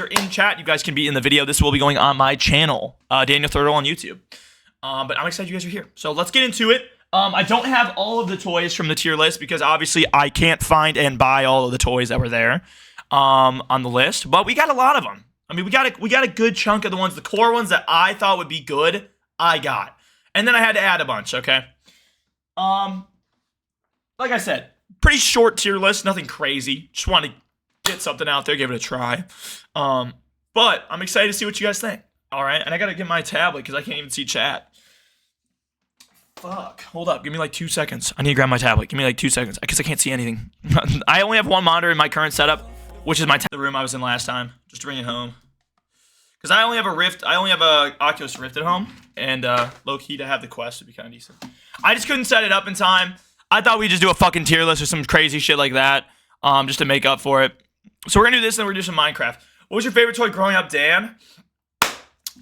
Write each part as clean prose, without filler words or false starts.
are in chat, you guys can be in the video. This will be going on my channel, Daniel Thirtle on YouTube. But I'm excited you guys are here. So let's get into it. I don't have all of the toys from the tier list because obviously I can't find and buy all of the toys that were there on the list. But we got a lot of them. I mean, we got a good chunk of the ones, the core ones that I thought would be good, I got. And then I had to add a bunch, okay? Like I said, pretty short tier list, nothing crazy. Just want to get something out there, give it a try. But I'm excited to see what you guys think. All right, and I gotta get my tablet because I can't even see chat. Fuck, hold up, give me like 2 seconds. I need to grab my tablet. Give me like 2 seconds because I can't see anything. I only have one monitor in my current setup, which is the room I was in last time, just to bring it home. Because I only have a Rift, I only have a Oculus Rift at home, and low key to have the Quest would be kind of decent. I just couldn't set it up in time. I thought we'd just do a fucking tier list or some crazy shit like that, just to make up for it. So we're gonna do this, and then we're gonna do some Minecraft. What was your favorite toy growing up, Dan?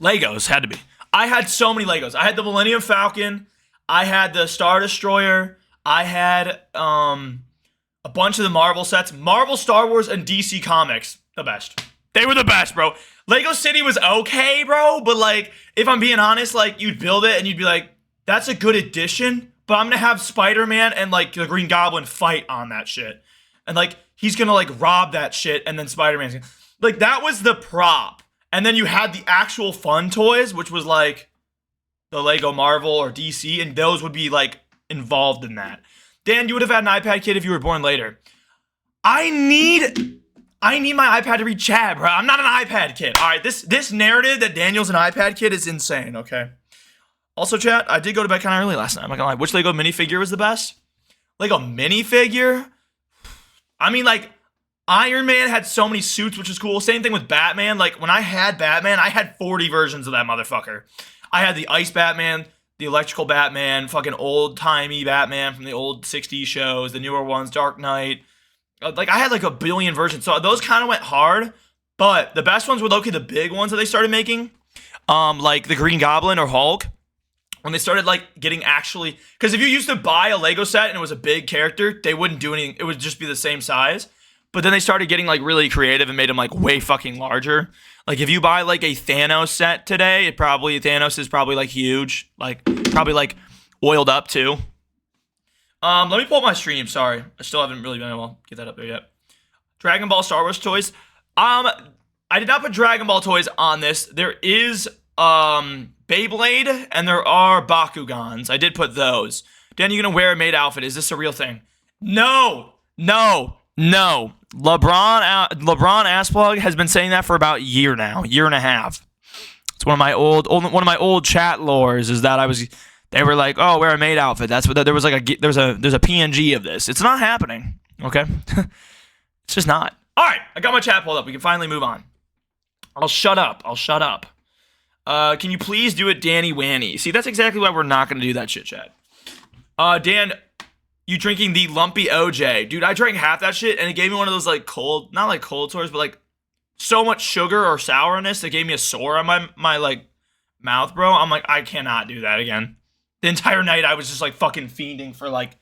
Legos, had to be. I had so many Legos. I had the Millennium Falcon. I had the Star Destroyer. I had a bunch of the Marvel sets. Marvel, Star Wars, and DC Comics. The best. They were the best, bro. Lego City was okay, bro. But, like, if I'm being honest, like, you'd build it and you'd be like, that's a good addition. But I'm going to have Spider-Man and, like, the Green Goblin fight on that shit. And, like, he's going to, like, rob that shit. And then Spider-Man's gonna... Like, that was the prop. And then you had the actual fun toys, which was, like, the Lego Marvel or DC, and those would be, like, involved in that. Dan, you would have had an iPad kid if you were born later. I need my iPad to read chat, bro. I'm not an iPad kid. All right, this narrative that Daniel's an iPad kid is insane, okay? Also, chat, I did go to bed kind of early last night. I'm not gonna lie. Which Lego minifigure was the best? Lego minifigure? I mean, like, Iron Man had so many suits, which is cool. Same thing with Batman. Like, when I had Batman, I had 40 versions of that motherfucker. I had the Ice Batman, the Electrical Batman, fucking old-timey Batman from the old 60s shows, the newer ones, Dark Knight. Like, I had, like, a billion versions. So those kind of went hard. But the best ones were low-key the big ones that they started making. Like the Green Goblin or Hulk. When they started, like, getting actually... Because if you used to buy a Lego set and it was a big character, they wouldn't do anything. It would just be the same size. But then they started getting, like, really creative and made them, like, way fucking larger. Like, if you buy, like, a Thanos set today, Thanos is probably, like, huge. Like, probably, like, oiled up, too. Let me pull up my stream. Sorry. I still haven't really been able to get that up there yet. Dragon Ball Star Wars toys. I did not put Dragon Ball toys on this. There is, Beyblade, and there are Bakugans. I did put those. Dan, you gonna wear a maid outfit? Is this a real thing? No! No! No. LeBron Assplug has been saying that for about a year now, year and a half. It's one of my old chat lores is that they were like, oh, wear a maid outfit. That's what there was like there's a PNG of this. It's not happening. Okay, it's just not. All right, I got my chat pulled up. We can finally move on. I'll shut up. Can you please do it, Danny Wanny? See, that's exactly why we're not gonna do that shit, chat. Dan. You drinking the lumpy OJ. Dude, I drank half that shit, and it gave me one of those, like, cold, not like cold sores, but, like, so much sugar or sourness that gave me a sore on my like, mouth, bro. I'm like, I cannot do that again. The entire night, I was just, like, fucking fiending for, like,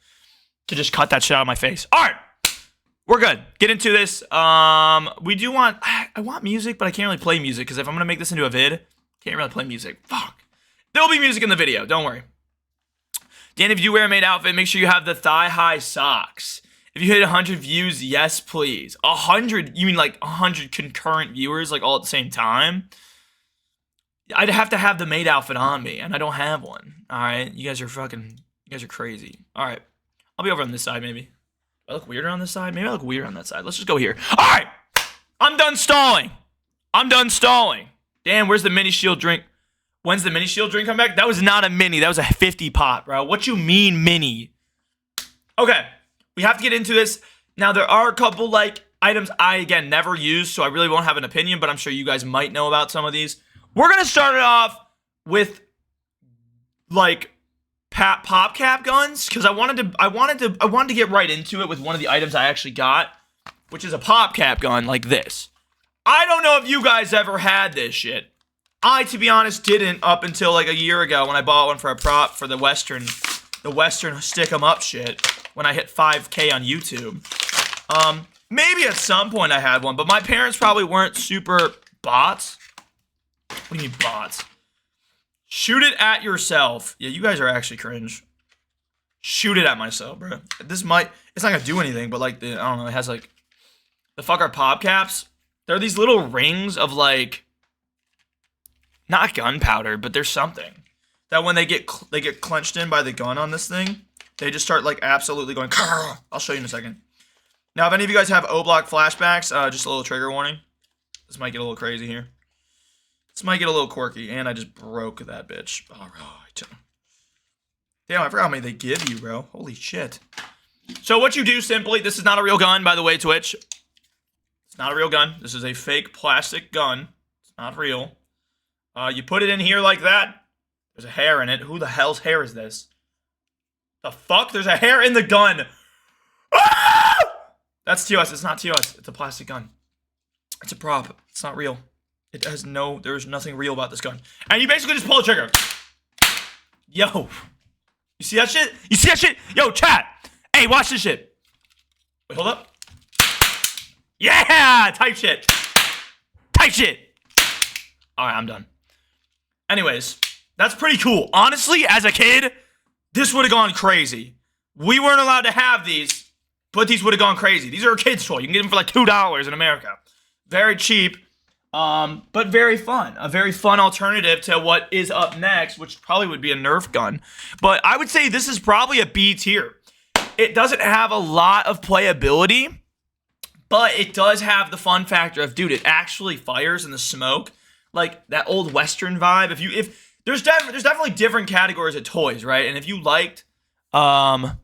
to just cut that shit out of my face. All right. We're good. Get into this. I want music, but I can't really play music, because if I'm going to make this into a vid, can't really play music. Fuck. There'll be music in the video. Don't worry. Dan, if you wear a maid outfit, make sure you have the thigh-high socks. If you hit 100 views, yes, please. 100? You mean like 100 concurrent viewers, like all at the same time? I'd have to have the maid outfit on me, and I don't have one. All right? You guys are crazy. All right. I'll be over on this side, maybe. Do I look weirder on this side? Maybe I look weird on that side. Let's just go here. All right. I'm done stalling. Dan, where's the mini shield drink? When's the mini shield drink come back? That was not a mini. That was a 50 pot, bro. What you mean mini? Okay. We have to get into this. Now, there are a couple, like, items I, again, never use, so I really won't have an opinion, but I'm sure you guys might know about some of these. We're going to start it off with, like, pop cap guns, because I wanted to get right into it with one of the items I actually got, which is a pop cap gun like this. I don't know if you guys ever had this shit. I, to be honest, didn't up until like a year ago when I bought one for a prop for the Western stick 'em up shit when I hit 5K on YouTube. Maybe at some point I had one, but my parents probably weren't super Bots? What do you mean bots? Shoot it at yourself. Yeah, you guys are actually cringe. Shoot it at myself, bro. This might, it's not gonna do anything, but like, I don't know, it has like, the fuck are pop caps? They're these little rings of like, not gunpowder, but there's something. That when they get clenched in by the gun on this thing, they just start like absolutely going, I'll show you in a second. Now, if any of you guys have O-block flashbacks, just a little trigger warning. This might get a little crazy here. This might get a little quirky, and I just broke that bitch. All right. Damn, I forgot how many they give you, bro. Holy shit. So what you do simply, this is not a real gun, by the way, Twitch. It's not a real gun. This is a fake plastic gun. It's not real. You put it in here like that. There's a hair in it. Who the hell's hair is this? The fuck? There's a hair in the gun. Ah! That's TOS. It's not TOS. It's a plastic gun. It's a prop. It's not real. It has no, there's nothing real about this gun. And you basically just pull the trigger. Yo. You see that shit? You see that shit? Yo, chat. Hey, watch this shit. Wait, hold up. Yeah! Type shit. Type shit. Alright, I'm done. Anyways, that's pretty cool. Honestly, as a kid, this would have gone crazy. We weren't allowed to have these, but these would have gone crazy. These are a kid's toy. You can get them for like $2 in America. Very cheap, but very fun. A very fun alternative to what is up next, which probably would be a Nerf gun. But I would say this is probably a B tier. It doesn't have a lot of playability, but it does have the fun factor of, dude, it actually fires in the smoke. Like that old Western vibe. There's definitely different categories of toys, right? And if you liked, I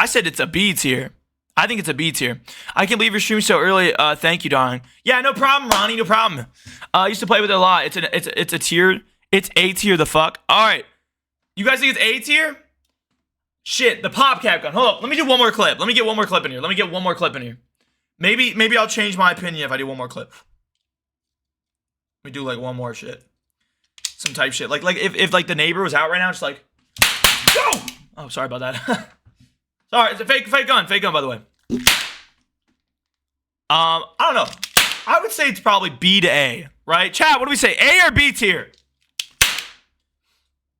said it's a B tier. I think it's a B tier. I can't believe you're streaming so early. Thank you, darling. Yeah, no problem, Ronnie. No problem. I used to play with it a lot. It's a tier. It's A tier. The fuck. All right. You guys think it's A tier? Shit, the pop cap gun. Hold up. Let me do one more clip. Let me get one more clip in here. Maybe I'll change my opinion if I do one more clip. Let me do like one more shit. Some type shit. Like if like the neighbor was out right now, just like, go! Oh, sorry about that. Sorry, it's a fake gun. Fake gun, by the way. I don't know. I would say it's probably B to A, right? Chat, what do we say? A or B tier?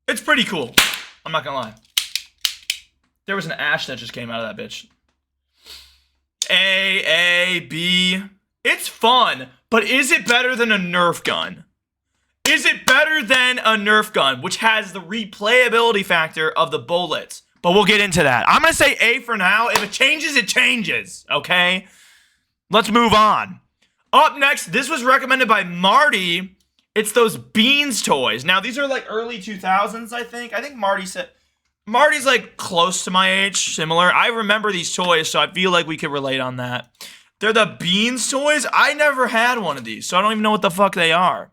It's pretty cool. I'm not gonna lie. There was an ash that just came out of that bitch. A, B. It's fun, but is it better than a Nerf gun? Is it better than a Nerf gun, which has the replayability factor of the bullets? But we'll get into that. I'm going to say A for now. If it changes, it changes, okay? Let's move on. Up next, this was recommended by Marty. It's those Beans toys. Now, these are like early 2000s, I think. I think Marty's like close to my age, similar. I remember these toys, so I feel like we could relate on that. They're the Beans toys. I never had one of these, so I don't even know what the fuck they are.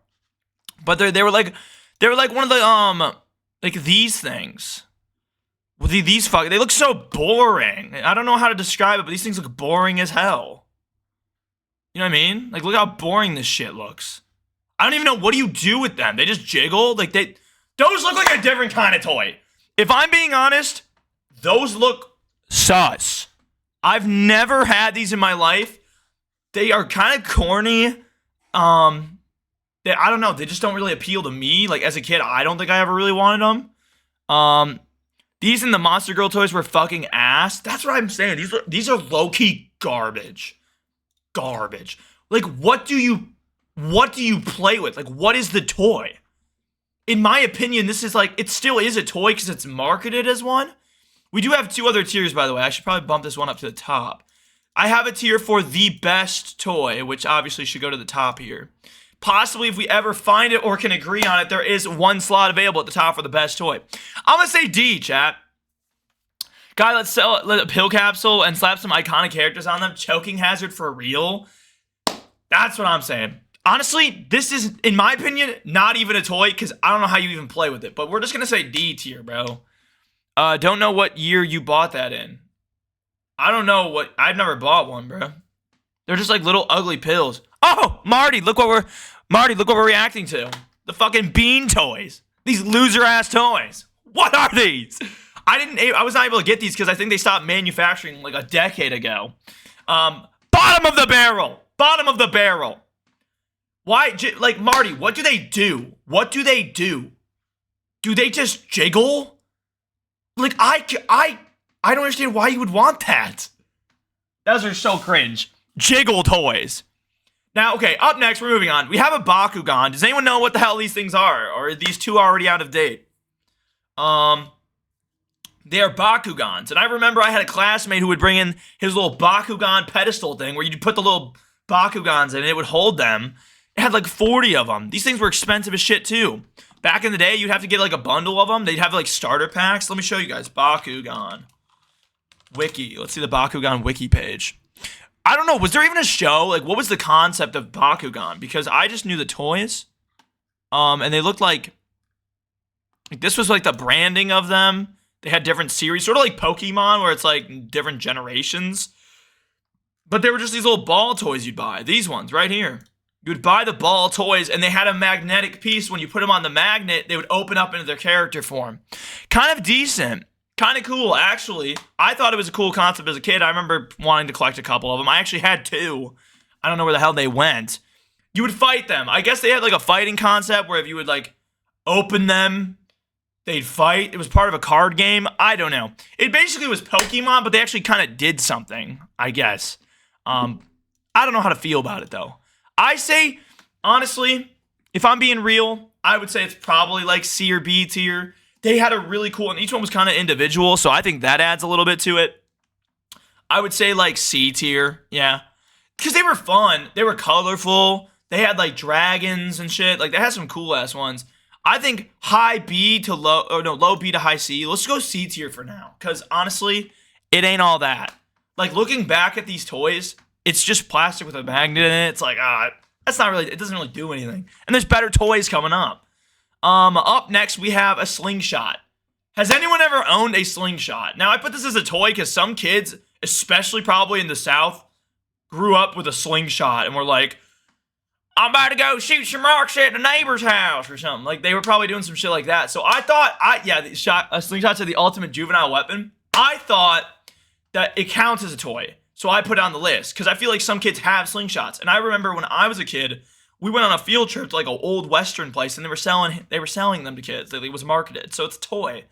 But they were like one of the like these things. They look so boring. I don't know how to describe it, but these things look boring as hell. You know what I mean? Like, look how boring this shit looks. I don't even know, what do you do with them? They just jiggle? Like, those look like a different kind of toy. If I'm being honest, those look sus. I've never had these in my life. They are kind of corny. I don't know. They just don't really appeal to me. Like, as a kid, I don't think I ever really wanted them. These and the Monster Girl toys were fucking ass. That's what I'm saying. These are low-key garbage. Garbage. Like, what do you play with? Like, what is the toy? In my opinion, this is like, it still is a toy because it's marketed as one. We do have two other tiers, by the way. I should probably bump this one up to the top. I have a tier for the best toy, which obviously should go to the top here. Possibly, if we ever find it or can agree on it, there is one slot available at the top for the best toy. I'm going to say D, chat. Guy, let's sell a pill capsule and slap some iconic characters on them. Choking hazard for real. That's what I'm saying. Honestly, this is, in my opinion, not even a toy because I don't know how you even play with it. But we're just going to say D tier, bro. Don't know what year you bought that in. I don't know what, I've never bought one, bro. They're just like little ugly pills. Oh, Marty, look what we're reacting to. The fucking Bean toys. These loser-ass toys. What are these? I was not able to get these because I think they stopped manufacturing like a decade ago. Bottom of the barrel. Bottom of the barrel. Why, like, Marty, what do they do? What do they do? Do they just jiggle? Like, I don't understand why you would want that. Those are so cringe. Jiggle toys. Now, okay, up next, we're moving on. We have a Bakugan. Does anyone know what the hell these things are? Or are these two already out of date? They are Bakugans. And I remember I had a classmate who would bring in his little Bakugan pedestal thing where you'd put the little Bakugans in and it would hold them. It had like 40 of them. These things were expensive as shit too. Back in the day, you'd have to get like a bundle of them. They'd have like starter packs. Let me show you guys. Bakugan. Wiki. Let's see the Bakugan wiki page. I don't know. Was there even a show? Like, what was the concept of Bakugan? Because I just knew the toys. And they looked like this was like the branding of them. They had different series. Sort of like Pokemon, where it's like different generations. But they were just these little ball toys you'd buy. These ones right here. You would buy the ball toys, and they had a magnetic piece. When you put them on the magnet, they would open up into their character form. Kind of decent. Kind of cool, actually. I thought it was a cool concept as a kid. I remember wanting to collect a couple of them. I actually had two. I don't know where the hell they went. You would fight them. I guess they had like a fighting concept where if you would like open them, they'd fight. It was part of a card game. I don't know. It basically was Pokemon, but they actually kind of did something, I guess. I don't know how to feel about it, though. I say, honestly, if I'm being real, I would say it's probably like C or B tier. They had a really cool, and each one was kind of individual, so I think that adds a little bit to it. I would say like C tier, yeah. Because they were fun. They were colorful. They had like dragons and shit. Like, they had some cool-ass ones. I think high B to low, or no, low B to high C. Let's go C tier for now. Because honestly, it ain't all that. Like, looking back at these toys, it's just plastic with a magnet in it. It's like, that's not really, it doesn't really do anything. And there's better toys coming up. Up next, we have a slingshot. Has anyone ever owned a slingshot? Now, I put this as a toy because some kids, especially probably in the South, grew up with a slingshot and were like, I'm about to go shoot some rocks at the neighbor's house or something. Like, they were probably doing some shit like that. So I thought, slingshots are the ultimate juvenile weapon. I thought that it counts as a toy. So I put it on the list because I feel like some kids have slingshots. And I remember when I was a kid, we went on a field trip to like an old Western place, and they were selling them to kids. It was marketed, so it's a toy.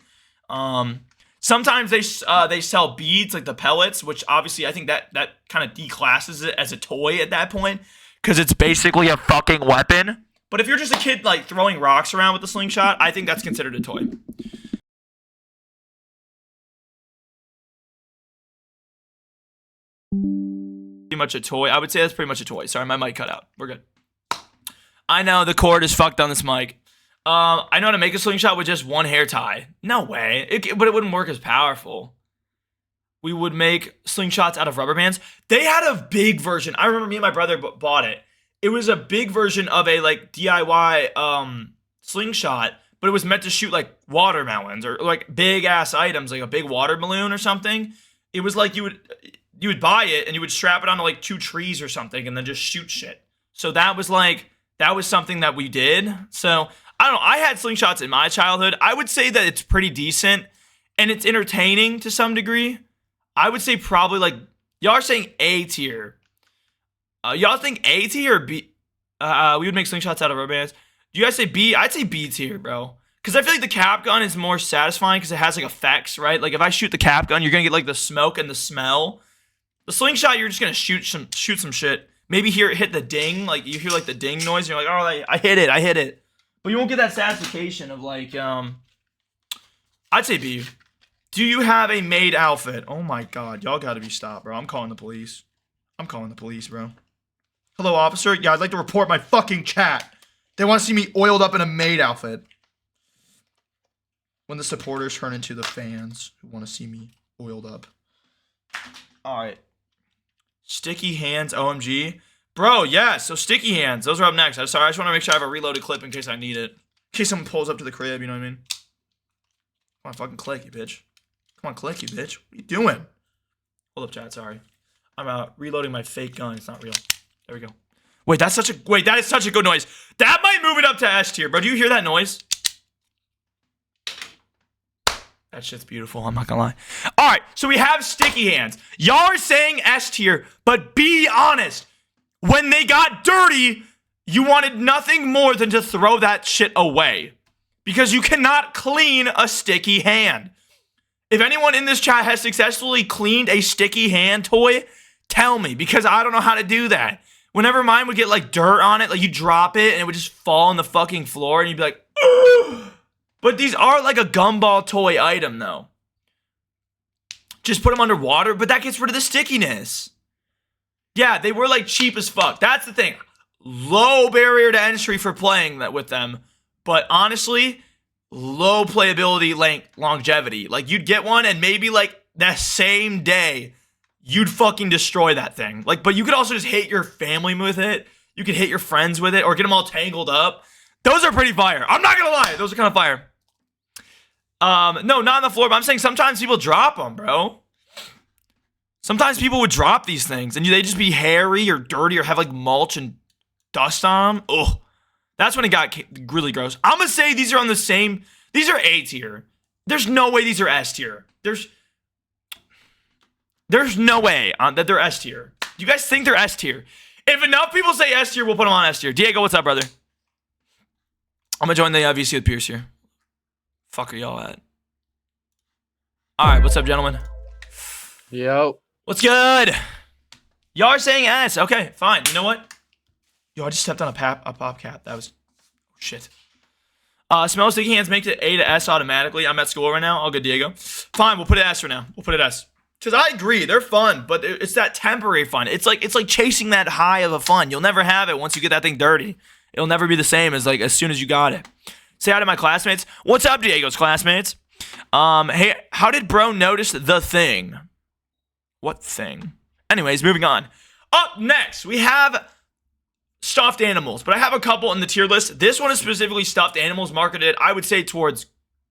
Sometimes they sell beads, like the pellets, which obviously I think that kind of declasses it as a toy at that point because it's basically a fucking weapon. But if you're just a kid like throwing rocks around with a slingshot, I think that's considered a toy. Pretty much a toy. I would say that's pretty much a toy. Sorry, my mic cut out. We're good. I know the cord is fucked on this mic. I know how to make a slingshot with just one hair tie. No way. But it wouldn't work as powerful. We would make slingshots out of rubber bands. They had a big version. I remember me and my brother bought it. It was a big version of a like DIY slingshot, but it was meant to shoot like watermelons or like big ass items, like a big water balloon or something. It was like you would buy it and you would strap it onto like 2 trees or something and then just shoot shit. So that was something that we did. So I don't know. I had slingshots in my childhood. I would say that it's pretty decent and it's entertaining to some degree. I would say probably like, y'all are saying A tier. Y'all think A tier or B? We would make slingshots out of rubber bands. Do you guys say B? I'd say B tier, bro. Because I feel like the cap gun is more satisfying because it has like effects, right? Like if I shoot the cap gun, you're going to get like the smoke and the smell. The slingshot, you're just going to shoot some shit. Maybe hit the ding. Like you hear like the ding noise and you're like, oh, I hit it. But you won't get that satisfaction of like, I'd say B. Do you have a maid outfit? Oh my God. Y'all got to be stopped, bro. I'm calling the police. Bro. Hello, officer. Yeah, I'd like to report my fucking chat. They want to see me oiled up in a maid outfit. When the supporters turn into the fans who want to see me oiled up. All right. Sticky hands, OMG. Bro, yeah, so sticky hands. Those are up next. I'm sorry, I just want to make sure I have a reloaded clip in case I need it. In case someone pulls up to the crib, you know what I mean? Come on, fucking click, you bitch. Come on, click, you bitch. What are you doing? Hold up, chat, sorry. I'm reloading my fake gun. It's not real. There we go. Wait, that is such a good noise. That might move it up to S tier, bro. Do you hear that noise? That shit's beautiful, I'm not gonna lie. All right, so we have sticky hands. Y'all are saying S tier, but be honest. When they got dirty, you wanted nothing more than to throw that shit away. Because you cannot clean a sticky hand. If anyone in this chat has successfully cleaned a sticky hand toy, tell me, because I don't know how to do that. Whenever mine would get like dirt on it, like you drop it and it would just fall on the fucking floor and you'd be like, ugh. But these are like a gumball toy item though. Just put them under water, but that gets rid of the stickiness. Yeah, they were like cheap as fuck. That's the thing. Low barrier to entry for playing that with them, but honestly, low playability longevity. Like you'd get one and maybe like that same day, you'd fucking destroy that thing. Like, but you could also just hit your family with it. You could hit your friends with it or get them all tangled up. Those are pretty fire. I'm not gonna lie. Those are kind of fire. No, not on the floor, but I'm saying sometimes people drop them, bro. Sometimes people would drop these things and they just be hairy or dirty or have like mulch and dust on them. Ugh. That's when it got really gross. I'm gonna say these are on the same. These are A tier. There's no way these are S tier. There's no way that they're S tier. Do you guys think they're S tier? If enough people say S tier, we'll put them on S tier. Diego, what's up, brother? I'm gonna join the VC with Pierce here. Fuck are y'all at? All right, what's up, gentlemen? Yo. What's good? Y'all are saying S. Okay, fine. You know what? Yo, I just stepped on a pop cap. That was shit. Smell sticky hands makes it A to S automatically. I'm at school right now. All good, Diego. Fine, we'll put it S for now. We'll put it S. Because I agree, they're fun, but it's that temporary fun. It's like chasing that high of a fun. You'll never have it once you get that thing dirty. It'll never be the same as like as soon as you got it. Say hi to my classmates. What's up, Diego's classmates? Hey, how did bro notice the thing? What thing? Anyways, moving on. Up next, we have stuffed animals, but I have a couple in the tier list. This one is specifically stuffed animals marketed, I would say, towards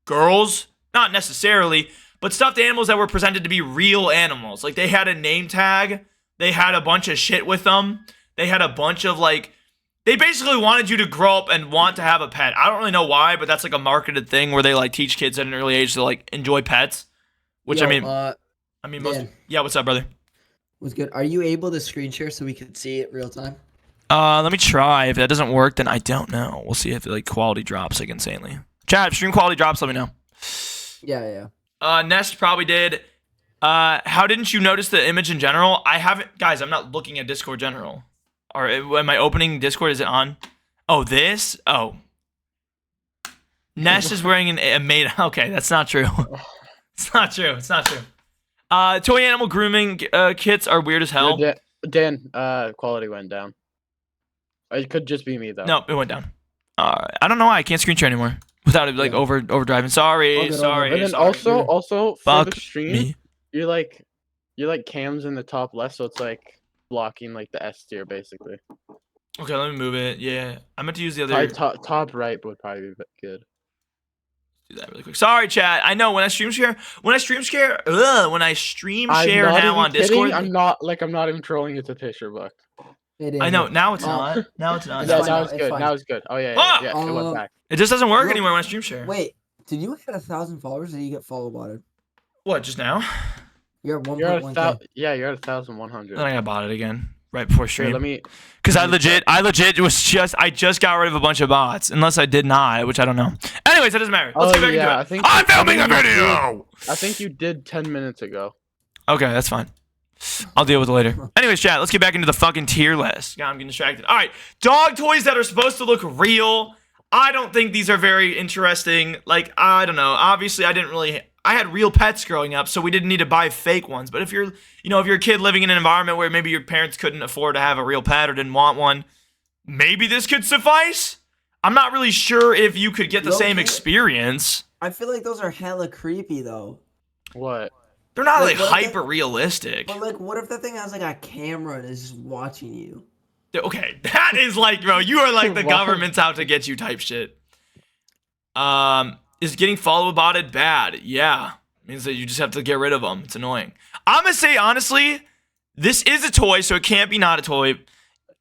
girls. Not necessarily, but stuffed animals that were presented to be real animals. Like, they had a name tag. They had a bunch of shit with them. They had a bunch of, like, they basically wanted you to grow up and want to have a pet. I don't really know why, but that's, like, a marketed thing where they, like, teach kids at an early age to, like, enjoy pets. Which, Yo, most... Yeah, what's up, brother? What's good? Are you able to screen share so we can see it real time? Let me try. If that doesn't work, then I don't know. We'll see if, like, quality drops, like, insanely. Chat, if stream quality drops, let me know. Yeah. Nest probably did. How didn't you notice the image in general? I haven't, guys, I'm not looking at Discord general. Or am I opening Discord? Is it on? Oh, this? Oh. Nest is wearing a maid. Okay, that's not true. It's not true. Toy animal grooming kits are weird as hell. Dan, quality went down. It could just be me, though. No, it went down. I don't know why I can't screen share anymore without it, like, overdriving. Sorry. And then also for the stream, me. you're like cams in the top left, so it's like blocking like the S tier basically. Okay, let me move it. Yeah, I meant to use the other. Top right would probably be good. Do that really quick. Sorry, chat. I know when I stream share now on Discord. I'm not even trolling. It's a picture book. I know. Now it's not. Now it's not. Now it's good. Now it's good. Oh yeah. It went back. It just doesn't work anymore when I stream share. Wait, did you hit 1,000 followers or did you get follow botted? What, just now? You're at 1.1K. Yeah, you're at 1,100. Then I got botted again right before stream. Here, let me. Because I just got rid of a bunch of bots. Unless I did not, which I don't know. Anyways, that doesn't matter. Let's get back into it. I'm filming a video. I think you did 10 minutes ago. Okay, that's fine. I'll deal with it later. Anyways, chat, let's get back into the fucking tier list. God, I'm getting distracted. All right, dog toys that are supposed to look real. I don't think these are very interesting. Like, I don't know. Obviously, I had real pets growing up, so we didn't need to buy fake ones. But if you're a kid living in an environment where maybe your parents couldn't afford to have a real pet or didn't want one, maybe this could suffice. I'm not really sure if you could get the same experience. I feel like those are hella creepy though. What? They're not like hyper realistic. But like, what if the thing has like a camera and is just watching you? Okay, that is like, bro, you are like the government's out to get you type shit. Is getting follow botted bad? Yeah, means that you just have to get rid of them. It's annoying. I'm gonna say honestly, this is a toy, so it can't be not a toy.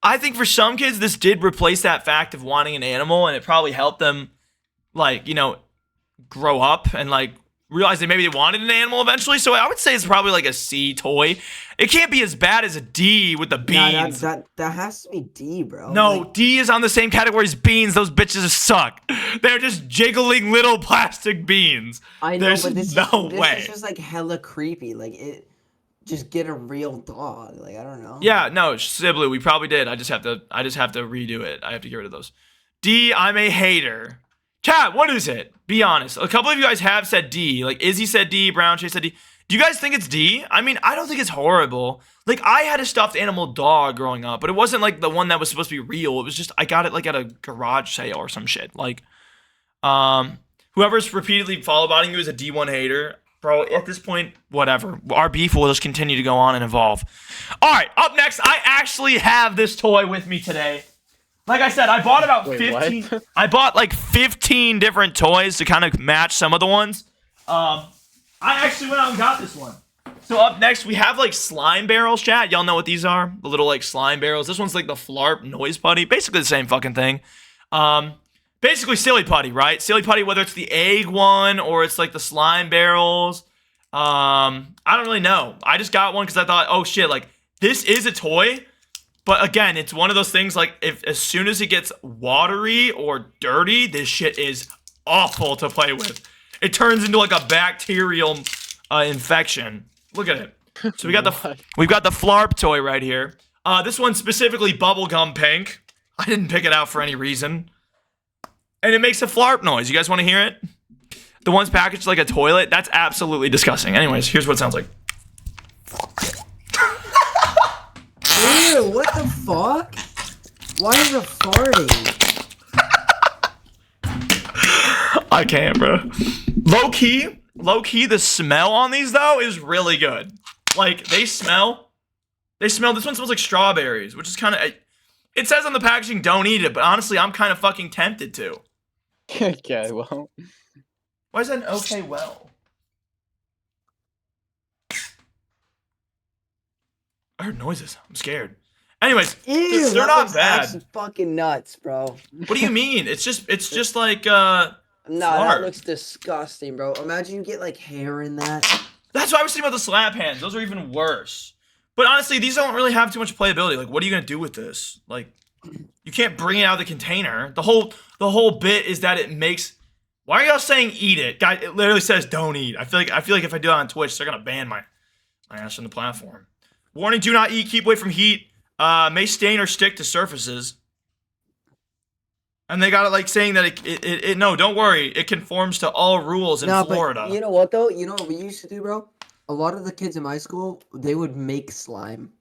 I think for some kids, this did replace that fact of wanting an animal, and it probably helped them, like, grow up and like realized that maybe they wanted an animal eventually. So I would say it's probably like a C toy. It can't be as bad as a D with the beans. That has to be D, bro. No, Like, D is on the same category as beans. Those bitches suck. They're just jiggling little plastic beans. I know, There's but this way. is just like hella creepy. Like it, just get a real dog. Like I don't know. Yeah, no, Sibley, we probably did. I just have to redo it. I have to get rid of those. D, I'm a hater. Chat, what is it? Be honest. A couple of you guys have said D. Like Izzy said D, Brown Chase said D. Do you guys think it's D? I mean, I don't think it's horrible. Like I had a stuffed animal dog growing up, but it wasn't like the one that was supposed to be real. It was just I got it like at a garage sale or some shit. Like, whoever's repeatedly follow botting you is a D1 hater. Bro, at this point, whatever. Our beef will just continue to go on and evolve. All right, up next, I actually have this toy with me today. Like I said, I bought about 15. What? I bought like 15 different toys to kind of match some of the ones. I actually went out and got this one. So up next, we have like slime barrels, chat. Y'all know what these are? The little like slime barrels. This one's like the Flarp noise putty. Basically the same fucking thing. Basically silly putty, right? Silly putty, whether it's the egg one or it's like the slime barrels. I don't really know. I just got one because I thought, oh shit, like this is a toy. But again, it's one of those things like if as soon as it gets watery or dirty, this shit is awful to play with. It turns into like a bacterial infection. Look at it. So we've got the Flarp toy right here. This one's specifically bubblegum pink. I didn't pick it out for any reason. And it makes a Flarp noise. You guys want to hear it? The one's packaged like a toilet. That's absolutely disgusting. Anyways, here's what it sounds like. Ew, what the fuck? Why is it farting? I can't, bro. Low key, the smell on these though is really good. Like they smell. This one smells like strawberries, which is kind of. It says on the packaging, "Don't eat it," but honestly, I'm kind of fucking tempted to. Okay, well. Why is that an okay? Well, I heard noises. I'm scared. Anyways, Ew, they're that not looks bad. actually fucking nuts, bro. What do you mean? It's just like No, that Flarp. looks disgusting, bro. Imagine you get like hair in that. That's why I was thinking about the slap hands. Those are even worse. But honestly, these don't really have too much playability. Like, what are you gonna do with this? Like, you can't bring it out of the container. The whole bit is that it makes. Why are y'all saying eat it? Guy, it literally says don't eat. I feel like if I do it on Twitch, they're gonna ban my ass from the platform. Warning: do not eat. Keep away from heat. May stain or stick to surfaces. And they got it like saying that it no, don't worry. It conforms to all rules in Florida. But you know what though? You know what we used to do, bro? A lot of the kids in my school, they would make slime.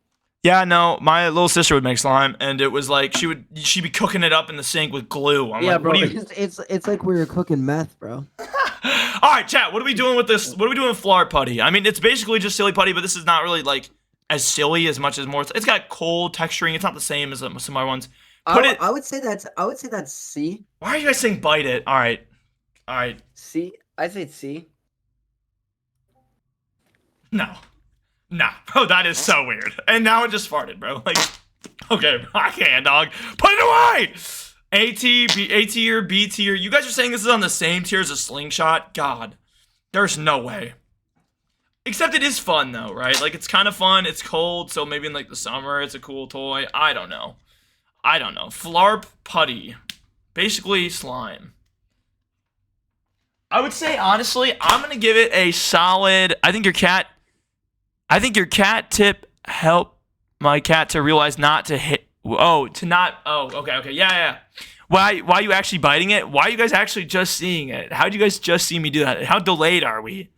Yeah, no, my little sister would make slime, and it was like she'd be cooking it up in the sink with glue. I'm Yeah, like, bro. what do you... It's like we were cooking meth, bro. All right, chat. What are we doing with this? What are we doing with Flarp putty? I mean, it's basically just silly putty, but this is not really like as silly as much as more. It's got cold texturing. It's not the same as some other ones. I would say that's C. Why are you guys saying bite it? All right. C. I say C. No, bro, that is so weird. And now it just farted, bro. Like, okay, I can't, dog. Put it away. A tier, B tier. You guys are saying this is on the same tier as a slingshot? God, there's no way. Except it is fun though, right? Like it's kind of fun. It's cold, so maybe in like the summer it's a cool toy. I don't know. Flarp putty, basically slime. I would say honestly, I'm gonna give it a solid. I think your cat tip helped my cat to realize not to hit. Okay, yeah. Why you actually biting it? Why are you guys actually just seeing it? How did you guys just see me do that? How delayed are we?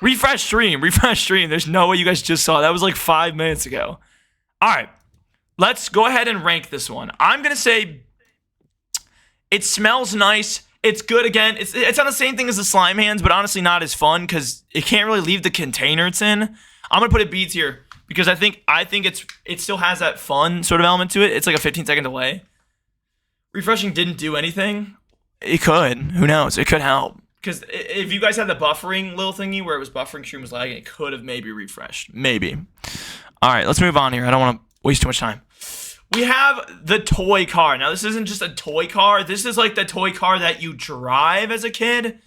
Refresh stream. There's no way you guys just saw it. That was like 5 minutes ago. All right, let's go ahead and rank this one. I'm gonna say it smells nice. It's good again. It's on the same thing as the slime hands, but honestly not as fun because it can't really leave the container it's in. I'm gonna put it B tier because I think it still has that fun sort of element to it. It's like a 15-second delay. Refreshing didn't do anything. It could. Who knows? It could help. Because if you guys had the buffering little thingy where it was buffering, stream was lagging, it could have maybe refreshed. Maybe. All right, let's move on here. I don't want to waste too much time. We have the toy car. Now, this isn't just a toy car. This is like the toy car that you drive as a kid.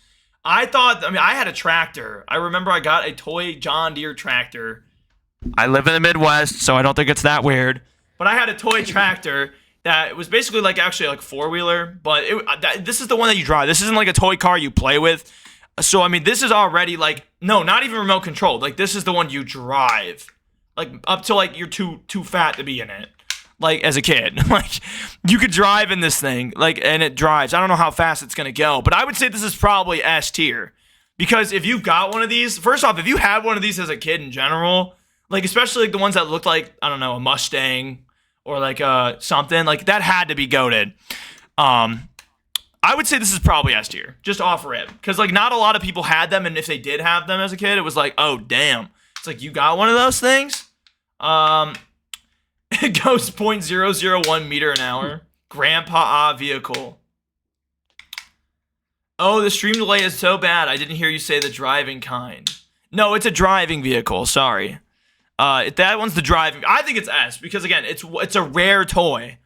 I mean, I had a tractor. I remember I got a toy John Deere tractor. I live in the Midwest, so I don't think it's that weird. But I had a toy tractor that was basically like actually like four-wheeler, but this is the one that you drive. This isn't like a toy car you play with. So, I mean, this is already like, no, not even remote controlled. Like, this is the one you drive. Like, up till like you're too fat to be in it. Like, as a kid. Like, you could drive in this thing, like, and it drives. I don't know how fast it's going to go, but I would say this is probably S tier. Because if you've got one of these, first off, if you had one of these as a kid in general, like, especially like the ones that looked like, I don't know, a Mustang or like something, like, that had to be goated. I would say this is probably S tier, just off rip. Because, like, not a lot of people had them, and if they did have them as a kid, it was like, oh, damn. It's like, you got one of those things? It goes 0.001 meter an hour. Grandpa vehicle. Oh, the stream delay is so bad, I didn't hear you say the driving kind. No, it's a driving vehicle, sorry. That one's the driving. I think it's S, because, again, it's a rare toy.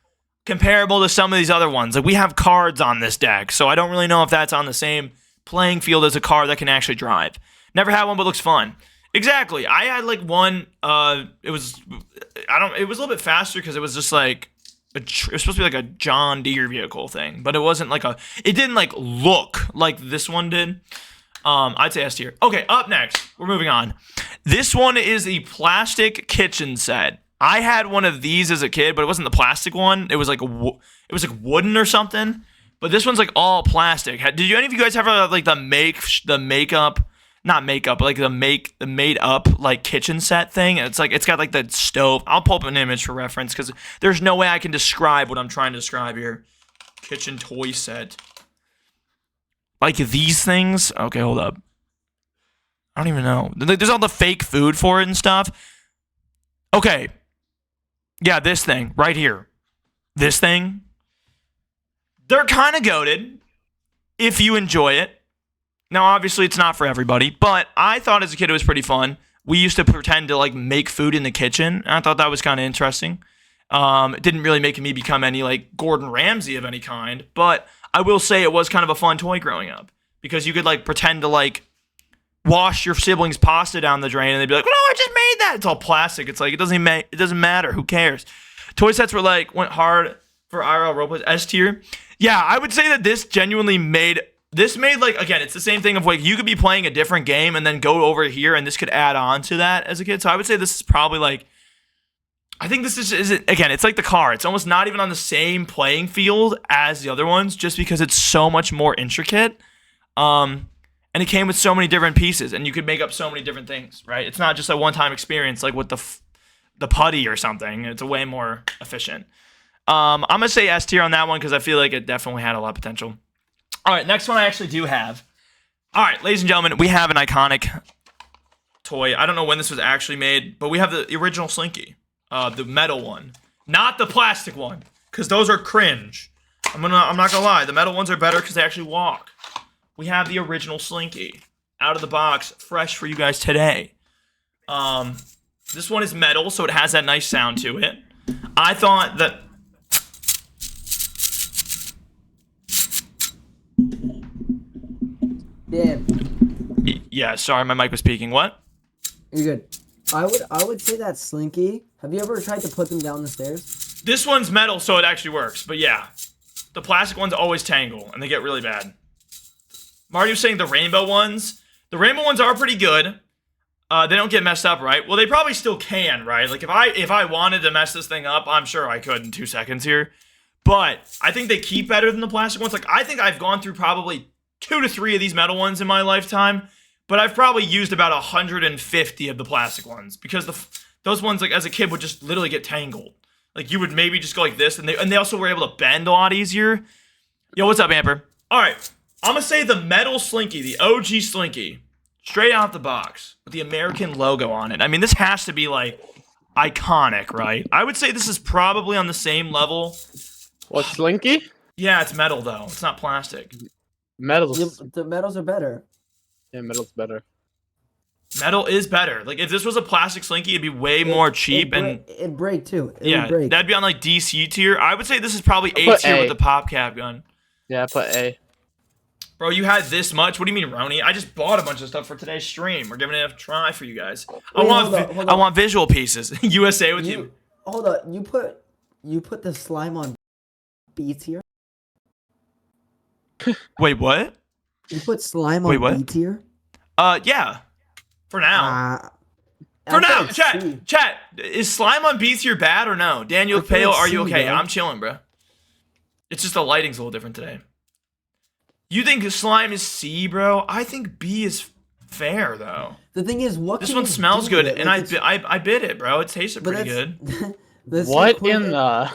Comparable to some of these other ones. Like, we have cards on this deck, so I don't really know if that's on the same playing field as a car that can actually drive. Never had one, but looks fun. Exactly. I had like one. It was a little bit faster because it was just like it was supposed to be like a John Deere vehicle thing, but it wasn't like it didn't like look like this one did. I'd say S tier. Okay, up next, we're moving on. This one is the plastic kitchen set. I had one of these as a kid, but it wasn't the plastic one. It was like wooden or something. But this one's like all plastic. Did any of you guys ever have like the made up like kitchen set thing? It's like it's got like the stove. I'll pull up an image for reference because there's no way I can describe what I'm trying to describe here. Kitchen toy set. Like these things. Okay, hold up. I don't even know. There's all the fake food for it and stuff. Okay. Yeah, this thing right here. This thing. They're kind of goated if you enjoy it. Now, obviously, it's not for everybody, but I thought as a kid it was pretty fun. We used to pretend to like make food in the kitchen, and I thought that was kind of interesting. It didn't really make me become any like Gordon Ramsay of any kind, but I will say it was kind of a fun toy growing up because you could like pretend to like wash your siblings' pasta down the drain, and they'd be like, "No, I just made that." It's all plastic. It's like it doesn't matter. Who cares? Toy sets were like went hard for IRL roleplays. S tier. Yeah, I would say that this genuinely made like again, it's the same thing of like you could be playing a different game and then go over here, and this could add on to that as a kid. So I would say this is probably like. I think this is again, it's like the car. It's almost not even on the same playing field as the other ones, just because it's so much more intricate. And it came with so many different pieces, and you could make up so many different things, right? It's not just a one-time experience like with the putty or something. It's a way more efficient. I'm going to say S tier on that one because I feel like it definitely had a lot of potential. All right, next one I actually do have. All right, ladies and gentlemen, we have an iconic toy. I don't know when this was actually made, but we have the original Slinky, the metal one, not the plastic one, because those are cringe. I'm not going to lie. The metal ones are better because they actually walk. We have the original Slinky out of the box, fresh for you guys today. This one is metal, so it has that nice sound to it. I thought that... Damn. Yeah, sorry, my mic was peaking. What? You're good. I would say that Slinky. Have you ever tried to put them down the stairs? This one's metal, so it actually works. But yeah, the plastic ones always tangle, and they get really bad. Marty was saying the rainbow ones. The rainbow ones are pretty good. They don't get messed up, right? Well, they probably still can, right? Like, if I wanted to mess this thing up, I'm sure I could in 2 seconds here. But I think they keep better than the plastic ones. Like, I think I've gone through probably 2 to 3 of these metal ones in my lifetime. But I've probably used about 150 of the plastic ones. Because those ones, like, as a kid, would just literally get tangled. Like, you would maybe just go like this. And they also were able to bend a lot easier. Yo, what's up, Amper? All right. I'm going to say the metal Slinky, the OG Slinky, straight out the box with the American logo on it. I mean, this has to be, like, iconic, right? I would say this is probably on the same level. What, Slinky? Yeah, it's metal, though. It's not plastic. Metals. The metals are better. Yeah, metal's better. Metal is better. Like, if this was a plastic Slinky, it'd be way more cheap. It'd break, too. Yeah, that'd be on, like, DC tier. I would say this is probably A tier with the pop cap gun. Yeah, I put A. Bro, you had this much? What do you mean, Roni? I just bought a bunch of stuff for today's stream. We're giving it a try for you guys. I want visual pieces. USA with you. Hold on. You put the slime on B tier? Wait, what? You put slime on B tier? Yeah. For now. For now, chat. Is slime on B tier bad or no? Daniel Pale, are you okay? I'm chilling, bro. It's just the lighting's a little different today. You think slime is C, bro? I think B is fair, though. The thing is, this one smells good, and I bit it, bro. It tasted pretty good. What in the?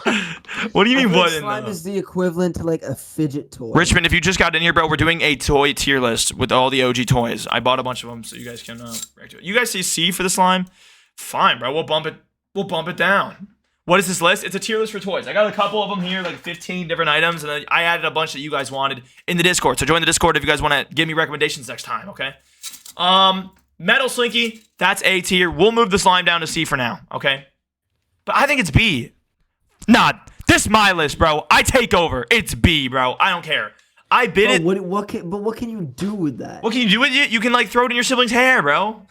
What do you mean? What in the? Slime is the equivalent to like a fidget toy. Richmond, if you just got in here, bro, we're doing a toy tier list with all the OG toys. I bought a bunch of them, so you guys can react to it. You guys see C for the slime? Fine, bro. We'll bump it down. What is this list? It's a tier list for toys. I got a couple of them here, like 15 different items, and then I added a bunch that you guys wanted in the Discord. So join the Discord if you guys want to give me recommendations next time, okay? Metal Slinky, that's A tier. We'll move the slime down to C for now, okay? But I think it's B. Nah, this is my list, bro. I take over. It's B, bro. I don't care. I bid it. What can you do with that? What can you do with it? You can like throw it in your sibling's hair, bro.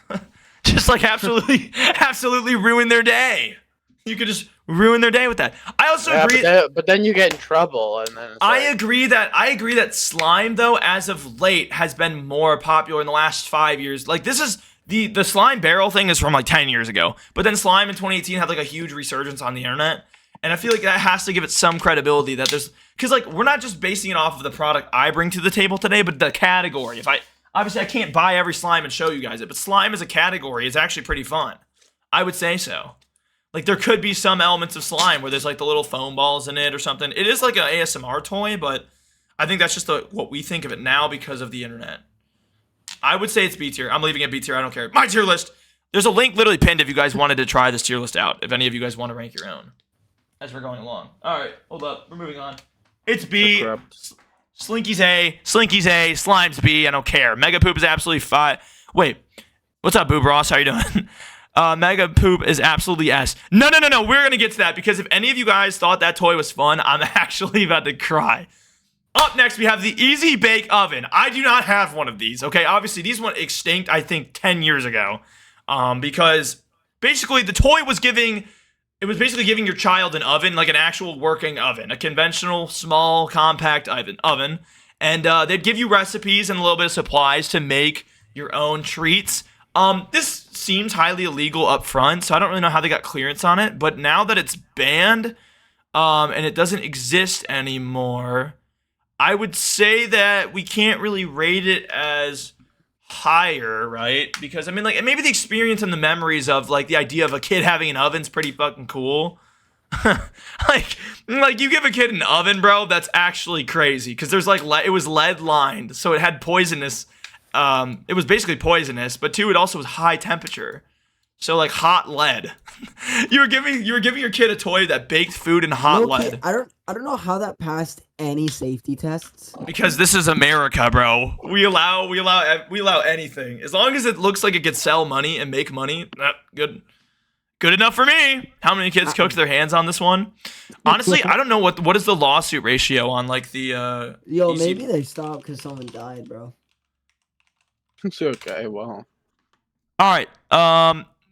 Just like absolutely ruin their day. You could just ruin their day with that. I also agree. But then you get in trouble, and then I agree that slime though, as of late, has been more popular in the last 5 years. Like this is the slime barrel thing is from like 10 years ago, but then slime in 2018 had like a huge resurgence on the internet, and I feel like that has to give it some credibility that there's because like we're not just basing it off of the product I bring to the table today, but the category. Obviously I can't buy every slime and show you guys it, but slime as a category is actually pretty fun. I would say so. Like, there could be some elements of slime where there's, like, the little foam balls in it or something. It is, like, an ASMR toy, but I think that's just what we think of it now because of the internet. I would say it's B tier. I'm leaving it B tier. I don't care. My tier list. There's a link literally pinned if you guys wanted to try this tier list out. If any of you guys want to rank your own. As we're going along. All right. Hold up. We're moving on. It's B. Slinky's A. Slime's B. I don't care. Mega Poop is absolutely fine. Wait. What's up, Boob Ross? How you doing? Mega Poop is absolutely S. No. We're going to get to that because if any of you guys thought that toy was fun, I'm actually about to cry. Up next, we have the Easy Bake Oven. I do not have one of these, okay? Obviously, these went extinct, I think, 10 years ago. Because basically the toy was basically giving your child an oven, like an actual working oven. A conventional, small, compact oven. And they'd give you recipes and a little bit of supplies to make your own treats. This seems highly illegal up front, so I don't really know how they got clearance on it. But now that it's banned, and it doesn't exist anymore, I would say that we can't really rate it as higher, right? Because, I mean, like, maybe the experience and the memories of, like, the idea of a kid having an oven's pretty fucking cool. like you give a kid an oven, bro, that's actually crazy. Because there's, like, it was lead-lined, so it had poisonous... it was basically poisonous, but two, it also was high temperature. So like hot lead. you were giving your kid a toy that baked food in hot lead. I don't know how that passed any safety tests. Because this is America, bro. We allow anything. As long as it looks like it could sell money and make money, good enough for me. How many kids cooked their hands on this one? Honestly, I don't know what is the lawsuit ratio on like the maybe they stopped because someone died, bro. It's okay, well. Alright,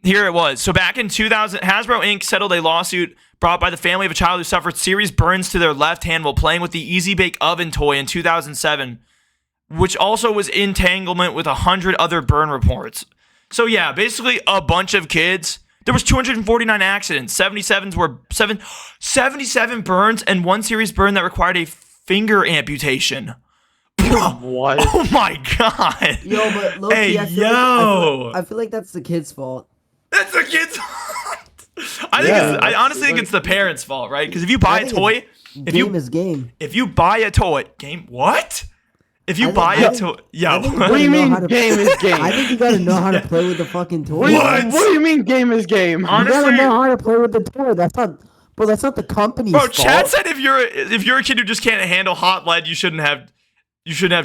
here it was. So back in 2000, Hasbro Inc. settled a lawsuit brought by the family of a child who suffered serious burns to their left hand while playing with the Easy Bake Oven toy in 2007, which also was entanglement with 100 other burn reports. So yeah, basically a bunch of kids. There was 249 accidents, 77 burns, and one serious burn that required a finger amputation. What? Oh my god! Yo, but low-key, I feel like that's the kid's fault. That's the kid's fault. I honestly think it's the parents' fault, right? Because if you buy a toy, game is game. If you buy a toy, what? If you buy a toy, what do you mean game is game? I think you gotta know how to play with the fucking toy. What do you mean game is game? Honestly, you gotta know how to play with the toy. That's not the company's fault. Bro, Chad said if you're a kid who just can't handle hot lead, you shouldn't have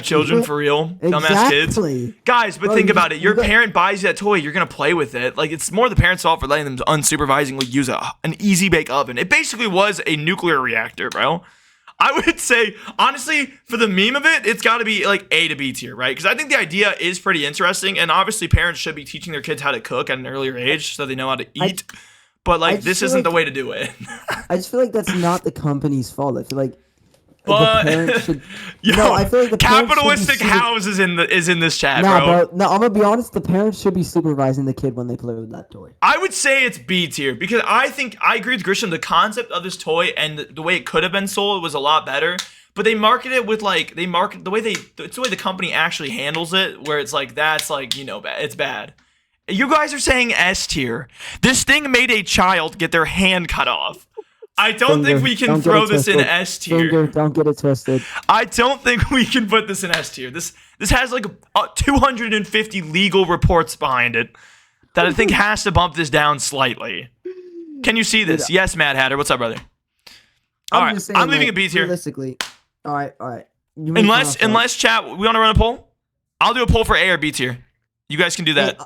children for real. Dumbass kids. Guys, but think about it. Your parent buys you that toy, you're going to play with it. Like, it's more the parent's fault for letting them unsupervisedly use an Easy Bake Oven. It basically was a nuclear reactor, bro. I would say, honestly, for the meme of it, it's got to be like A to B tier, right? Because I think the idea is pretty interesting, and obviously parents should be teaching their kids how to cook at an earlier age so they know how to eat. But like, this isn't the way to do it. I just feel like that's not the company's fault. I feel like But the parents should. yo, No, I feel like the parents should be capitalistic house is in this chat, Nah, bro. bro. No, I'm gonna be honest. The parents should be supervising the kid when they play with that toy. I would say it's B tier because I think I agree with Christian. The concept of this toy and the way it could have been sold was a lot better. But they market it with like it's the way the company actually handles it, where it's like that's like it's bad. You guys are saying S tier. This thing made a child get their hand cut off. I don't think we can throw this in S tier. Don't get it twisted. I don't think we can put this in S tier. This has like 250 legal reports behind it that I think has to bump this down slightly. Can you see this? Yes, Mad Hatter. What's up, brother? All right, I'm leaving a B tier. Realistically, all right. Unless chat, we want to run a poll. I'll do a poll for A or B tier. You guys can do that.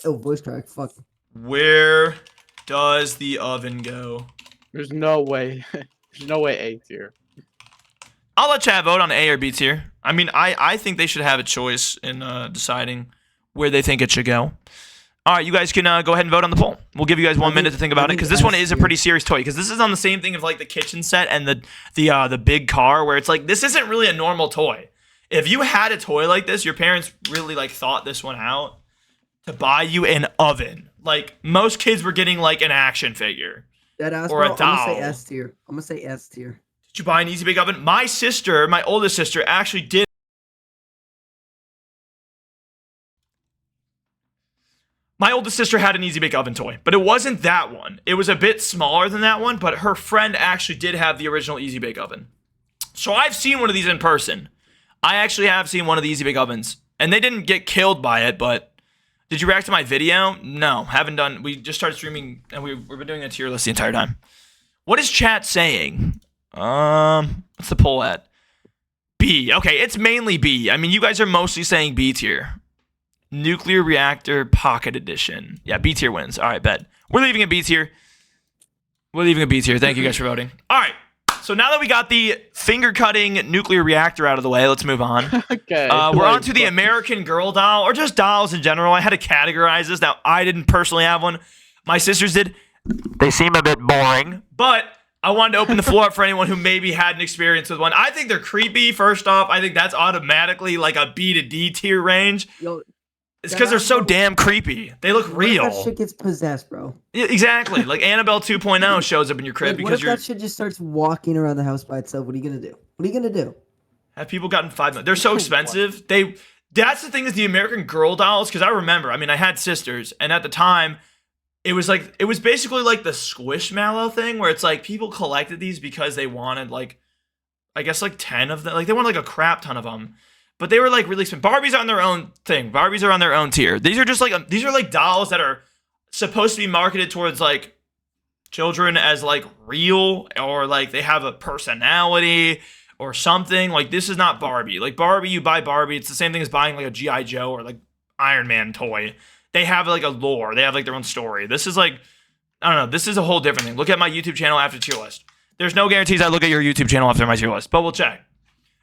Voice crack. Fuck. Where does the oven go? There's no way. There's no way A tier. I'll let chat vote on A or B tier. I mean, I think they should have a choice in deciding where they think it should go. All right, you guys can go ahead and vote on the poll. We'll give you guys 1 minute to think about it because this one is a pretty serious toy. Because this is on the same thing of like the kitchen set and the big car, where it's like this isn't really a normal toy. If you had a toy like this, your parents really like thought this one out to buy you an oven. Like most kids were getting like an action figure or a doll. I'm gonna say S tier. Did you buy an Easy Bake Oven? My sister, my oldest sister, actually did. My oldest sister had an Easy Bake Oven toy, but it wasn't that one. It was a bit smaller than that one, but her friend actually did have the original Easy Bake Oven. So I've seen one of these in person. I actually have seen one of the Easy Bake Ovens, and they didn't get killed by it, but did you react to my video? No, haven't done. We just started streaming, and we've been doing a tier list the entire time. What is chat saying? What's the poll at? B. Okay, it's mainly B. I mean, you guys are mostly saying B tier. Nuclear Reactor Pocket Edition. Yeah, B tier wins. All right, bet. We're leaving a B tier. Thank you guys for voting. All right. So now that we got the finger-cutting nuclear reactor out of the way, let's move on. Okay. We're on to the American Girl doll, or just dolls in general. I had to categorize this. Now, I didn't personally have one. My sisters did. They seem a bit boring, but I wanted to open the floor up for anyone who maybe had an experience with one. I think they're creepy, first off. I think that's automatically like a B to D tier range. Yo, it's because they're so damn creepy. They look real. What if that shit gets possessed, bro? Yeah, exactly. Like Annabelle 2.0 shows up in your crib What because if that shit just starts walking around the house by itself? What are you gonna do? Have people gotten 5 million? They're so expensive. That's the thing is the American Girl dolls, because I remember, I mean, I had sisters, and at the time, it was basically like the Squishmallow thing, where it's like people collected these because they wanted like, I guess like 10 of them. Like they wanted like a crap ton of them. But they were like really expensive. Barbies are on their own thing. Barbies are on their own tier. These are just like these are like dolls that are supposed to be marketed towards like children as like real, or like they have a personality or something. Like this is not Barbie. Like Barbie, you buy Barbie, it's the same thing as buying like a G.I. Joe or like Iron Man toy. They have like a lore. They have like their own story. This is like, I don't know. This is a whole different thing. Look at my YouTube channel after tier list. There's no guarantees I look at your YouTube channel after my tier list, but we'll check.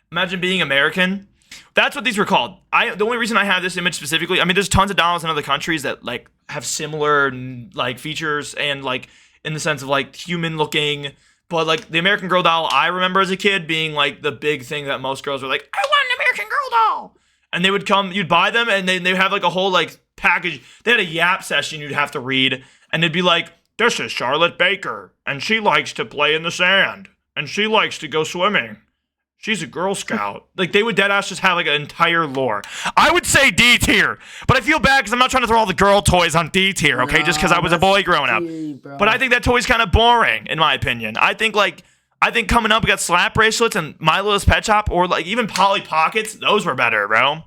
Imagine being American. That's what these were called. The only reason I have this image specifically, I mean, there's tons of dolls in other countries that like have similar like features and like in the sense of like human looking, but like the American Girl doll, I remember as a kid being like the big thing that most girls were like, I want an American Girl doll. And they would come, you'd buy them, and they'd have like a whole like package. They had a yap session you'd have to read, and it'd be like, this is Charlotte Baker, and she likes to play in the sand, and she likes to go swimming. She's a Girl Scout. Like, they would deadass just have, like, an entire lore. I would say D tier, but I feel bad because I'm not trying to throw all the girl toys on D tier, okay? Just because I was a boy growing up. But I think that toy's kind of boring, in my opinion. I think coming up, we got slap bracelets and My Littlest Pet Shop, or, like, even Polly Pockets. Those were better, bro.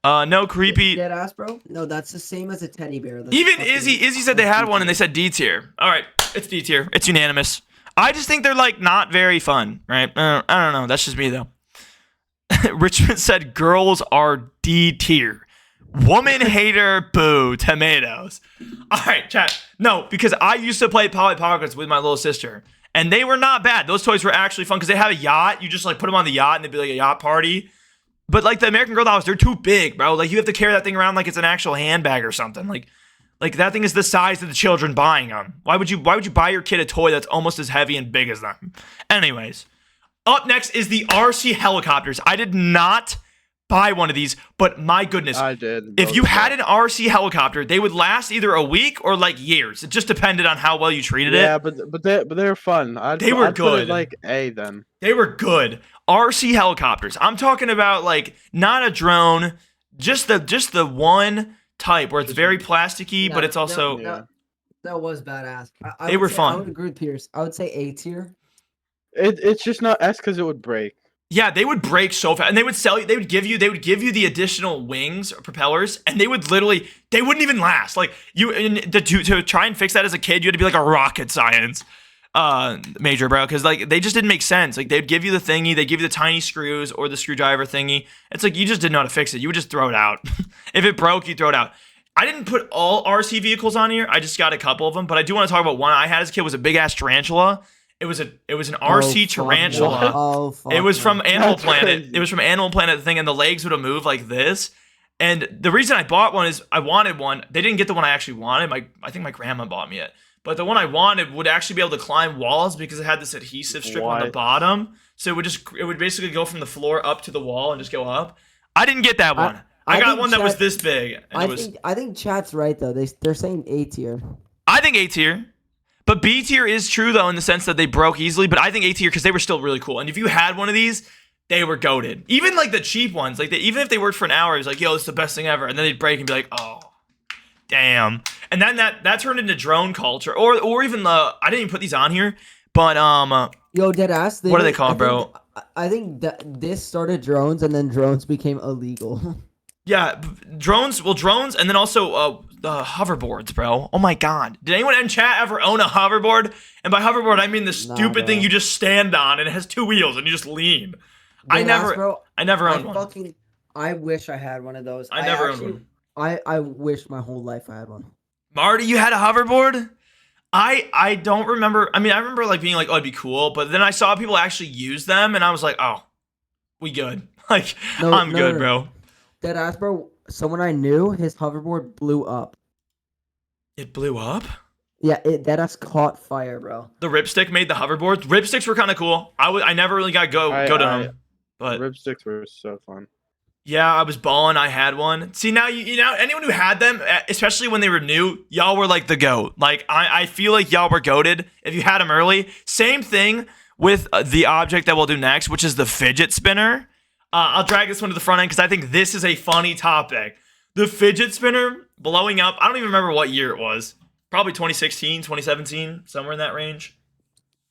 No creepy. Deadass, bro? No, that's the same as a teddy bear. Even Izzy said they had one, and they said D tier. All right, it's D tier. It's unanimous. I just think they're, like, not very fun, right? I don't know. That's just me, though. Richmond said girls are D tier. Woman hater, boo, tomatoes. All right, chat. No, because I used to play Polly Pockets with my little sister. And they were not bad. Those toys were actually fun because they have a yacht. You just like put them on the yacht and they'd be like a yacht party. But like the American Girl dolls, they're too big, bro. Like you have to carry that thing around like it's an actual handbag or something. Like that thing is the size of the children buying them. Why would you buy your kid a toy that's almost as heavy and big as them? Anyways, up next is the RC helicopters. I did not buy one of these, but my goodness, I did. if you had an RC helicopter, they would last either a week or like years. It just depended on how well you treated it. Yeah, but they were fun. They were I'd put good. it like A then. They were good. RC helicopters. I'm talking about like not a drone, just the one type where it's very plasticky, but it's also that was badass. They were fun. I would agree with Pierce. I would say A tier. It's just not S because it would break. yeah, they would break so fast, and they would sell you. They would give you the additional wings or propellers, and they wouldn't even last. Like to try and fix that as a kid, you had to be like a rocket science major, bro, because like they just didn't make sense. Like they'd give you the thingy, they'd give you the tiny screws or the screwdriver thingy. It's like you just didn't know how to fix it. You would just throw it out. If it broke, you throw it out. I didn't put all RC vehicles on here. I just got a couple of them, but I do want to talk about one I had as a kid. Was a big ass tarantula. It was an RC tarantula. Oh, fuck it was from Animal That's Planet. crazy. It was from Animal Planet thing, and the legs would have moved like this. And the reason I bought one is I wanted one. They didn't get the one I actually wanted. I think my grandma bought me it. But the one I wanted would actually be able to climb walls because it had this adhesive strip on the What? bottom. So it would basically go from the floor up to the wall and just go up. I didn't get that one. I got think one that was chat- this big. And I think chat's right though. They're saying A tier. I think A tier. But B tier is true though in the sense that they broke easily. But I think A tier because they were still really cool. And if you had one of these, they were goated. Even like the cheap ones, like even if they worked for an hour, it was like, yo, this is the best thing ever. And then they'd break and be like, oh, damn. And then that turned into drone culture, or even I didn't even put these on here, but Yo, deadass. What are they called, bro? I think that this started drones, and then drones became illegal. yeah, drones, and then also the hoverboards, bro. Oh my god, did anyone in chat ever own a hoverboard? And by hoverboard, I mean the stupid thing you just stand on and it has two wheels and you just lean. I never owned one. I wish I had one of those. I never owned one. I wish my whole life I had one. Marty, you had a hoverboard? I don't remember. I mean, I remember like being like, oh, it'd be cool, but then I saw people actually use them, and I was like, oh, we good. Like, I'm good, bro. Deadass, bro. Someone I knew, his hoverboard blew up. It blew up? Yeah, deadass caught fire, bro. The ripstick made the hoverboard. Ripsticks were kind of cool. I never really got go to them, but Ripsticks were so fun. Yeah, I was balling. I had one. See, now you know anyone who had them, especially when they were new, y'all were like the GOAT. Like I feel like y'all were goated if you had them early. Same thing with the object that we'll do next, which is the fidget spinner. I'll drag this one to the front end because I think this is a funny topic. The fidget spinner blowing up. I don't even remember what year it was. Probably 2016, 2017, somewhere in that range.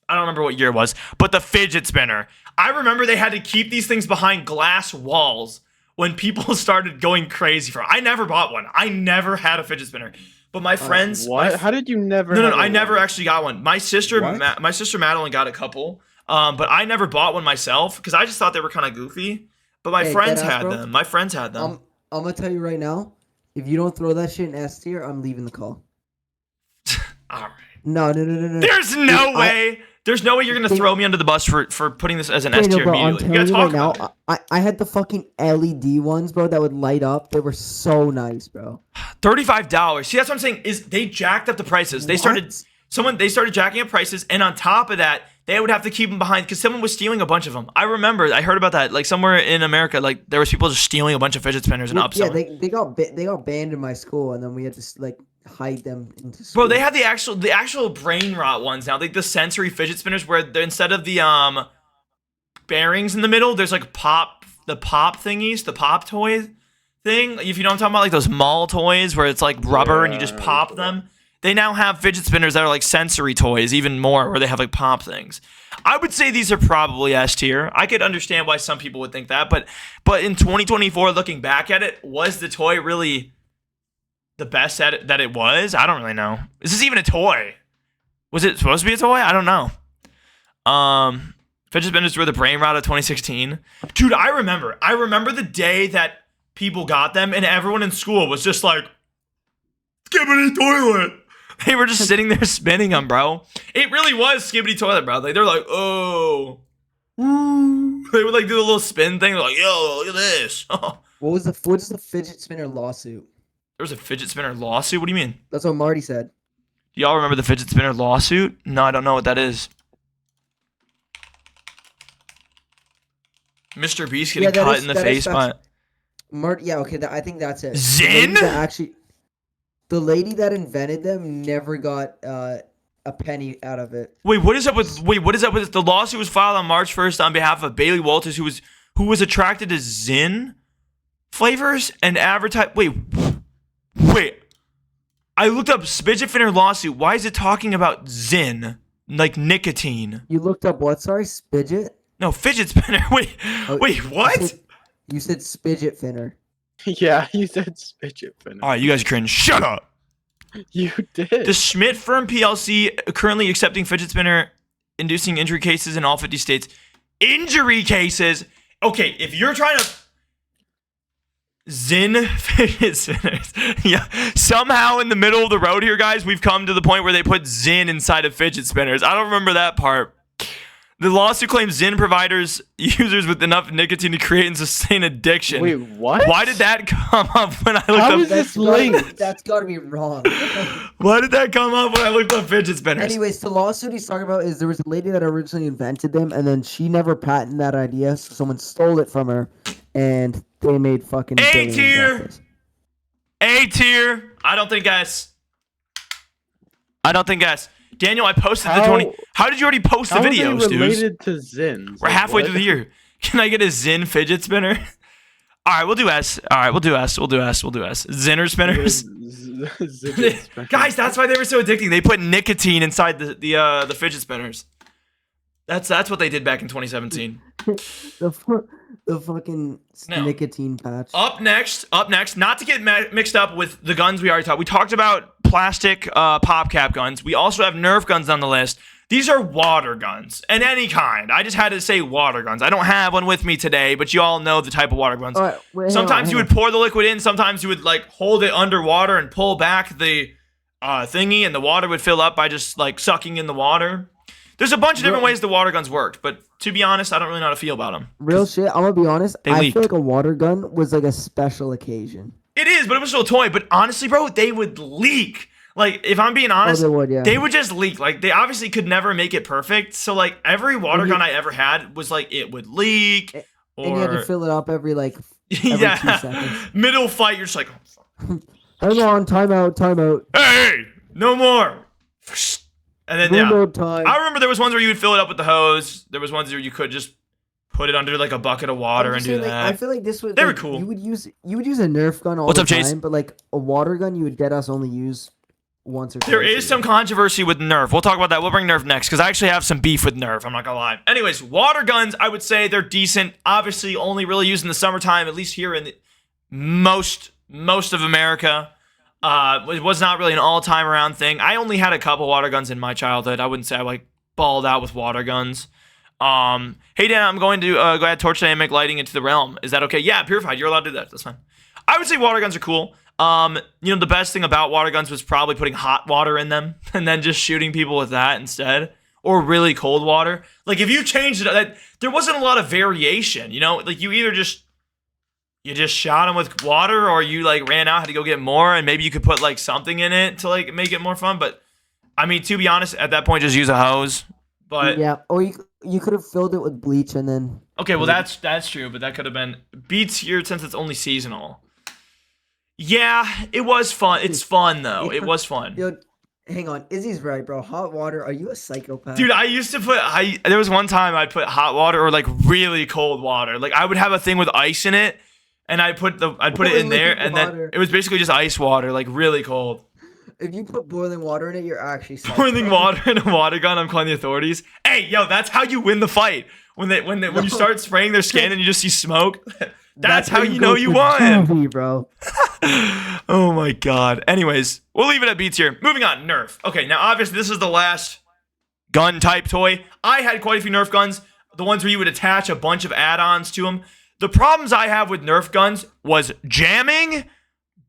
I don't remember what year it was. But the fidget spinner. I remember they had to keep these things behind glass walls when people started going crazy for it. I never bought one. I never had a fidget spinner. But my friends... What? How did you never... No, I never actually got one. My sister What? my sister Madeline got a couple. But I never bought one myself because I just thought they were kind of goofy. But my friends had them. My friends had them. I'm going to tell you right now, if you don't throw that shit in S tier, I'm leaving the call. All right. No. There's no way. There's no way you're gonna throw me under the bus for putting this as an S tier immediately. You gotta talk about it. I had the fucking LED ones, bro, that would light up. They were so nice, bro. $35. See, that's what I'm saying. Is they jacked up the prices. They started jacking up prices, and on top of that, they would have to keep them behind because someone was stealing a bunch of them. I heard about that. Like somewhere in America, like there was people just stealing a bunch of fidget spinners and upselling. Yeah, they got banned in my school, and then we had to like hide them into school. Bro, they have the actual brain rot ones now. Like the sensory fidget spinners where instead of the bearings in the middle, there's like pop thingies, the pop toy thing. If you know what I'm talking about, like those mall toys where it's like rubber and you just pop them. They now have fidget spinners that are like sensory toys, even more, where they have like pop things. I would say these are probably S tier. I could understand why some people would think that, but in 2024, looking back at it, was the toy really the best at it that it was? I don't really know. Is this even a toy? Was it supposed to be a toy? I don't know. Fidget spinners were the brain rot of 2016. Dude, I remember the day that people got them and everyone in school was just like, skip in the toilet. They were just sitting there spinning them, bro. It really was Skibbity Toilet, bro. Like, they're like, oh. They would like do a little spin thing. They're like, yo, look at this. What's the fidget spinner lawsuit? There was a fidget spinner lawsuit? What do you mean? That's what Marty said. Do y'all remember the fidget spinner lawsuit? No, I don't know what that is. Mr. Beast getting cut in the face by... Marty, yeah, okay, I think that's it. Zin? The lady that invented them never got a penny out of it. Wait, what is up with the lawsuit was filed on March 1st on behalf of Bailey Walters, who was attracted to Zin flavors and advertise. Wait. I looked up Fidget Spinner lawsuit. Why is it talking about Zin, like nicotine? You looked up what? Sorry, Spidget? No, fidget spinner. Wait, what? You said Spidget Finner. Yeah, you said Spidget Finner. All right, you guys are cringe. Shut up. You did. The Schmidt Firm PLC currently accepting fidget spinner inducing injury cases in all 50 states. Injury cases? Okay, if you're trying to... Zin fidget spinners. Yeah, somehow in the middle of the road here, guys, we've come to the point where they put Zin inside of fidget spinners. I don't remember that part. The lawsuit claims Zin providers users with enough nicotine to create and sustain addiction. Wait, what? Why did that come up when I looked up? How is this linked? That's got to be wrong. Why did that come up when I looked up fidget spinners? Anyways, the lawsuit he's talking about is there was a lady that originally invented them, and then she never patented that idea, so someone stole it from her, and they made fucking A tier. A tier. I don't think, guys. Daniel, I posted the 20. How did you already post the videos, dude? Related to Zins? We're halfway through the year. Can I get a Zin fidget spinner? All right, we'll do S. Zinner spinners. Guys, that's why they were so addicting. They put nicotine inside the fidget spinners. That's what they did back in 2017. The fucking nicotine patch. Up next, not to get mixed up with the guns we already talked. We talked about plastic pop cap guns. We also have Nerf guns on the list. These are water guns, and any kind. I just had to say water guns. I don't have one with me today, but you all know the type of water guns. All right, wait, sometimes you would pour the liquid in. Sometimes you would like hold it underwater and pull back the thingy, and the water would fill up by just like sucking in the water. There's a bunch of different ways the water guns worked, but to be honest, I don't really know how to feel about them. Real shit, I'm gonna be honest. I leaked. feel like a water gun was like a special occasion. It is, but it was still a toy. But honestly, bro, they would leak. Like, if I'm being honest, they would just leak. Like, they obviously could never make it perfect. So, like, every water gun I ever had was, like, it would leak. And you had to fill it up every 2 seconds. Middle fight, you're just like, hang on, timeout. Hey, no more. And then, time. I remember there was ones where you would fill it up with the hose. There was ones where you could just put it under, like, a bucket of water and do that. I feel like this was... They were cool. You would use a Nerf gun all the time. Chase? But, like, a water gun, you would dead us only use... once or twice. There is some controversy with Nerf. We'll talk about that. We'll bring Nerf next because I actually have some beef with Nerf. I'm not gonna lie. Anyways, water guns, I would say they're decent. Obviously, only really used in the summertime, at least here in most of America. It was not really an all-time around thing. I only had a couple water guns in my childhood. I wouldn't say I like balled out with water guns. Hey Dan, I'm going to go ahead torch dynamic lighting into the realm. Is that okay? Yeah, purified. You're allowed to do that. That's fine. I would say water guns are cool. The best thing about water guns was probably putting hot water in them and then just shooting people with that instead, or really cold water. Like if you changed it, there wasn't a lot of variation, like you either just shot them with water or you like ran out, had to go get more, and maybe you could put like something in it to like make it more fun. But I mean, to be honest, at that point, just use a hose. But yeah, or you could have filled it with bleach and then. Okay, well that's true, but that could have been beats here since it's only seasonal. Yeah, it was fun. It's fun, though. It was fun. Yo, hang on. Izzy's right, bro. Hot water. Are you a psychopath? Dude, I used to put... There was one time I'd put hot water or, like, really cold water. Like, I would have a thing with ice in it, and I'd put it in there, and then it was basically just ice water, like, really cold. If you put boiling water in it, you're actually psychopath. Boiling water in a water gun, I'm calling the authorities. Hey, yo, that's how you win the fight. When you start spraying their skin and you just see smoke... That's how you know you won. Bro. Oh my god. Anyways, we'll leave it at beats here. Moving on, Nerf. Okay, now obviously this is the last gun type toy. I had quite a few Nerf guns, the ones where you would attach a bunch of add-ons to them. The problems I have with Nerf guns was jamming,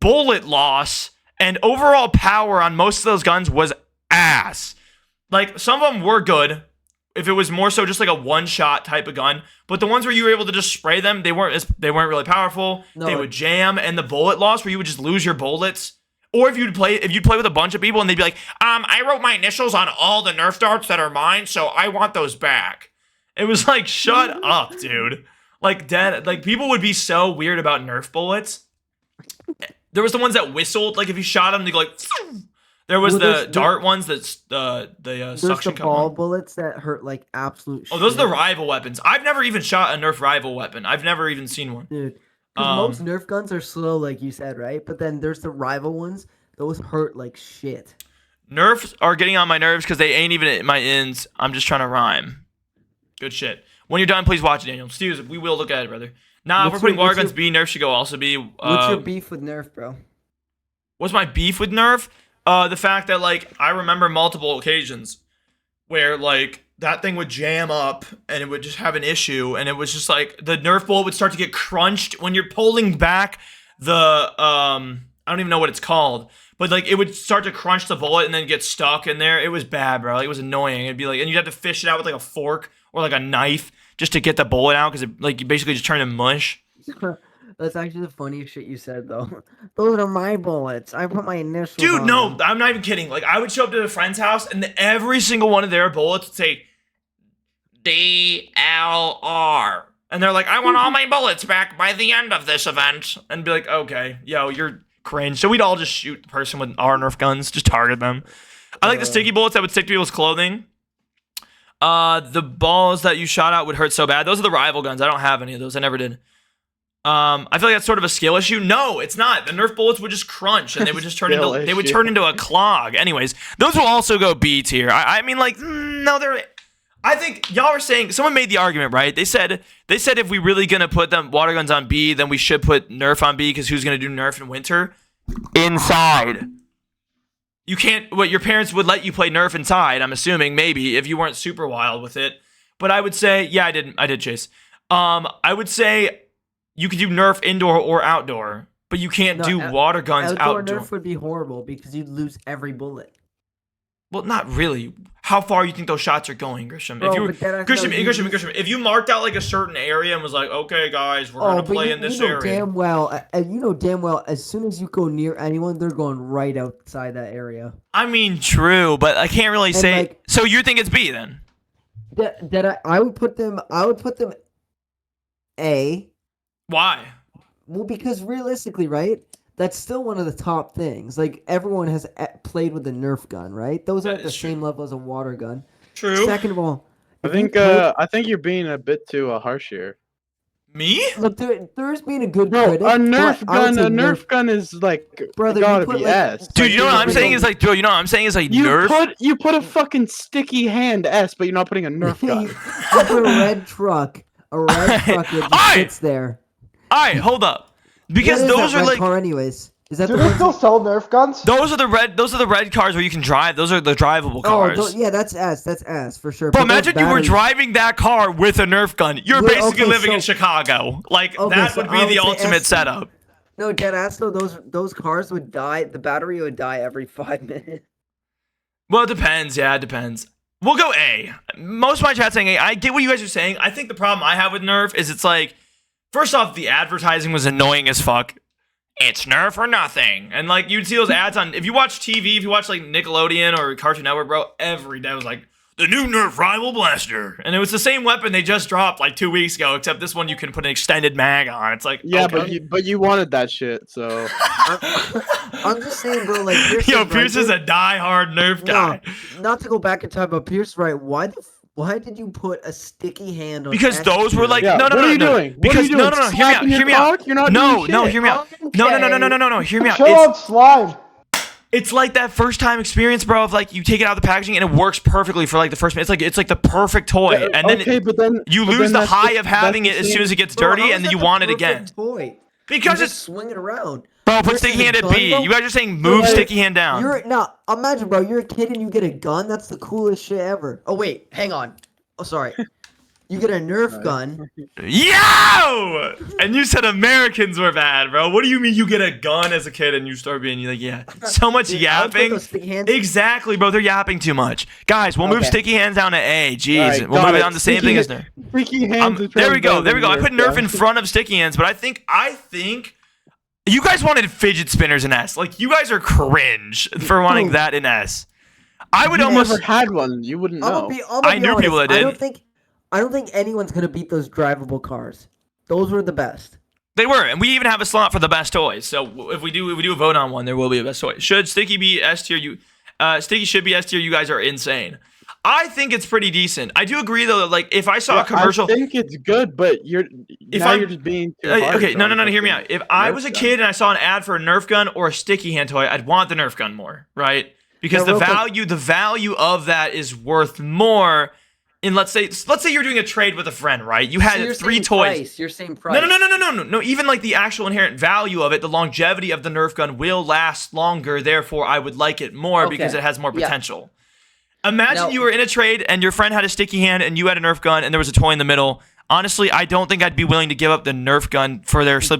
bullet loss, And overall power on most of those guns was ass. Like, some of them were good if it was more so just like a one-shot type of gun. But the ones where you were able to just spray them, they weren't really powerful. No. They would jam, and the bullet loss where you would just lose your bullets. Or if you'd play with a bunch of people and they'd be like, I wrote my initials on all the Nerf darts that are mine, so I want those back. It was like, shut up, dude. Like, people would be so weird about Nerf bullets. There was the ones that whistled, like if you shot them, they go like. There was the dart ones that's the suction cup ball one. bullets that hurt like absolute. Oh, those are the rival weapons. I've never even shot a Nerf rival weapon. I've never even seen one. Dude, most Nerf guns are slow, like you said, right? But then there's the rival ones. Those hurt like shit. Nerfs are getting on my nerves because they ain't even at my ends. I'm just trying to rhyme. Good shit. When you're done, please watch it, Daniel. Steves, we will look at it, brother. Nah, if we're putting water guns B, Nerf should go also B. What's your beef with Nerf, bro? What's my beef with Nerf? The fact that, like, I remember multiple occasions where, like, that thing would jam up and it would just have an issue, and it was just like the Nerf bullet would start to get crunched when you're pulling back the I don't even know what it's called, but like it would start to crunch the bullet and then get stuck in there. It was bad, bro. Like, it was annoying. It'd be like, and you'd have to fish it out with like a fork or like a knife just to get the bullet out because it, like, you basically just turn to mush. That's actually the funniest shit you said, though. Those are my bullets. I put my initials Dude, on no, them. I'm not even kidding. Like, I would show up to a friend's house and every single one of their bullets would say DLR. And they're like, I want all my bullets back by the end of this event. And be like, okay, yo, you're cringe. So we'd all just shoot the person with our Nerf guns, just target them. I like the sticky bullets that would stick to people's clothing. The balls that you shot out would hurt so bad. Those are the rival guns. I don't have any of those. I never did. I feel like that's sort of a skill issue. No, it's not. The Nerf bullets would just crunch and they would just turn into a clog. Anyways, those will also go B tier. I mean, like, no, they're. I think y'all are saying, someone made the argument, right? They said if we really gonna put them water guns on B, then we should put Nerf on B because who's gonna do Nerf in winter? Inside. You can't. What, your parents would let you play Nerf inside? I'm assuming, maybe, if you weren't super wild with it. But I would say, yeah, I did, Chase. I would say you could do Nerf indoor or outdoor, but you can't do water guns outdoor. Nerf would be horrible because you'd lose every bullet. Well, not really. How far you think those shots are going, Grisham? Bro, Grisham, if you marked out like a certain area and was like, okay, guys, we're gonna play in this area. Damn well, you know damn well, as soon as you go near anyone, they're going right outside that area. I mean, true, but I can't really say. Like, so you think it's B then? I would put them A. Why? Well, because realistically, right? That's still one of the top things. Like, everyone has played with the Nerf gun, right? Those are at the same level as a water gun. True. Second of all, I think you're being a bit too harsh here. Me? Look, there's being a good No, critic. a Nerf gun is like, brother, gotta be S. Dude, you know what I'm saying is like, Nerf. You put a fucking sticky hand S, but you're not putting a Nerf gun. You put a red truck that just sits there. All right, hold up. Because those are like car anyways. Is that do they still sell Nerf guns? Those are the red cars where you can drive. Those are the drivable cars. Oh, yeah, that's ass for sure. Bro, imagine you were driving that car with a Nerf gun. You're basically living in Chicago. Like, that would be the ultimate setup. No, dead ass though. Those cars would die. The battery would die every 5 minutes. Well, it depends. Yeah, it depends. We'll go A. Most of my chat's saying A. I get what you guys are saying. I think the problem I have with Nerf is it's like, first off, the advertising was annoying as fuck. It's Nerf or nothing. And like, you'd see those ads on, if you watch TV, if you watch like Nickelodeon or Cartoon Network, bro, every day was like, the new Nerf Rival Blaster. And it was the same weapon they just dropped like 2 weeks ago, except this one you can put an extended mag on. It's like, yeah, okay. but you wanted that shit, so. I'm just saying, bro, like, Pierce is a die-hard Nerf guy. Not to go back in time, but Pierce, right, why did you put a sticky hand on? Because those were like, yeah, no. What are you doing? Because no, hear me out. You're not no, doing shit. Hear me out. No, hear me out. Chill out, slime. It's like that first time experience, bro, of like you take it out of the packaging and it works perfectly for like the first minute. It's like the perfect toy, and then you lose the high of having it as soon as it gets dirty, and then you want it again. Toy? Because it's swing it around. Bro, put sticky hand at B. You guys are saying move sticky hand down. Imagine, bro, you're a kid and you get a gun. That's the coolest shit ever. Oh wait, hang on. Oh, sorry. You get a Nerf gun. Yo! And you said Americans were bad, bro. What do you mean you get a gun as a kid and you start being like, yeah, so much Dude, I would put yapping? those sticky hands- Exactly, bro. They're yapping too much. Guys, we'll move Okay. sticky hands down to A. Jeez, Alright, we'll got move it it. down to the same thing as Nerf. Sticky hands. There we go. There we go. I put Nerf in front of sticky hands, but I think you guys wanted fidget spinners in S. Like, you guys are cringe for wanting that in S. I would You almost. never had one. You wouldn't know. I knew people that did. I don't think anyone's gonna beat those drivable cars. Those were the best. They were, and we even have a slot for the best toys. So if we do a vote on one, there will be a best toy. Should Sticky be S tier? Sticky should be S tier. You guys are insane. I think it's pretty decent. I do agree though. That, like, if I saw a commercial, I think it's good, but you're just being too hard. okay, no. Hear me out. If I was a kid and I saw an ad for a Nerf gun or a sticky hand toy, I'd want the Nerf gun more, right? Because Yeah, the value of that is worth more. And let's say you're doing a trade with a friend, right? You had So 3 toys. You're saying price. No. Even like the actual inherent value of it, the longevity of the Nerf gun will last longer. Therefore, I would like it more because Okay. it has more Yeah. potential. Imagine Now- you were in a trade and your friend had a sticky hand and you had a Nerf gun and there was a toy in the middle. Honestly, I don't think I'd be willing to give up the Nerf gun for their their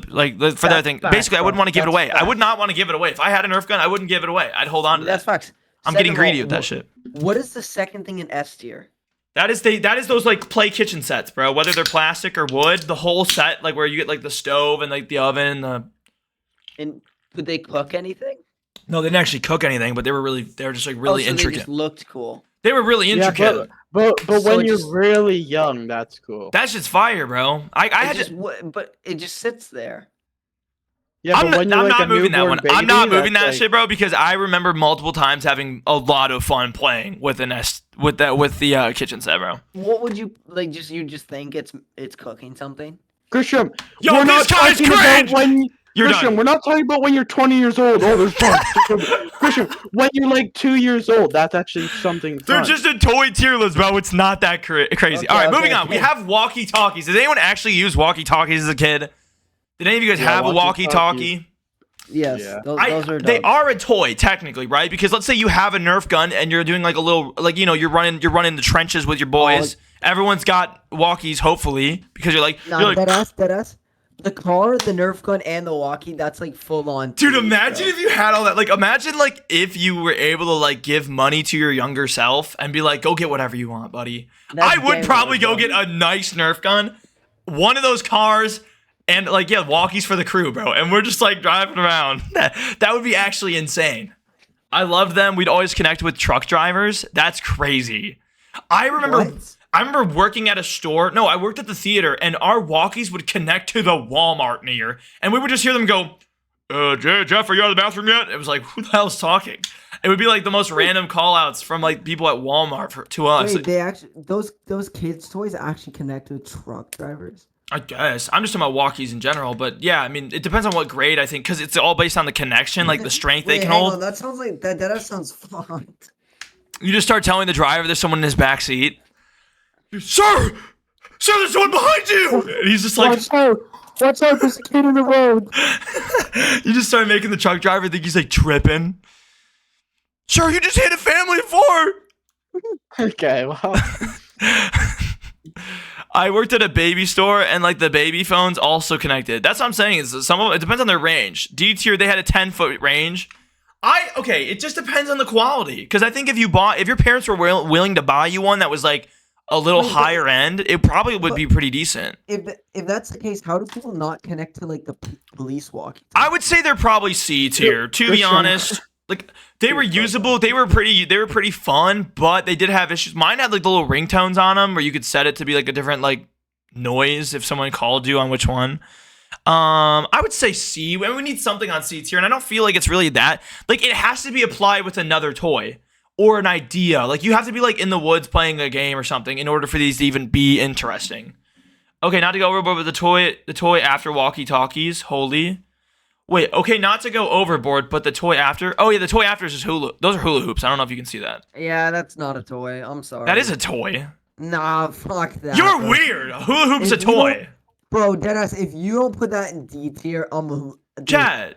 thing. facts, Basically, I wouldn't want to give it That's away. I facts. would not want to give it away. If I had a Nerf gun, I wouldn't give it away. I'd hold on to That's that. facts. I'm getting Second of greedy all, with that shit. What is the second thing in S tier? That is those like play kitchen sets, bro. Whether they're plastic or wood, the whole set, like where you get like the stove and like the oven. And could they cook anything? No, they didn't actually cook anything, but they were just like really so intricate. They just looked cool. They were really Yeah, intricate. but So when it you're just- really young, that's cool. That's just fire, bro. I had to. But it just sits there. Yeah, I'm but when you're like not a moving that newborn one. I'm not baby, moving that's that like- shit, bro, because I remember multiple times having a lot of fun playing with the kitchen set, bro. What would you like? You just think it's cooking something? Christian, Yo, we're this not guy's talking about cringe! when You're Christian, done. we're not talking about when you're 20 years old. Oh, there's fun. Christian, when you're like 2 years old, that's actually something They're fun. just a toy tier list, bro. It's not that crazy. Okay, All right, okay, moving on. We okay. have walkie-talkies. Did anyone actually use walkie-talkies as a kid? Did any of you guys Yeah, have a walkie-talkie. walkie-talkie? Yes, Yeah. those are. They dope. are a toy technically, right? Because let's say you have a Nerf gun and you're doing like a little, like, you know, you're running the trenches with your boys. Everyone's got walkies, hopefully, because you're like, Nah, deadass. The car, the Nerf gun, and the walkie, that's like full on. dude, teams, imagine bro. if you had all that. Like, imagine like if you were able to like give money to your younger self and be like, go get whatever you want, buddy. That's I would game probably over, go bro. get a nice Nerf gun, one of those cars, and like, yeah, walkies for the crew, bro. And we're just like driving around. That would be actually insane. I loved them. We'd always connect with truck drivers. That's crazy. I remember What? working at a store. No, I worked at the theater, and our walkies would connect to the Walmart near, and we would just hear them go, Jeff, are you out of the bathroom yet? It was like, who the hell's talking? It would be like the most random call outs from like people at Walmart to us. Wait, they actually those kids' toys actually connect with truck drivers. I guess. I'm just talking about walkies in general, but yeah, I mean, it depends on what grade, I think, because it's all based on the connection, like the strength they Wait, can hang hold. on, that sounds like that sounds fun. You just start telling the driver there's someone in his back seat. Sir, there's someone behind you. And he's just like, Watch out, there's a kid in the road. you just start making the truck driver think he's like tripping. Sir, you just hit a family of 4. Okay, well, I worked at a baby store, and like the baby phones also connected. That's what I'm saying. Is some of them, it depends on their range. D tier, they had a 10-foot range. Okay, it just depends on the quality. Because I think if your parents were willing to buy you one that was like a little Wait, but- higher end, it probably would be pretty decent. If that's the case, how do people not connect to like the police walkie? I would say they're probably C tier, to be Christian. honest. Like they were usable, they were pretty fun, but they did have issues. Mine had like the little ringtones on them where you could set it to be like a different like noise if someone called you on which one. I would say C. I mean, we need something on C tier, and I don't feel like it's really that. Like it has to be applied with another toy or an idea. Like you have to be like in the woods playing a game or something in order for these to even be interesting. Okay, not to go overboard with the toy after walkie-talkies. Holy. Wait, okay, not to go overboard, but the toy after. Oh yeah, the toy after is just hula. Those are hula hoops. I don't know if you can see that. Yeah, that's not a toy. I'm sorry. That is a toy. Nah, fuck that. You're bro. weird. A hula hoop's a If you don't- toy. Bro, deadass, if you don't put that in D tier, dude, Chad,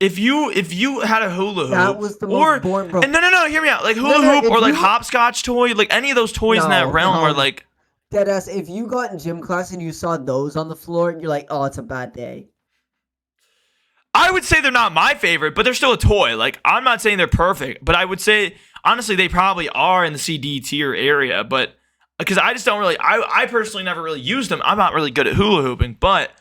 if you had a hula hoop, that was the or most boring, bro. and no, hear me out. Like hula No, hoop if or like you- hopscotch toy, like any of those toys in that No, realm no. where like Deadass, if you got in gym class and you saw those on the floor, you're like, oh, it's a bad day. I would say they're not my favorite, but they're still a toy. Like, I'm not saying they're perfect, but I would say, honestly, they probably are in the CD tier area, but because I just don't really, I personally never really used them. I'm not really good at hula hooping, but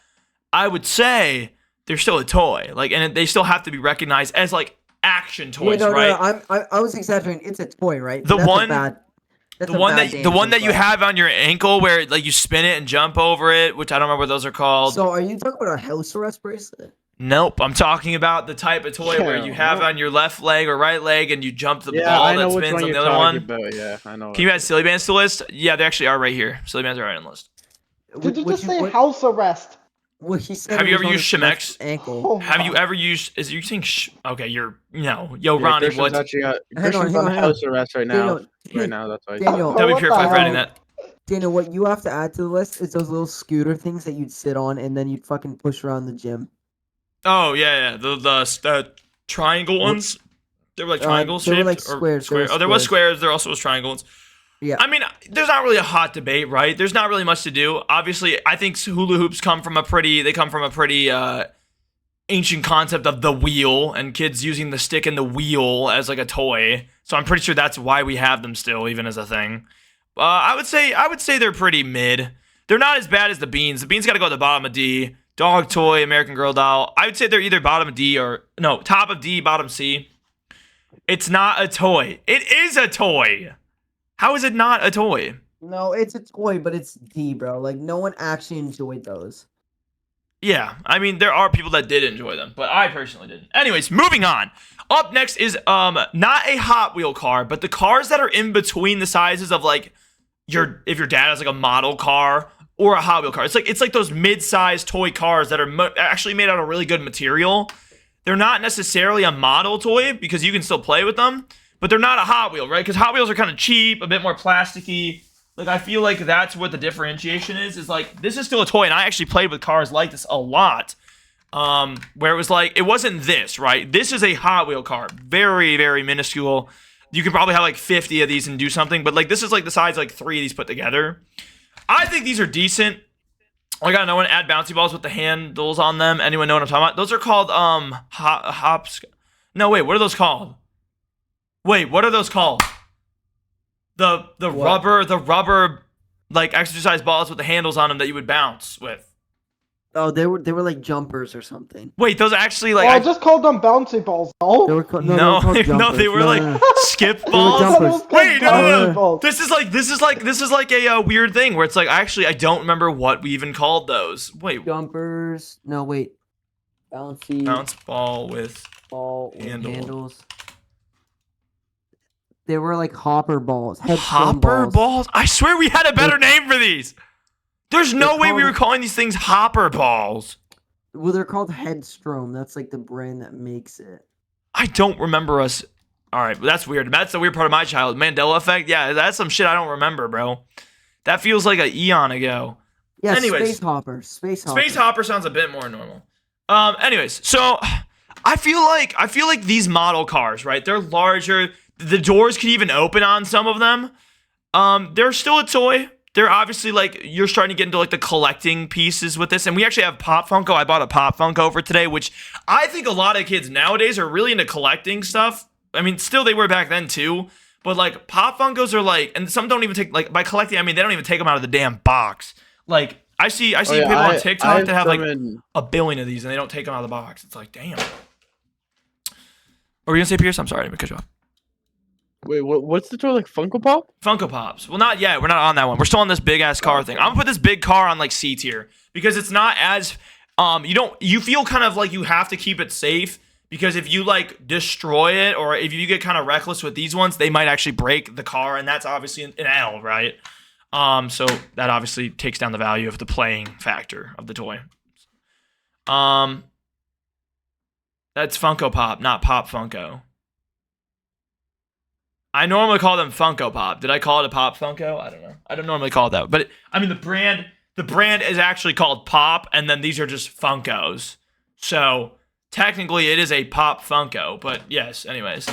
I would say they're still a toy. Like, and they still have to be recognized as like action toys, right? No, I was exaggerating. It's a toy, right? The That's one- a bad, that's The a one bad that day in gym you class. have on your ankle where like you spin it and jump over it, which I don't remember what those are called. So are you talking about a house arrest bracelet? Nope, I'm talking about the type of toy where you have Yeah. on your left leg or right leg and you jump the Yeah, ball I know that which spins one on you're the other talking one. about. Yeah, I know. Can you add silly bands to the list? Yeah, they actually are right here. Silly bands are right on the list. Did you What just say what- house arrest? What he said. Have it you was ever on used his left Shemex? Ankle. Oh Have you my. ever used? Is you think? Okay, you're no. Yo, Yeah, Ronnie, Christian's what? actually got, Hang Christian's on, on hang on. house arrest right now. Daniel, Right now, that's why. Daniel, That'd be What pure the five for hell? adding that. Daniel, what you have to add to the list is those little scooter things that you'd sit on and then you'd fucking push around the gym. Oh yeah, the triangle ones. They were like triangles they were shaped like or squares, they square. were Oh, there was squares. squares. There also was triangle ones. Yeah. I mean, there's not really a hot debate, right? There's not really much to do. Obviously, I think hula hoops come from a pretty ancient concept of the wheel and kids using the stick and the wheel as like a toy. So I'm pretty sure that's why we have them still, even as a thing. I would say they're pretty mid. They're not as bad as the beans. The beans got to go at the bottom of D. Dog toy, American Girl doll. I would say they're either bottom of D or no, top of D, bottom C. It's not a toy. It is a toy. How is it not a toy? No, it's a toy, but it's D, bro. Like, no one actually enjoyed those. Yeah, I mean there are people that did enjoy them, but I personally didn't. Anyways, moving on. Up next is not a Hot Wheel car, but the cars that are in between the sizes of like if your dad has like a model car or a Hot Wheel car. It's like those mid-sized toy cars that are actually made out of really good material. They're not necessarily a model toy because you can still play with them, but they're not a Hot Wheel, right? Because Hot Wheels are kind of cheap, a bit more plasticky. Like, I feel like that's what the differentiation is like, this is still a toy, and I actually played with cars like this a lot, where it was like, it wasn't this, right? This is a Hot Wheel car. Very, very minuscule. You can probably have like 50 of these and do something, but like, this is like the size of like 3 of these put together. I think these are decent. I got no one add bouncy balls with the handles on them. Anyone know what I'm talking about? Those are called, hops. No, wait, what are those called? Wait, what are those called? The What? rubber like exercise balls with the handles on them that you would bounce with. Oh, they were like jumpers or something. Wait, those are actually like Oh, I just called them bouncy balls. No. They were called, no, they were called no, jumpers. they were No, like no, no. skip were balls. jumpers. Wait, no, no, no. Balls. This is like a weird thing where it's like I don't remember what we even called those. Wait, Jumpers. No, wait. Bouncy bounce ball with ball with handle. handles. They were like hopper balls. Headstone hopper balls. balls. I swear we had a better name for these. There's no way we called- were calling these things hopper balls. Well, they're called Headstrom. That's like the brand that makes it. I don't remember us. All right, that's weird. That's the weird part of my childhood. Mandela effect. Yeah, that's some shit I don't remember, bro. That feels like an eon ago. Yeah, Anyways. Space Hopper. Space Hopper. Space hopper sounds a bit more normal. Anyways, so I feel like these model cars, right? They're larger. The doors can even open on some of them. They're still a toy. They're obviously like, you're starting to get into like the collecting pieces with this. And we actually have Pop Funko. I bought a Pop Funko for today, which I think a lot of kids nowadays are really into collecting stuff. I mean, still they were back then too. But like Pop Funkos are like, and some don't even take, like by collecting, I mean, they don't even take them out of the damn box. Like I see Oh, yeah, people on I TikTok that have like some a billion of these and they don't take them out of the box. It's like, damn. What were you gonna say, Pierce? I'm sorry, I didn't cut you off. Wait, what's the toy, like Funko Pop? Funko Pops. Well, not yet. We're not on that one. We're still on this big ass car thing. I'm gonna put this big car on like C tier because it's not as you feel kind of like you have to keep it safe because if you like destroy it or if you get kind of reckless with these ones, they might actually break the car, and that's obviously an L, right? So that obviously takes down the value of the playing factor of the toy. That's Funko Pop, not Pop Funko. I normally call them Funko Pop. Did I call it a Pop Funko? I don't know. I don't normally call it that. But I mean, the brand is actually called Pop, and then these are just Funkos. So technically, it is a Pop Funko. But yes, anyways.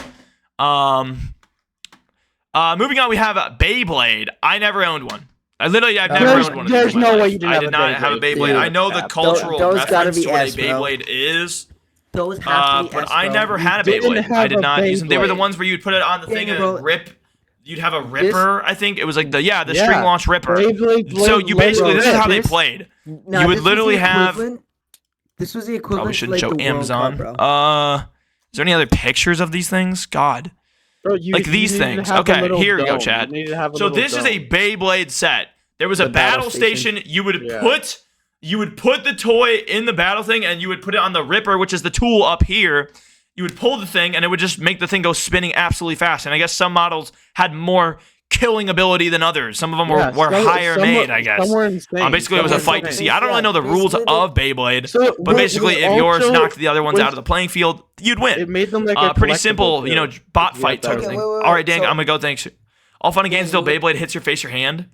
Moving on, we have Beyblade. I never owned one. I've never There's- owned one of these. there's in my no life. way you didn't I have did a not have a Beyblade. Beyblade. Dude, I know the Yeah, cultural those gotta reference be to what a S, bro. Beyblade is. Those have to be But S, I bro. never had a didn't Beyblade. I have did a not use them. They were the Beyblade. ones where you'd put it on the thing Dang, and bro. rip. You'd have a ripper, I think. It was like the string Yeah. launch ripper. Beyblade So Blade you basically, Lego this is how they this- played. Nah, You would this was the literally have- equivalent- This was the Probably equivalent to shouldn't like show the World Amazon. Cup, bro. Is there any other pictures of these things? God. Bro, you, Like you these needed to things. have a Okay, little here we go, dome. chat. You needed to have a So little this is a dome. Beyblade set. There was a The battle battle station. station. You would Yeah. put the toy in the battle thing, and you would put it on the ripper, which is the tool up here. You would pull the thing, and it would just make the thing go spinning absolutely fast. And I guess some models had more killing ability than others. Some of them were higher made, I guess. Some were insane. Basically, it was a Some were fight to insane. see. I don't really know the rules Basically, of Beyblade, So, but basically, if yours also knocked the other ones was- out of the playing field, you'd win. It made them like a Pretty collectible, simple, too. bot Yeah, fight type of okay, thing. wait, All right, Dan, so- I'm gonna go. Thanks. All fun and games until wait. Beyblade hits your face or hand.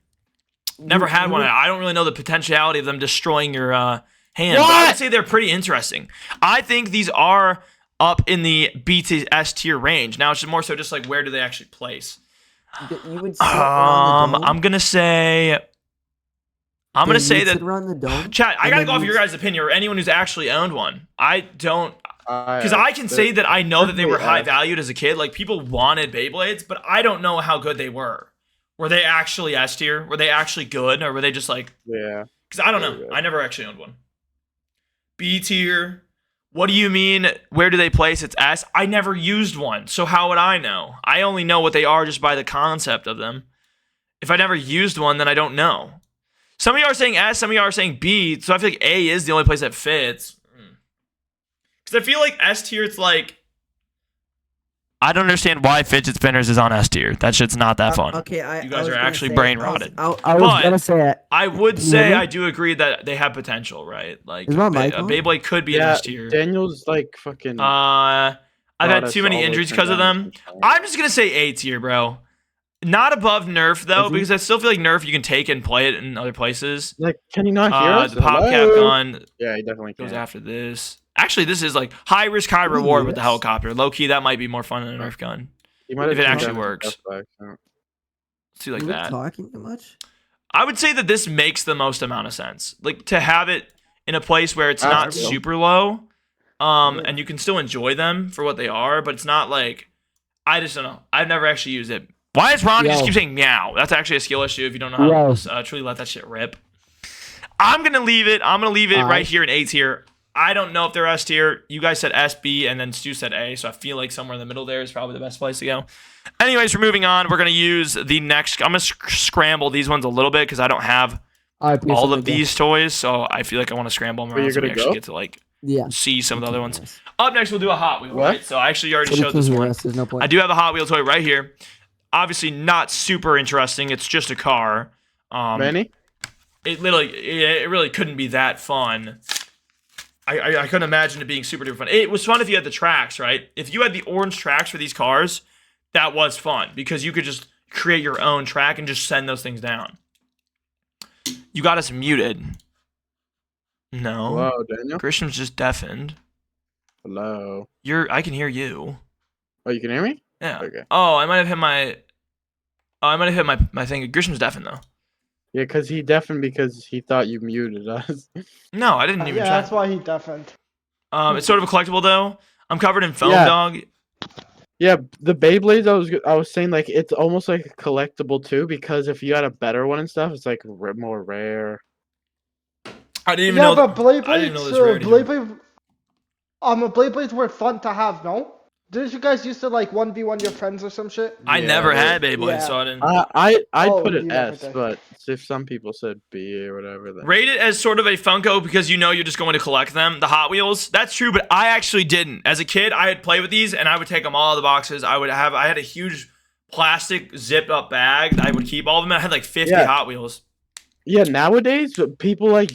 Never had one. I don't really know the potentiality of them destroying your hand. But I would say they're pretty interesting. I think these are up in the B to S tier range. Now it's just more so just like where do they actually place? You would sit around the dome. I'm gonna say. I'm gonna Dan, say you'd that. sit around the dome. Chat, I and gotta then go off you'd- your guys' opinion or anyone who's actually owned one. I don't. Because Because I can say that I know that they were definitely high S. valued as a kid. Like people wanted Beyblades, but I don't know how good they were. Were they actually S tier? Were they actually good, or were they just like? Yeah. Because I don't know. I never actually owned one. B tier. What do you mean? Where do they place? It's S. I never used one, so how would I know? I only know what they are just by the concept of them. If I never used one, then I don't know. Some of you are saying S, some of you are saying B, so I feel like A is the only place that fits. Because I feel like S tier, it's like, I don't understand why fidget spinners is on S tier. That shit's not that fun. Okay, You guys are actually brain rotted. I was But- gonna say it. I would Can you hear say me? I do agree that they have potential, right? Like Is my mic a on? Beyblade could be an Yeah, S tier. Daniel's like fucking. I've had too many injuries because of them. I'm just gonna say A tier, bro. Not above Nerf though, Is he? because I still feel like Nerf you can take and play it in other places. Like, can you not hear us? The pop cap Hello? gun Yeah, he definitely goes can. after this. Actually, this is like high risk, high reward with the Yes. helicopter. Low key, that might be more fun than a Nerf gun. He might have if it turned actually down his works. stuff by accident. Let's do like You were that. talking too much. I would say that this makes the most amount of sense. Like to have it in a place where it's I not will. super low, and you can still enjoy them for what they are, but it's not like I just don't know. I've never actually used it. Why is Ron just Yo. keep saying meow? That's actually a skill issue if you don't know how Yo. to truly let that shit rip. I'm gonna leave it. I'm gonna leave it right Alright. here in A tier. I don't know if they're S tier. You guys said S, B, and then Stu said A, so I feel like somewhere in the middle there is probably the best place to go. Anyways, we're moving on. We're gonna use the next. I'm gonna scramble these ones a little bit because I don't have all of these toys, so I feel like I want to scramble them But around you're so we gonna actually go? get to like Yeah. see some of the other ones. Up next, we'll do a Hot Wheel. What? Right? So I actually already So they showed can this hear one. us, there's no point. I do have a Hot Wheel toy right here. Obviously, not super interesting. It's just a car. Manny? It really couldn't be that fun. I couldn't imagine it being super duper fun. It was fun if you had the tracks, right? If you had the orange tracks for these cars, that was fun because you could just create your own track and just send those things down. You got us muted. No. Hello, Daniel? Grisham's just deafened. Hello. I can hear you. Oh, you can hear me? Yeah. Okay. Oh, I might have hit my. Oh, I might have hit my thing. Grisham's deafened though. Yeah, because he deafened because he thought you muted us. No, I didn't even Yeah, try. that's why he deafened. It's sort of a collectible though. I'm covered in foam, Yeah. dog. Yeah, the Beyblades, I was saying, like, it's almost like a collectible, too, because if you had a better one and stuff, it's, like, more rare. I didn't even Yeah, know. but Blade I didn't know Blades, this rarity. Blade Blades were fun to have, no? Didn't you guys used to like 1v1 your friends or some shit? I Yeah, never but- had Beyblade, Yeah. so I didn't. I'd Oh, put it you never S, did. but if some people said B or whatever, then... Rate it as sort of a Funko because you know you're just going to collect them. The Hot Wheels, that's true, but I actually didn't. As a kid, I would play with these and I would take them all out of the boxes. I had a huge plastic zipped up bag that I would keep all of them. I had like 50 Yeah. Hot Wheels. Yeah, nowadays, people, like,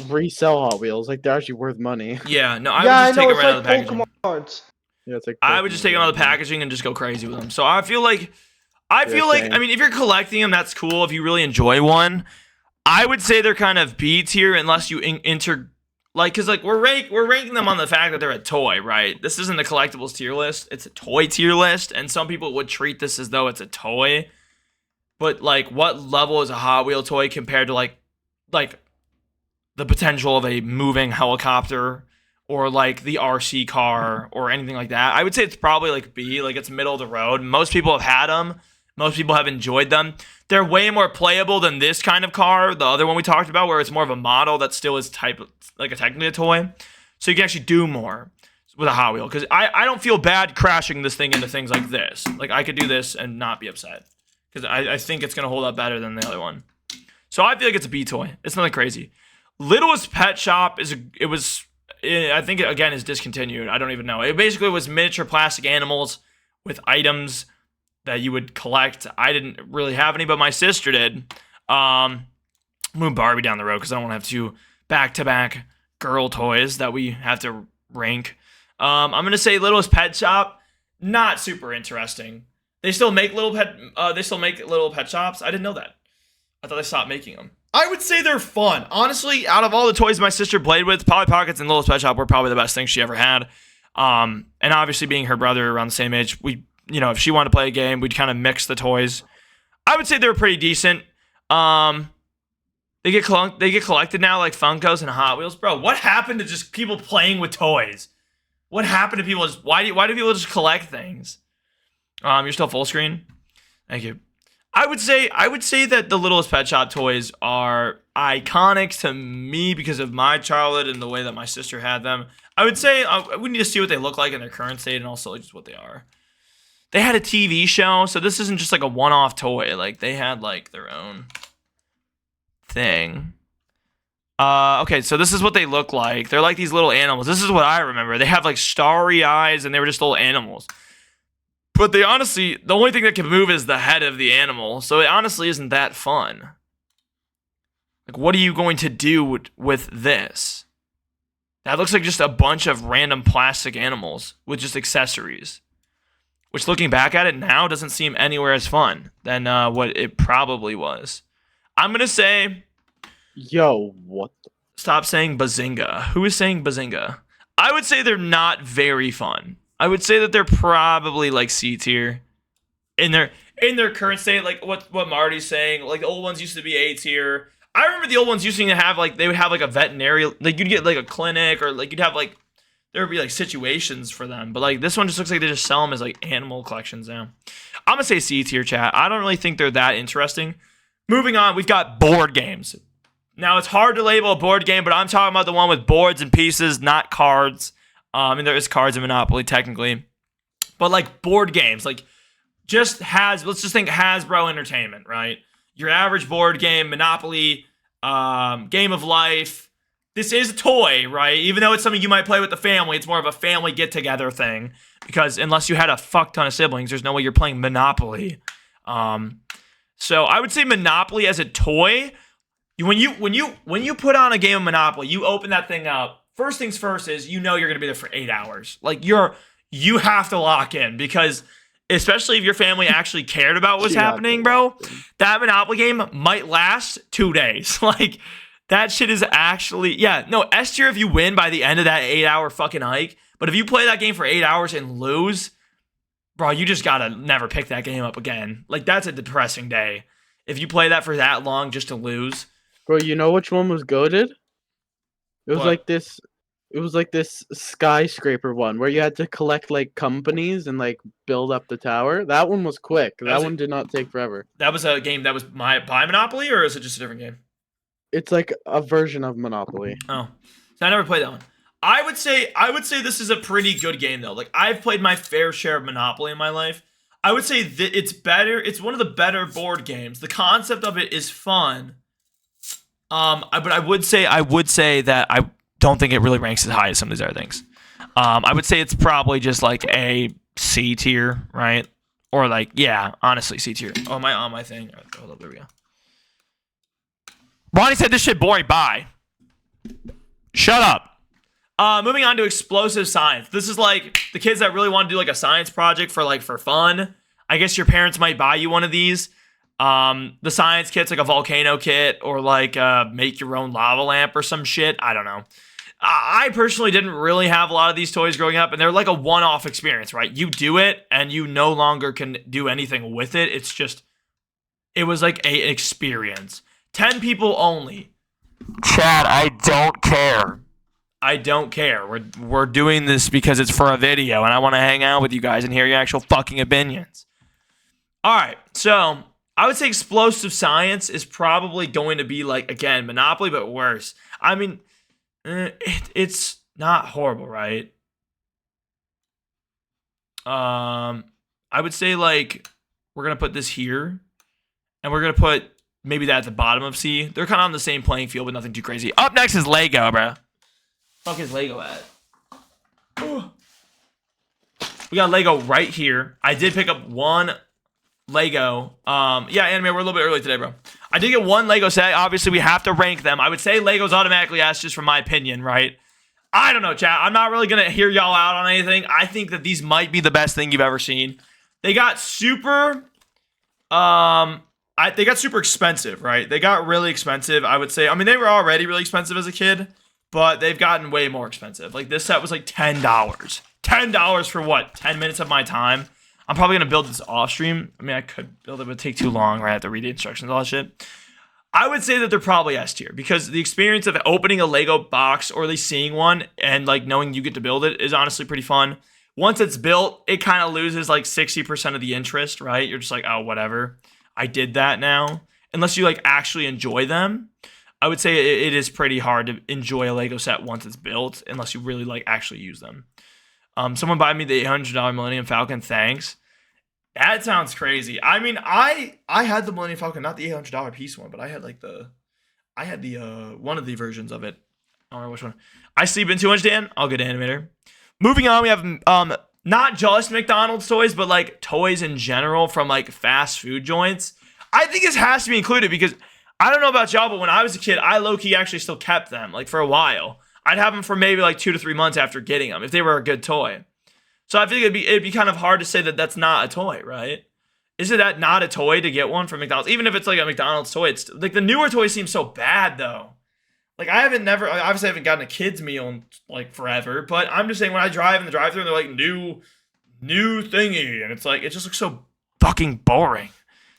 resell Hot Wheels. Like, they're actually worth money. Yeah, no, I Yeah, would I just know, take them it's right out like of the packaging. Pokemon cards. Yeah, it's like... I would just take them out of the packaging and just go crazy with them. So I feel like, I mean, if you're collecting them, that's cool. If you really enjoy one, I would say they're kind of B tier unless you because like we're ranking them on the fact that they're a toy, right? This isn't a collectibles tier list; it's a toy tier list, and some people would treat this as though it's a toy. but like what level is a Hot Wheel toy compared to like the potential of a moving helicopter or like the RC car or anything like that? I would say it's probably like B, like it's middle of the road. Most people have had them. Most people have enjoyed them. They're way more playable than this kind of car, the other one we talked about, where it's more of a model that still is technically a toy. So you can actually do more with a Hot Wheel. Because I don't feel bad crashing this thing into things like this. Like I could do this and not be upset. Because I think it's going to hold up better than the other one. So I feel like it's a B toy. It's nothing crazy. Littlest Pet Shop I think it, again, is discontinued. I don't even know. It basically was miniature plastic animals with items that you would collect. I didn't really have any, but my sister did. Move Barbie down the road because I don't want to have two back-to-back girl toys that we have to rank. I'm going to say Littlest Pet Shop, not super interesting. They still make little pet shops. I didn't know that. I thought they stopped making them. I would say they're fun. Honestly, out of all the toys my sister played with, Polly Pockets and Littlest Pet Shop were probably the best things she ever had. And obviously being her brother around the same age, if she wanted to play a game, we'd kind of mix the toys. I would say they were pretty decent. They get collected now like Funkos and Hot Wheels. Bro, what happened to just people playing with toys? What happened to people? Why do people just collect things? You're still full screen? Thank you. I would say that the Littlest Pet Shop toys are iconic to me because of my childhood and the way that my sister had them. I would say we need to see what they look like in their current state and also just what they are. They had a TV show, so this isn't just like a one-off toy. Like they had like their own thing. Okay, so this is what they look like. They're like these little animals. This is what I remember. They have like starry eyes and they were just little animals. But they honestly, the only thing that can move is the head of the animal. So it honestly isn't that fun. Like, what are you going to do with this? That looks like just a bunch of random plastic animals with just accessories. Which, looking back at it now, doesn't seem anywhere as fun than what it probably was. I'm going to say... Yo, what? Stop saying Bazinga. Who is saying Bazinga? I would say they're not very fun. I would say that they're probably like C tier in their current state, like what Marty's saying. Like the old ones used to be A tier. I remember the old ones used to have like they would have like a veterinary, like you'd get like a clinic or like you'd have like there would be like situations for them. But like this one just looks like they just sell them as like animal collections now. I'm gonna say C tier, chat. I don't really think they're that interesting. Moving on, we've got board games. Now it's hard to label a board game, but I'm talking about the one with boards and pieces, not cards. And there is cards in Monopoly technically, but like board games, like let's just think Hasbro Entertainment, right? Your average board game, Monopoly, Game of Life. This is a toy, right? Even though it's something you might play with the family, it's more of a family get-together thing because unless you had a fuck ton of siblings, there's no way you're playing Monopoly. So I would say Monopoly as a toy. When you put on a game of Monopoly, you open that thing up. First things first is you're gonna be there for 8 hours. Like you have to lock in because especially if your family actually cared about what's happening, bro. That Monopoly game might last 2 days. Like that shit is actually S tier if you win by the end of that 8-hour fucking hike. But if you play that game for 8 hours and lose, bro, you just gotta never pick that game up again. Like that's a depressing day if you play that for that long just to lose. Bro, you know which one was goated? It was like this skyscraper one where you had to collect like companies and like build up the tower. That one was quick. That one did not take forever. That was a game that was by Monopoly, or is it just a different game? It's like a version of Monopoly. Oh, so I never played that one. I would say this is a pretty good game though. Like I've played my fair share of Monopoly in my life. I would say that it's better. It's one of the better board games. The concept of it is fun. But I would say that I don't think it really ranks as high as some of these other things. I would say it's probably just like a C tier, right? Or like, yeah, honestly, C tier. Oh, am I on my thing? Right, hold up, there we go. Ronnie said this shit boring. Bye. Shut up. Moving on to explosive science. This is like the kids that really want to do like a science project for fun. I guess your parents might buy you one of these. The science kit's like a volcano kit or like make your own lava lamp or some shit. I don't know. I personally didn't really have a lot of these toys growing up, and they're like a one-off experience, right? You do it, and you no longer can do anything with it. It's just It was like a experience. 10 people only. Chad, I don't care. I don't care. We're doing this because it's for a video, and I want to hang out with you guys and hear your actual fucking opinions. All right, so I would say explosive science is probably going to be like, again, Monopoly, but worse. I mean, it's not horrible, right? I would say like we're gonna put this here, and we're gonna put maybe that at the bottom of C. They're kind of on the same playing field, but nothing too crazy. Up next is Lego, bro. Fuck is Lego at? Ooh. We got Lego right here. I did pick up one Lego. Yeah, anime, we're a little bit early today, bro. I did get one Lego set. Obviously, we have to rank them. I would say Lego's automatically S, just from my opinion, right? I don't know, chat. I'm not really gonna hear y'all out on anything. I think that these might be the best thing you've ever seen. They got super, they got super expensive, right? They got really expensive. I would say. I mean, they were already really expensive as a kid, but they've gotten way more expensive. Like this set was like $10. $10 for what? 10 minutes of my time. I'm probably gonna build this off stream. I mean, I could build it, but it'd take too long, right? I have to read the instructions, all that shit. I would say that they're probably S tier because the experience of opening a Lego box or at least seeing one and like knowing you get to build it is honestly pretty fun. Once it's built, it kind of loses like 60% of the interest, right? You're just like, oh, whatever. I did that now. Unless you like actually enjoy them. I would say it is pretty hard to enjoy a Lego set once it's built unless you really like actually use them. Someone buy me the $800 Millennium Falcon, thanks. That sounds crazy. I mean, I had the Millennium Falcon, not the $800 piece one, but I had like one of the versions of it. I don't know which one. I sleep in too much, Dan. I'll get animator. Moving on, we have not just McDonald's toys, but like toys in general from like fast food joints. I think this has to be included because I don't know about y'all, but when I was a kid, I low-key actually still kept them like for a while. I'd have them for maybe like 2 to 3 months after getting them if they were a good toy. So I think it'd be kind of hard to say that that's not a toy, right? Is it that not a toy to get one from McDonald's? Even if it's like a McDonald's toy, it's like the newer toys seem so bad though. Like I obviously haven't gotten a kid's meal in like forever, but I'm just saying when I drive in the drive-thru and they're like new thingy, and it's like it just looks so fucking boring.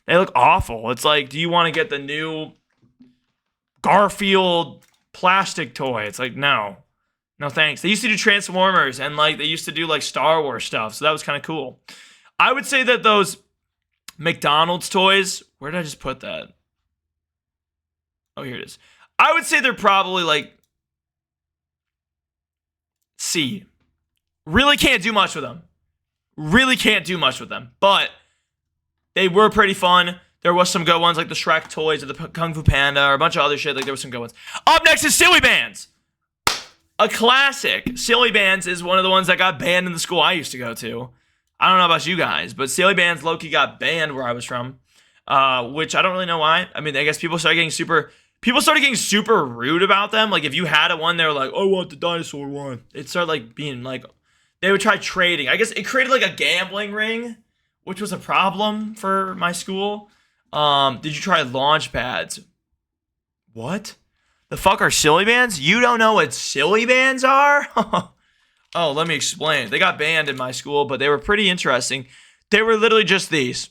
They look awful. It's like, do you want to get the new Garfield plastic toy? It's like no thanks. They used to do Transformers and like they used to do like Star Wars stuff, so that was kind of cool. I would say that those McDonald's toys, where did I just put that? Oh, here it is. I would say they're probably like C. Really can't do much with them. But they were pretty fun. There was some good ones like the Shrek toys or the Kung Fu Panda or a bunch of other shit. Like there were some good ones. Up next is Silly Bands. A classic. Silly Bands is one of the ones that got banned in the school I used to go to. I don't know about you guys, but Silly Bands low-key got banned where I was from, which I don't really know why. I mean, I guess people started getting super rude about them. Like if you had a one, they were like, "I want the dinosaur one." It started like being like, they would try trading. I guess it created like a gambling ring, which was a problem for my school. Did you try launch pads? What? The fuck are Silly Bands? You don't know what Silly Bands are? Oh, let me explain. They got banned in my school, but they were pretty interesting. They were literally just these.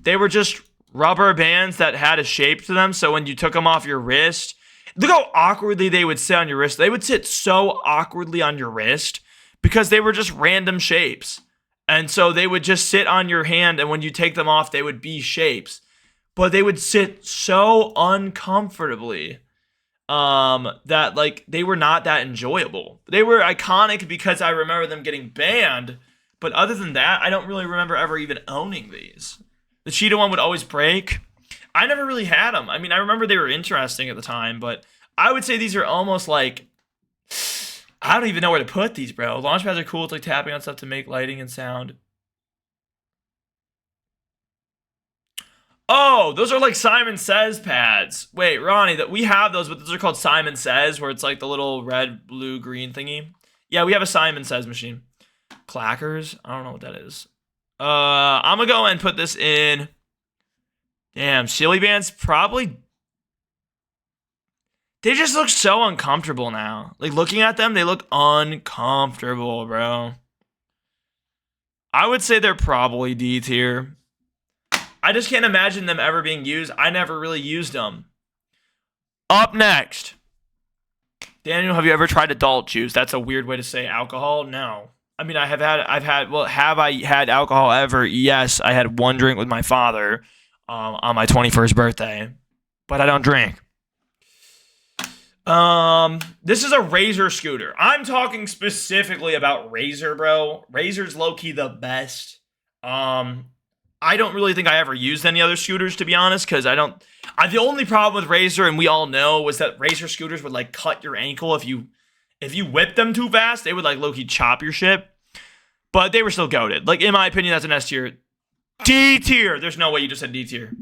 They were just rubber bands that had a shape to them, so when you took them off your wrist, look how awkwardly they would sit on your wrist. They would sit so awkwardly on your wrist because they were just random shapes. And so they would just sit on your hand, and when you take them off, they would be shapes. But they would sit so uncomfortably that like they were not that enjoyable. They were iconic because I remember them getting banned, but other than that, I don't really remember ever even owning these. The cheetah one would always break. I never really had them. I mean, I remember they were interesting at the time, but I would say these are almost like, I don't even know where to put these, bro. Launch pads are cool. It's like tapping on stuff to make lighting and sound. Oh, those are like Simon Says pads. Wait, Ronnie, that we have those, but those are called Simon Says, where it's like the little red, blue, green thingy. Yeah, we have a Simon Says machine. Clackers? I don't know what that is. I'm gonna go and put this in. Damn, Silly Bands probably. They just look so uncomfortable now. Like looking at them, they look uncomfortable, bro. I would say they're probably D tier. I just can't imagine them ever being used. I never really used them. Up next. Daniel, have you ever tried adult juice? That's a weird way to say alcohol. No. I mean, have I had alcohol ever? Yes, I had one drink with my father on my 21st birthday, but I don't drink. This is a Razor scooter. I'm talking specifically about Razor, bro. Razor's low-key the best. I don't really think I ever used any other scooters, to be honest, because the only problem with Razor, and we all know, was that Razor scooters would like cut your ankle if you whipped them too fast. They would like low-key chop your shit. But they were still goated. Like, in my opinion, that's an S tier. D tier. There's no way you just said D tier.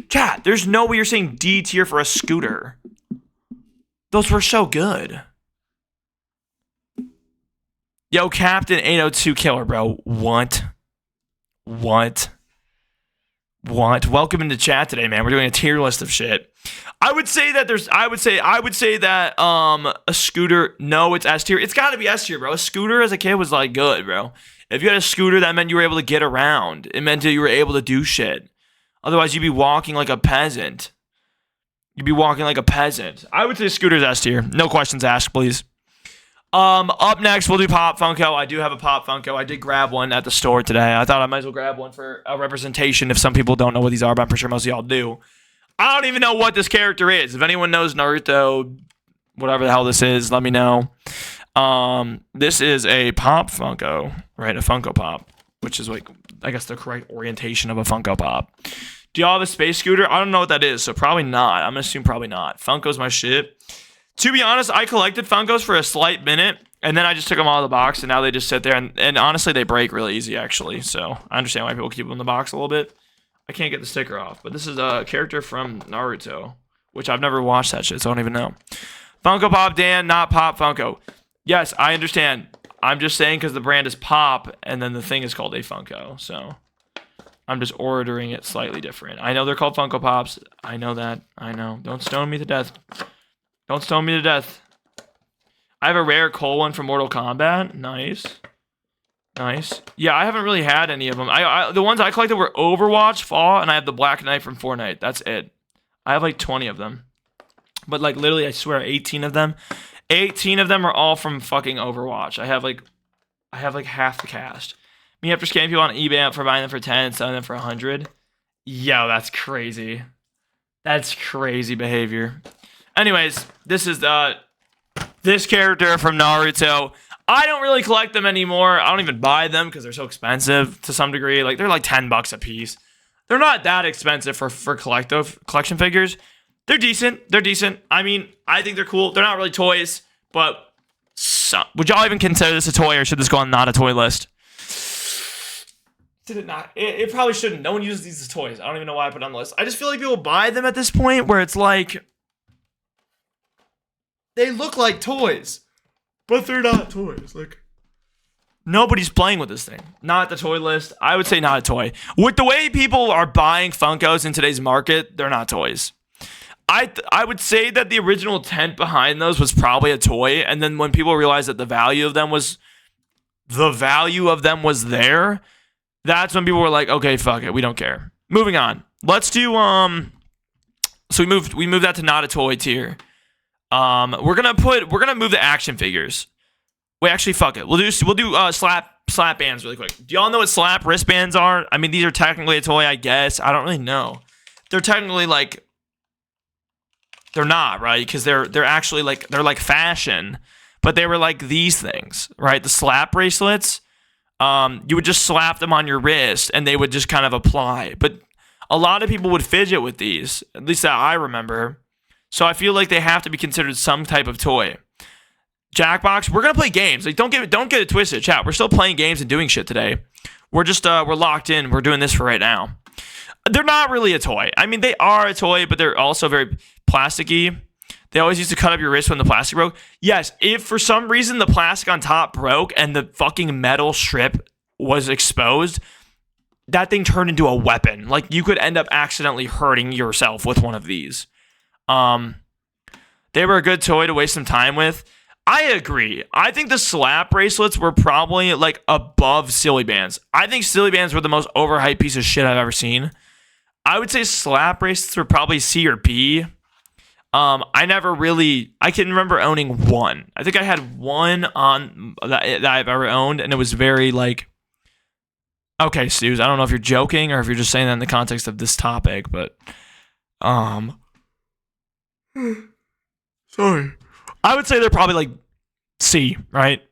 Chat, there's no way you're saying D tier for a scooter. Those were so good. Yo, Captain 802 Killer, bro. What? Welcome into chat today, man. We're doing a tier list of shit. I would say that a scooter, no, it's S tier. It's got to be S tier, bro. A scooter as a kid was like good, bro. If you had a scooter, that meant you were able to get around. It meant that you were able to do shit. Otherwise, you'd be walking like a peasant. I would say scooter's S tier. No questions asked, please. Up next, we'll do Pop Funko. I do have a Pop Funko. I did grab one at the store today. I thought I might as well grab one for a representation if some people don't know what these are, but I'm pretty sure most of y'all do. I don't even know what this character is. If anyone knows Naruto, whatever the hell this is, let me know. This is a Pop Funko, right? A Funko Pop, which is like, I guess the correct orientation of a Funko Pop. Do y'all have a space scooter? I don't know what that is, so probably not. I'm gonna assume probably not. Funko's my shit. To be honest, I collected Funkos for a slight minute, and then I just took them out of the box, and now they just sit there, and honestly, they break really easy, actually, so I understand why people keep them in the box a little bit. I can't get the sticker off, but this is a character from Naruto, which I've never watched that shit, so I don't even know. Funko Pop Dan, not Pop Funko. Yes, I understand. I'm just saying because the brand is Pop, and then the thing is called a Funko, so I'm just ordering it slightly different. I know they're called Funko Pops. I know that. I know. Don't stone me to death. Don't stone me to death. I have a rare Cole one from Mortal Kombat. Nice. Yeah, I haven't really had any of them. The ones I collected were Overwatch, Fall, and I have the Black Knight from Fortnite. That's it. I have like 20 of them. But like literally, I swear, 18 of them. 18 of them are all from fucking Overwatch. I have like half the cast. Me after scanning people on eBay for buying them for 10 and selling them for 100. Yo, that's crazy. That's crazy behavior. Anyways, this is this character from Naruto. I don't really collect them anymore. I don't even buy them because they're so expensive to some degree. Like, they're like $10 a piece. They're not that expensive for collection figures. They're decent. I mean, I think they're cool. They're not really toys, but would y'all even consider this a toy, or should this go on not a toy list? Did it not? It probably shouldn't. No one uses these as toys. I don't even know why I put it on the list. I just feel like people buy them at this point where it's like, they look like toys, but they're not toys. Like, nobody's playing with this thing. Not the toy list. I would say not a toy. With the way people are buying Funkos in today's market, they're not toys. I would say that the original intent behind those was probably a toy, and then when people realized that the value of them was there, that's when people were like, okay, fuck it, we don't care. Moving on. Let's do so we moved that to not a toy tier. We're gonna move the action figures. Wait, actually, fuck it. We'll do slap bands really quick. Do y'all know what slap wristbands are? I mean, these are technically a toy, I guess. I don't really know. They're technically like, they're not, right? Because they're actually like, they're like fashion, but they were like these things, right? The slap bracelets. You would just slap them on your wrist and they would just kind of apply. But a lot of people would fidget with these, at least that I remember. So I feel like they have to be considered some type of toy. Jackbox, we're gonna play games. Like, don't get it twisted, chat. We're still playing games and doing shit today. We're just we're locked in. We're doing this for right now. They're not really a toy. I mean, they are a toy, but they're also very plasticky. They always used to cut up your wrist when the plastic broke. Yes, if for some reason the plastic on top broke and the fucking metal strip was exposed, that thing turned into a weapon. Like, you could end up accidentally hurting yourself with one of these. They were a good toy to waste some time with. I agree. I think the slap bracelets were probably like above silly bands. I think silly bands were the most overhyped piece of shit I've ever seen. I would say slap bracelets were probably C or B. I can remember owning one. I think I had one on that I've ever owned, and it was very like, okay, Suze, I don't know if you're joking or if you're just saying that in the context of this topic, but, sorry. I would say they're probably like C, right?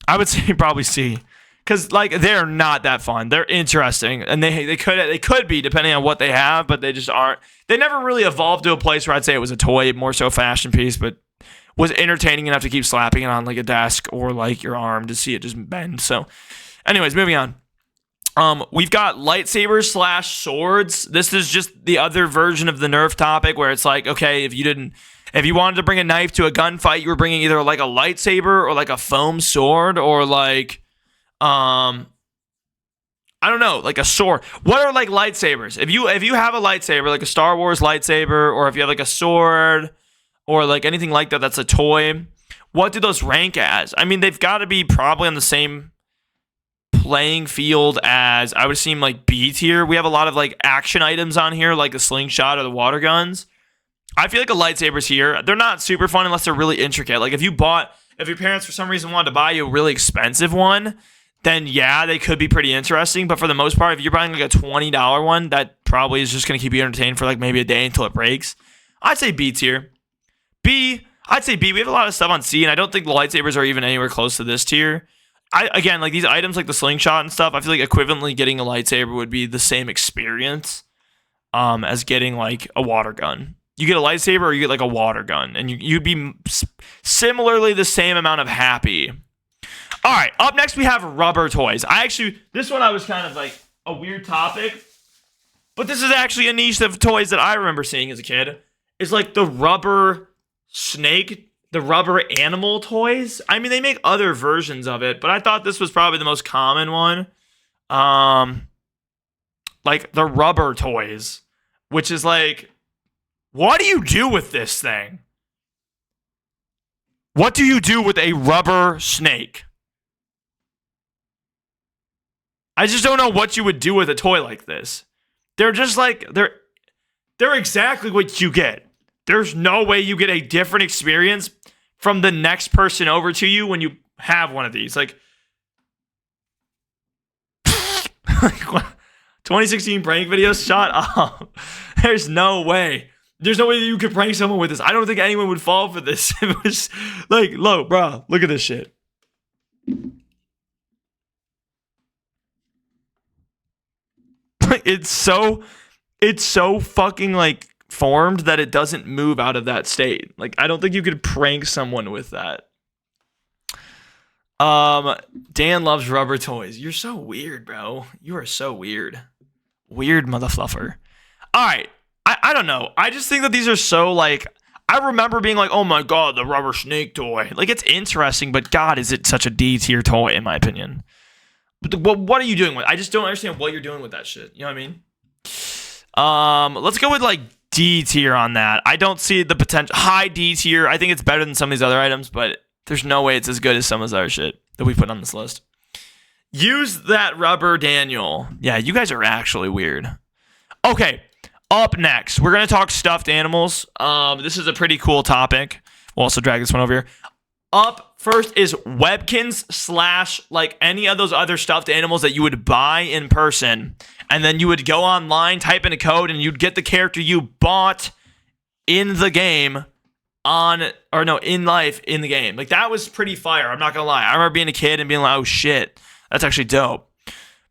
I would say probably C. Because, like, they're not that fun. They're interesting, and they could be, depending on what they have, but they just aren't. They never really evolved to a place where I'd say it was a toy, more so a fashion piece, but was entertaining enough to keep slapping it on, like, a desk or, like, your arm to see it just bend. So, anyways, moving on. We've got lightsabers / swords. This is just the other version of the Nerf topic, where it's like, okay, if you wanted to bring a knife to a gunfight, you were bringing either, like, a lightsaber or, like, a foam sword or, like... I don't know, like a sword. What are like lightsabers? If you have a lightsaber, like a Star Wars lightsaber, or if you have like a sword, or like anything like that that's a toy, what do those rank as? I mean, they've got to be probably on the same playing field as, I would assume, like B tier. We have a lot of like action items on here, like the slingshot or the water guns. I feel like a lightsaber's here. They're not super fun unless they're really intricate. Like if your parents for some reason wanted to buy you a really expensive one, then yeah, they could be pretty interesting. But for the most part, if you're buying like a $20 one, that probably is just going to keep you entertained for like maybe a day until it breaks. I'd say B tier. I'd say B. We have a lot of stuff on C, and I don't think the lightsabers are even anywhere close to this tier. Again, like these items like the slingshot and stuff, I feel like equivalently getting a lightsaber would be the same experience as getting like a water gun. You get a lightsaber or you get like a water gun, and you'd be similarly the same amount of happy. All right, up next we have rubber toys. This one I was kind of like a weird topic, but this is actually a niche of toys that I remember seeing as a kid. It's like the rubber snake, the rubber animal toys. I mean, they make other versions of it, but I thought this was probably the most common one. Like the rubber toys, which is like, what do you do with this thing? What do you do with a rubber snake? I just don't know what you would do with a toy like this. They're just like, they're exactly what you get. There's no way you get a different experience from the next person over to you when you have one of these. Like 2016 prank videos? Shut up. There's no way. There's no way that you could prank someone with this. I don't think anyone would fall for this. It was like, bro, look at this shit. It's so fucking like formed that it doesn't move out of that state. Like, I don't think you could prank someone with that. Dan loves rubber toys. You're so weird, bro. You are so weird. Weird mother fluffer. All right. I don't know. I just think that these are so like, I remember being like, oh my God, the rubber snake toy. Like, it's interesting, but God, is it such a D tier toy in my opinion. But what are you doing with it? I just don't understand what you're doing with that shit. You know what I mean? Let's go with like D tier on that. I don't see the potential. High D tier. I think it's better than some of these other items, but there's no way it's as good as some of this other shit that we put on this list. Use that rubber, Daniel. Yeah, you guys are actually weird. Okay, up next, we're going to talk stuffed animals. This is a pretty cool topic. We'll also drag this one over here. Up first is Webkins / like any of those other stuffed animals that you would buy in person, and then you would go online, type in a code, and you'd get the character you bought in the game in life in the game. Like, that was pretty fire. I'm not gonna lie. I remember being a kid and being like, oh shit, that's actually dope.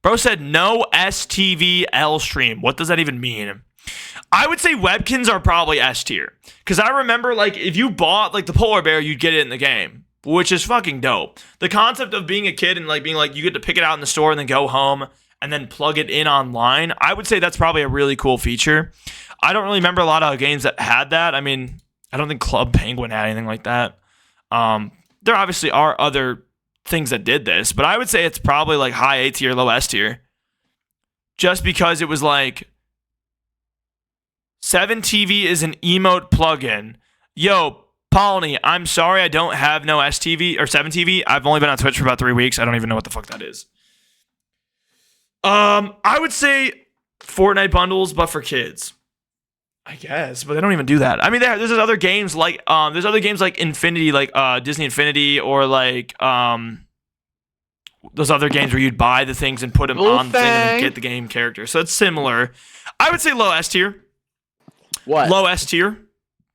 Bro said no STVL stream. What does that even mean? I would say Webkins are probably S tier. Because I remember, like, if you bought, like, the polar bear, you'd get it in the game. Which is fucking dope. The concept of being a kid and, like, being like, you get to pick it out in the store and then go home and then plug it in online. I would say that's probably a really cool feature. I don't really remember a lot of games that had that. I mean, I don't think Club Penguin had anything like that. There obviously are other things that did this. But I would say it's probably, like, high A tier, low S tier. Just because it was, like... 7TV is an emote plugin. Yo, Polony, I'm sorry I don't have no STV or 7TV. I've only been on Twitch for about 3 weeks. I don't even know what the fuck that is. I would say Fortnite bundles, but for kids. I guess, but they don't even do that. I mean, there's other games like Infinity, like Disney Infinity, or like those other games where you'd buy the things and put them on the thing and get the game character. So it's similar. I would say low S tier. What? Low S tier.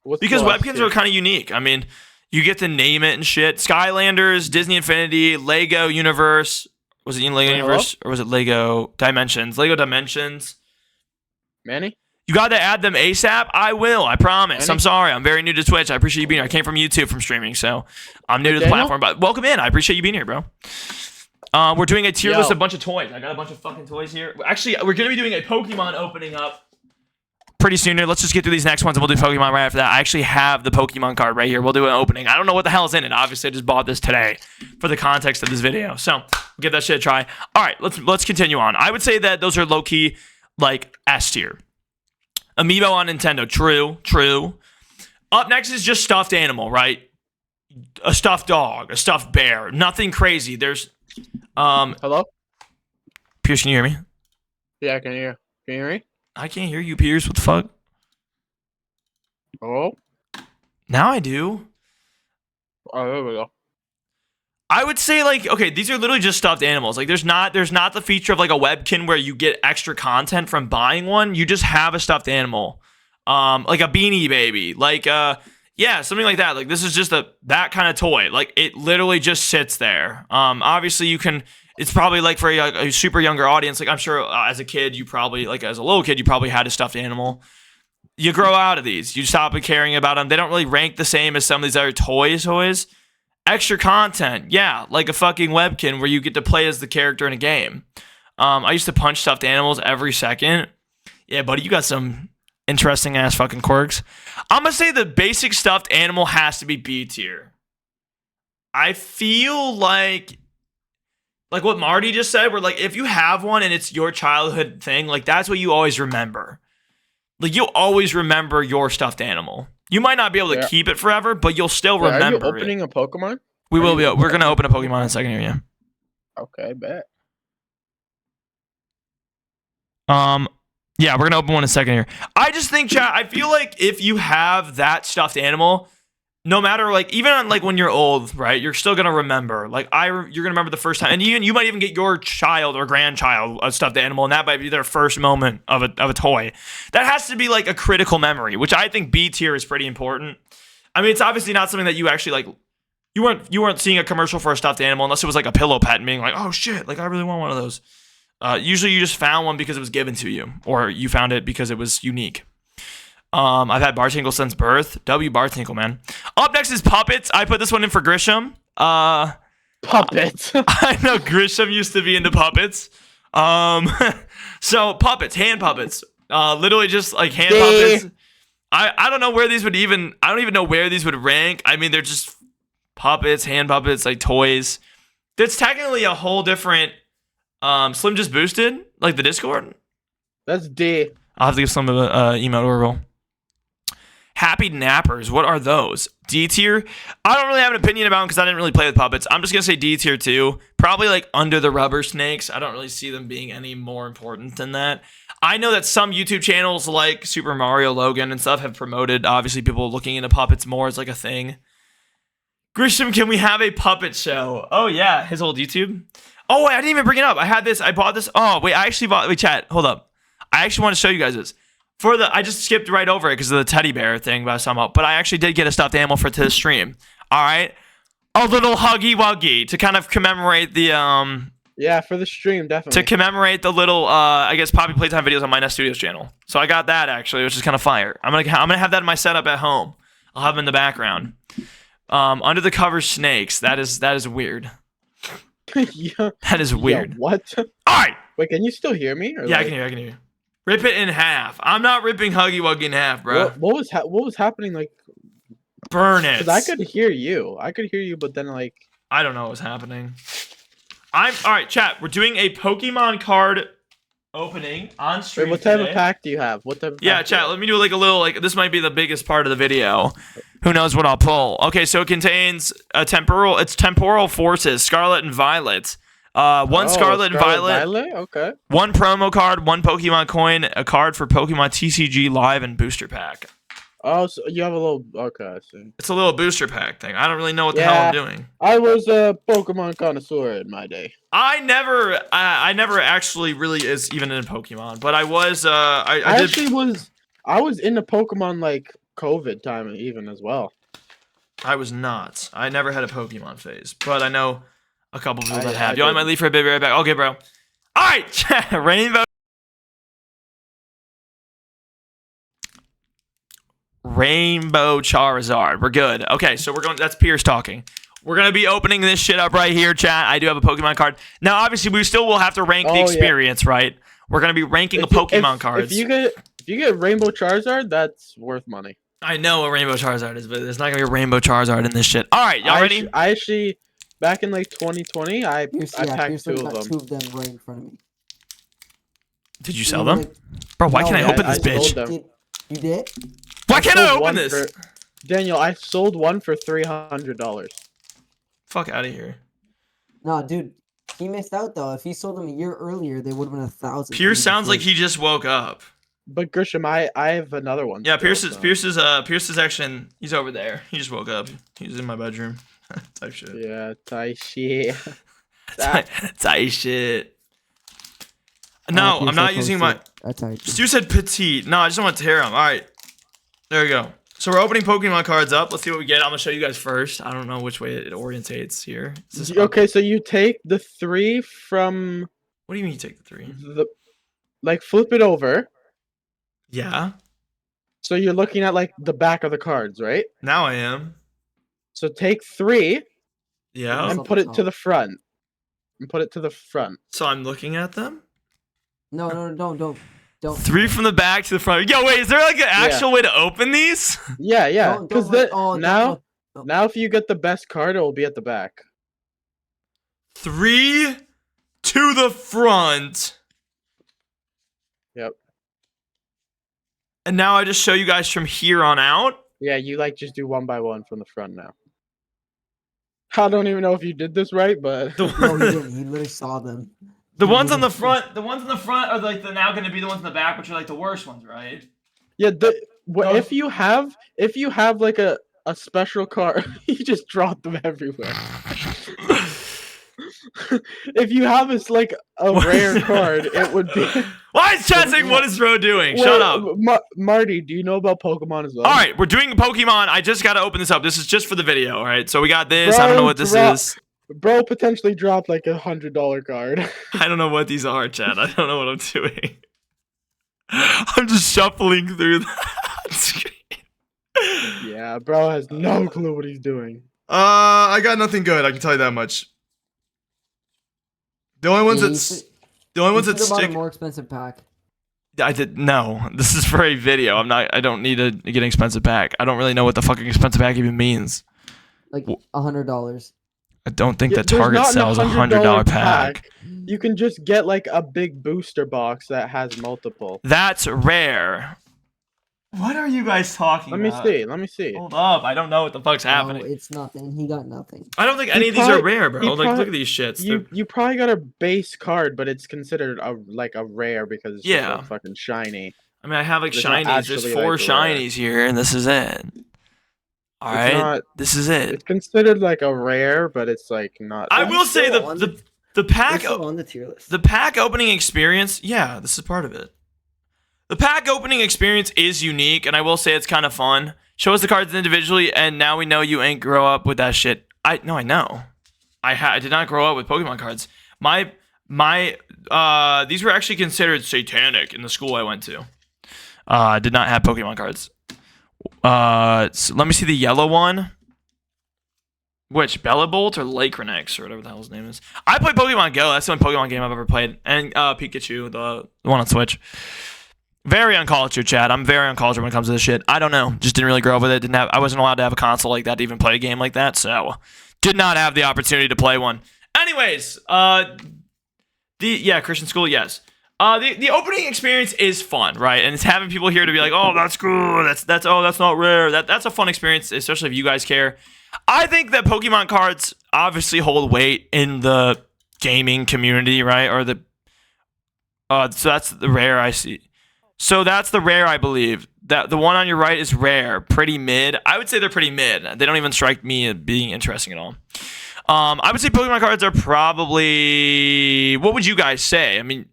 What's Because low S webkins tier? are kind of unique. I mean, you get to name it and shit. Skylanders, Disney Infinity, Lego Universe. Was it in Lego Universe or was it Lego Dimensions? Lego Dimensions. Manny? You got to add them ASAP. I will. I promise. Manny? I'm sorry. I'm very new to Twitch. I appreciate you being here. I came from YouTube from streaming, so I'm new to the Daniel? platform. But welcome in. I appreciate you being here, bro. We're doing a tier Yo. list of a bunch of toys. I got a bunch of fucking toys here. Actually, we're going to be doing a Pokemon opening up pretty soon. Let's just get through these next ones and we'll do Pokemon right after that. I actually have the Pokemon card right here. We'll do an opening. I don't know what the hell is in it. Obviously, I just bought this today for the context of this video. So, we'll give that shit a try. All right, let's continue on. I would say that those are low-key, like, S tier. Amiibo on Nintendo. True. Up next is just stuffed animal, right? A stuffed dog, a stuffed bear. Nothing crazy. There's, Hello? Pierce, can you hear me? Yeah, I can hear you. Can you hear me? I can't hear you, Pierce. What the fuck? Oh? Now I do. Oh, there we go. I would say, like, okay, these are literally just stuffed animals. Like, there's not the feature of like a webkin where you get extra content from buying one. You just have a stuffed animal, like a Beanie Baby, like yeah, something like that. Like, this is just that kind of toy. Like, it literally just sits there. Obviously you can. It's probably like for a super younger audience. Like, I'm sure as a kid, you probably like as a little kid, you probably had a stuffed animal. You grow out of these. You stop caring about them. They don't really rank the same as some of these other toys. Extra content, yeah, like a fucking webkin where you get to play as the character in a game. I used to punch stuffed animals every second. Yeah, buddy, you got some interesting ass fucking quirks. I'm gonna say the basic stuffed animal has to be B tier. I feel like what Marty just said, where like if you have one and it's your childhood thing, like that's what you always remember. Like you'll always remember your stuffed animal. You might not be able to keep it forever, but you'll still remember Are you opening a Pokemon? We will be. We're gonna open a Pokemon in a second here, yeah. Okay, bet. Yeah, we're gonna open one in a second here. I just think, chat. I feel like if you have that stuffed animal, no matter like even like when you're old, right? You're still gonna remember. Like you're gonna remember the first time, and you might even get your child or grandchild a stuffed animal, and that might be their first moment of a toy. That has to be like a critical memory, which I think B tier is pretty important. I mean, it's obviously not something that you actually like. You weren't seeing a commercial for a stuffed animal unless it was like a pillow pet and being like, oh shit, like I really want one of those. Usually you just found one because it was given to you, or you found it because it was unique. I've had Bartinkle since birth. W Bartinkle, man. Up next is puppets. I put this one in for Grisham. Puppets. I know Grisham used to be into puppets. So puppets, hand puppets. Literally just like hand puppets. I don't know where these would even. I don't even know where these would rank. I mean, they're just puppets, hand puppets, like toys. That's technically a whole different. Slim just boosted like the Discord. That's D. I'll have to give Slim a emote orbital. Happy Nappers, what are those? D tier? I don't really have an opinion about them because I didn't really play with puppets. I'm just going to say D tier too. Probably like under the rubber snakes. I don't really see them being any more important than that. I know that some YouTube channels like Super Mario Logan and stuff have promoted, obviously, people looking into puppets more as like a thing. Grisham, can we have a puppet show? Oh, yeah, his old YouTube. Oh, wait, I didn't even bring it up. I had this. I bought this. Oh, wait, I actually bought. Wait, chat. Hold up. I actually want to show you guys this. I just skipped right over it because of the teddy bear thing that I was talking about. But I actually did get a stuffed animal to the stream. All right. A little huggy wuggy to kind of commemorate the Yeah, for the stream, definitely. to commemorate the little I guess Poppy Playtime videos on my Nest Studios channel. So I got that actually, which is kind of fire. I'm gonna have that in my setup at home. I'll have them in the background. Under the cover snakes. That is weird. Yeah. That is weird. Yo, what? All right. Wait, can you still hear me? Or Yeah, I can hear you. Rip it in half. I'm not ripping Huggy Wuggy in half, bro. What was happening? Like, burn it. because I could hear you. But then like I don't know what was happening. All right, chat. We're doing a Pokemon card opening on stream. Wait, what type today. of pack do you have? What type of Yeah, pack do you chat. have? Let me do like a little this might be the biggest part of the video. Who knows what I'll pull? Okay, so it contains temporal forces, Scarlet and Violet, One Scarlet and Violet, Okay. one promo card, one Pokemon coin, a card for Pokemon TCG Live and booster pack. Oh, so you have a little. Okay, I see. It's a little booster pack thing. I don't really know what the hell I'm doing. I was a Pokemon connoisseur in my day. I never actually really is even in Pokemon, but I was. I was into Pokemon like COVID time even as well. I was not. I never had a Pokemon phase, but I know a couple people that have. I Yo, I did. might leave for a bit. Be right back. Okay, bro. All right, Rainbow Charizard. We're good. Okay, so we're going. That's Pierce talking. We're gonna be opening this shit up right here, chat. I do have a Pokemon card. Now, obviously, we still will have to rank the experience, right? We're gonna be ranking the Pokemon cards. If you get Rainbow Charizard, that's worth money. I know what Rainbow Charizard is, but there's not gonna be a Rainbow Charizard in this shit. All right, y'all ready? I actually, back in like 2020, I packed two of them. Two of them right in front of me. Did you sell them? Bro, why can't I open this bitch? sold them. You did? Why can't I open this? Daniel, I sold one for $300. Fuck out of here. No, dude. He missed out though. If he sold them a year earlier, they would have been 1,000. Pierce sounds like he just woke up. But Grisham, I have another one. Yeah, still, Pierce is actually he's over there. He just woke up. He's in my bedroom. Type shit. Yeah, tight shit. Tight shit. No, I'm not using my. Stu said petite. No, I just don't want to tear him. All right, there we go. So we're opening Pokemon cards up. Let's see what we get. I'm gonna show you guys first. I don't know which way it orientates here. Okay, so you take the 3 from. What do you mean you take the 3? Like flip it over. Yeah. So you're looking at like the back of the cards, right? Now I am. So take 3. Yeah. And put it to the front. So I'm looking at them. No, don't. 3 from the back to the front. Yo, wait, is there like an actual way to open these? Yeah. Because now if you get the best card, it will be at the back. 3 to the front. Yep. And now I just show you guys from here on out. Yeah, you like just do one by one from the front now. I don't even know if you did this right, but No, he didn't. He literally saw them. The ones on the front are like now going to be the ones in the back, which are like the worst ones, right? Yeah, if you have like a special card, you just drop them everywhere. If you have like a rare card, it would be. Why is chat saying what is Bro doing? Shut up. Marty, do you know about Pokemon as well? All right, we're doing Pokemon. I just got to open this up. This is just for the video, all right? So we got this. I don't know what this is. Bro potentially dropped like $100 card. I don't know what these are, chat. I don't know what I'm doing. I'm just shuffling through that screen. Yeah, bro has no clue what he's doing. I got nothing good. I can tell you that much. The only ones that stick. A more expensive pack. I did no. This is for a video. I don't need to get an expensive pack. I don't really know what the fucking expensive pack even means. Like $100. I don't think that Target sells a $100 pack. You can just get like a big booster box that has multiple. That's rare. What are you guys talking about? Let me see. Hold up. I don't know what the fuck's happening. No, it's nothing. He got nothing. I don't think any of these are rare, bro. Like, look at these shits. You probably got a base card, but it's considered a rare because it's just like fucking shiny. I mean, I have like shinies. There's 4 shinies here, and this is it. All right, this is it. It's considered like a rare, but it's like not. I will say the pack on the tier list. The pack opening experience. Yeah, this is part of it. The pack opening experience is unique, and I will say it's kind of fun. Show us the cards individually, and now we know you ain't grow up with that shit. I know. I did not grow up with Pokemon cards. These were actually considered satanic in the school I went to. I did not have Pokemon cards. So let me see the yellow one. Which, Bellabolt or Lacrinex or whatever the hell his name is. I played Pokemon Go. That's the only Pokemon game I've ever played. And Pikachu, the one on Switch. Very uncultured, chat. I'm very uncultured when it comes to this shit. I don't know. Just didn't really grow up with it. I wasn't allowed to have a console like that to even play a game like that. So, did not have the opportunity to play one. Anyways, Christian school, yes. The opening experience is fun, right? And it's having people here to be like, oh, that's cool. That's not rare. That's a fun experience, especially if you guys care. I think that Pokemon cards obviously hold weight in the gaming community, right? Or the so that's the rare I see. So that's the rare, I believe. That the one on your right is rare, pretty mid. I would say they're pretty mid. They don't even strike me as being interesting at all. I would say Pokemon cards are probably. What would you guys say? I mean,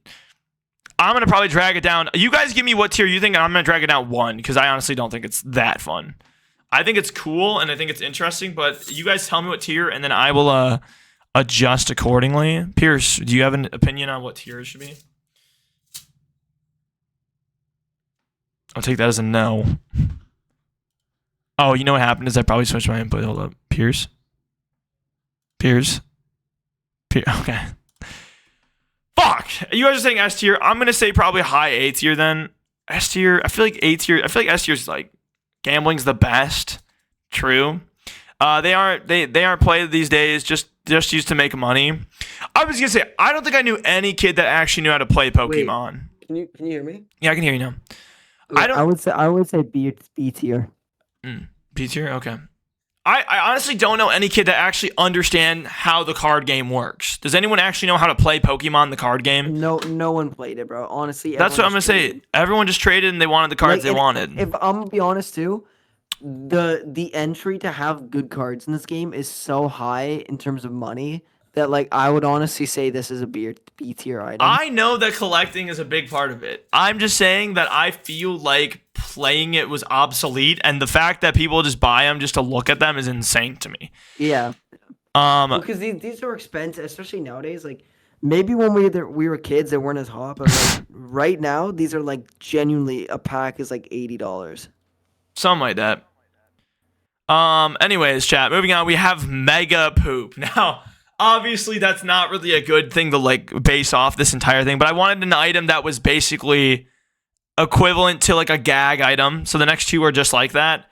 I'm gonna probably drag it down. You guys give me what tier you think, and I'm gonna drag it down 1 because I honestly don't think it's that fun. I think it's cool and I think it's interesting, but you guys tell me what tier, and then I will adjust accordingly. Pierce, do you have an opinion on what tier it should be? I'll take that as a no. Oh, you know what happened is I probably switched my input. Hold up. Pierce? Okay. Fuck! You guys are saying S tier. I'm going to say probably high A tier then. S tier. I feel like A tier. I feel like S tier is like gambling's the best. True. They aren't played these days. Just used to make money. I was going to say, I don't think I knew any kid that actually knew how to play Pokemon. Wait, can you hear me? Yeah, I can hear you now. I would say B tier. B tier? Okay. I honestly don't know any kid that actually understand how the card game works. Does anyone actually know how to play Pokemon the card game? No one played it, bro. Honestly, that's what I'm gonna say. Everyone just traded and they wanted the cards they wanted. If I'm gonna be honest too, the entry to have good cards in this game is so high in terms of money that like I would honestly say this is a B tier item. I know that collecting is a big part of it. I'm just saying that I feel like playing it was obsolete, and the fact that people just buy them just to look at them is insane to me. Yeah. Because these are expensive, especially nowadays. Like maybe when we were kids, they weren't as hot, but like right now, these are like genuinely a pack is like $80. Something like that. Anyways, chat. Moving on, we have Mega Poop now. Obviously, that's not really a good thing to like base off this entire thing, but I wanted an item that was basically equivalent to like a gag item. So the next two are just like that.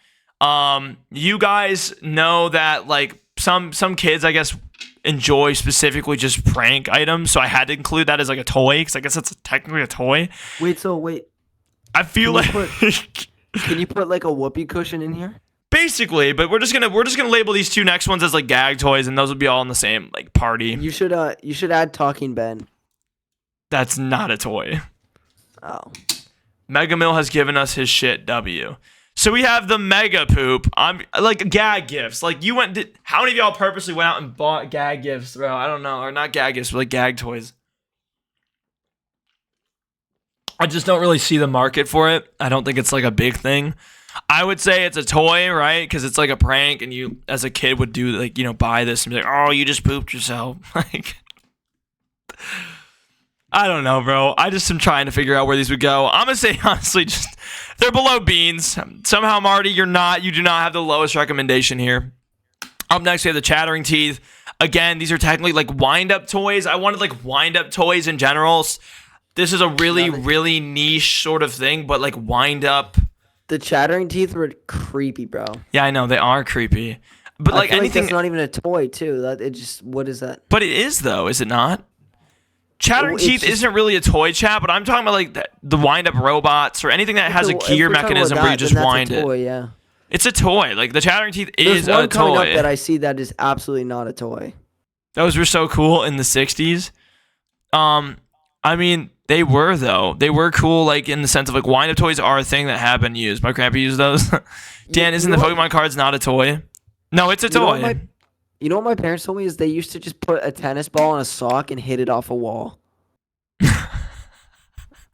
You guys know that like some kids, I guess, enjoy specifically just prank items. So I had to include that as like a toy because I guess that's technically a toy. Wait. I feel like can you put like a whoopee cushion in here? Basically, but we're just gonna label these two next ones as like gag toys, and those will be all in the same like party. You should add Talking Ben. That's not a toy. Oh. Mega Mill has given us his shit W. So we have the Mega Poop. I'm like gag gifts. Like how many of y'all purposely went out and bought gag gifts, bro? I don't know, or not gag gifts, but like gag toys. I just don't really see the market for it. I don't think it's like a big thing. I would say it's a toy, right? Because it's like a prank, and you, as a kid, would do like, you know, buy this and be like, "Oh, you just pooped yourself." Like, I don't know, bro. I just am trying to figure out where these would go. I'm gonna say honestly, just they're below beans. Somehow, Marty, you do not have the lowest recommendation here. Up next, we have the Chattering Teeth. Again, these are technically like wind-up toys. I wanted like wind-up toys in general. This is a really niche sort of thing, but like wind-up. The Chattering Teeth were creepy, bro. Yeah, I know they are creepy, but like anything, that's not even a toy, too. What is that? But it is though, is it not? Chattering Teeth isn't really a toy, chat, but I'm talking about like the wind-up robots or anything that has a gear mechanism where you just wind it. Yeah, it's a toy. Like the Chattering Teeth is one a coming toy. Up that I see that is absolutely not a toy. Those were so cool in the 60s. I mean, they were though. They were cool, like in the sense of like wind-up toys are a thing that have been used. My grandpa used those. Dan, isn't the Pokemon cards not a toy? No, it's a toy. You know what my parents told me is they used to just put a tennis ball in a sock and hit it off a wall.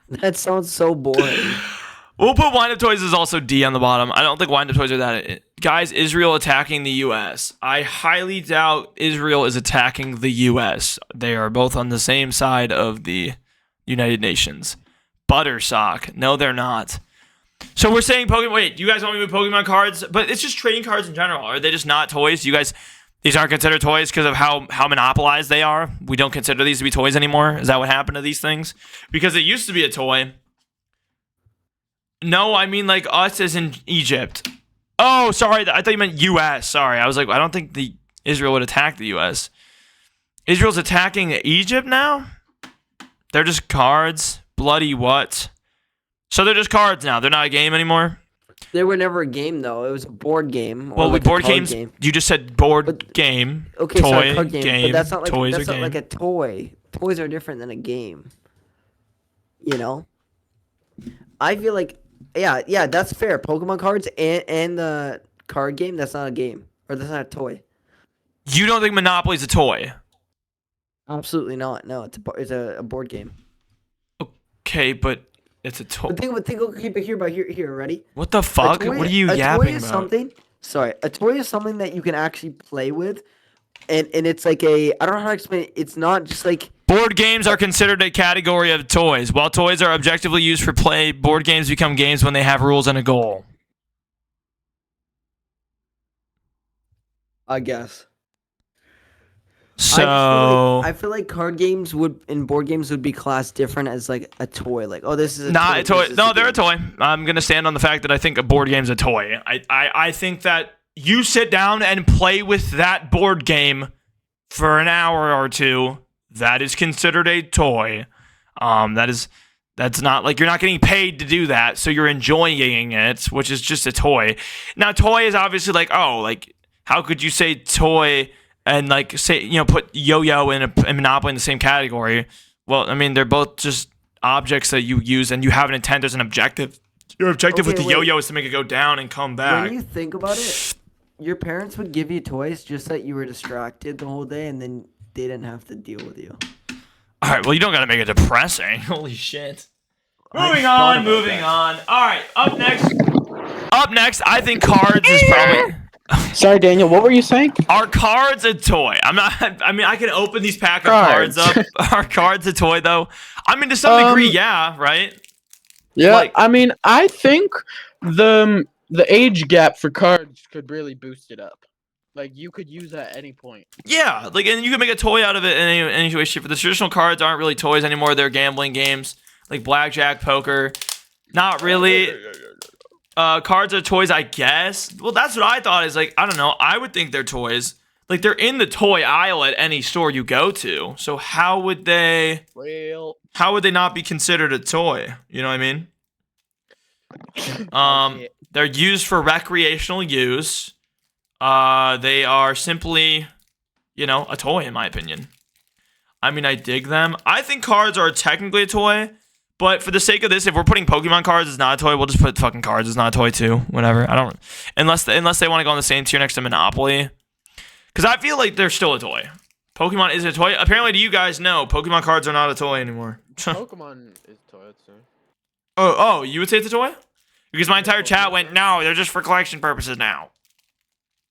That sounds so boring. We'll put wind-up toys as also D on the bottom. I don't think wind-up toys are that. Guys, Israel attacking the U.S. I highly doubt Israel is attacking the U.S. They are both on the same side of the United Nations. Buttersock. No, they're not. So we're saying Pokemon. Wait, you guys want me to move Pokemon cards? But it's just trading cards in general. Are they just not toys? You guys, these aren't considered toys because of how monopolized they are? We don't consider these to be toys anymore? Is that what happened to these things? Because it used to be a toy. No, I mean like us as in Egypt. Oh, sorry. I thought you meant U.S. Sorry. I was like, I don't think Israel would attack the U.S. Israel's attacking Egypt now? They're just cards. Bloody what? So they're just cards now. They're not a game anymore? They were never a game though. It was a board game. Or Well, like with a board card games, game. you just said board But- game, Okay, toy sorry, card game. game, But that's not like toys that's are not game. like a toy. Toys are different than a game. You know. I feel like, yeah, that's fair. Pokemon cards and the card game. That's not a game, or that's not a toy. You don't think Monopoly's a toy? Absolutely not. No, it's a board game. Okay, but it's a toy. But think okay, here, ready? What the fuck? Toy- What are you a yapping toy is about? something. Sorry, a toy is something that you can actually play with, and it's like I don't know how to explain it. It's not just like Board games are considered a category of toys. While toys are objectively used for play, board games become games when they have rules and a goal. I guess. So I feel like card games and board games would be classed different as like a toy. Like, oh, this is a not a toy. this is No, they're a game. toy. I'm gonna stand on the fact that I think a board game's a toy. I think that you sit down and play with that board game for an hour or two. That is considered a toy. That's not like you're not getting paid to do that, so you're enjoying it, which is just a toy. Now, toy is obviously like, oh, like how could you say toy and like say, you know, put yo-yo and Monopoly in the same category? Well, I mean, they're both just objects that you use and you have an intent. There's an objective. Your objective with the yo-yo is to make it go down and come back. When you think about it, your parents would give you toys just that you were distracted the whole day, and then they didn't have to deal with you. All right, well, you don't got to make it depressing. Holy shit. Moving thought on, about moving that. on. All right, up next, I think cards is probably... Sorry, Daniel. What were you saying? Are cards a toy? I mean, I can open these pack of cards up. Are cards a toy, though? I mean, to some degree, yeah, right? Yeah, Like- I mean, I think the age gap for cards could really boost it up. Like, you could use that at any point. Yeah, like, and you can make a toy out of it in any way, shape. But the traditional cards aren't really toys anymore. They're gambling games, like blackjack, poker. Not really. Cards are toys, I guess. Well, that's what I thought. Is like, I don't know. I would think they're toys. Like, they're in the toy aisle at any store you go to. So how would they not be considered a toy? You know what I mean? They're used for recreational use. They are simply, you know, a toy in my opinion. I mean, I dig them. I think cards are technically a toy, but for the sake of this, if we're putting Pokemon cards as not a toy, we'll just put fucking cards as not a toy too. Whatever. I don't, unless they want to go on the same tier next to Monopoly, because I feel like they're still a toy. Pokemon is a toy. Apparently, do you guys know Pokemon cards are not a toy anymore? Pokemon is a toy, I'd say. Oh, you would say it's a toy? Because my entire chat went, no, they're just for collection purposes now.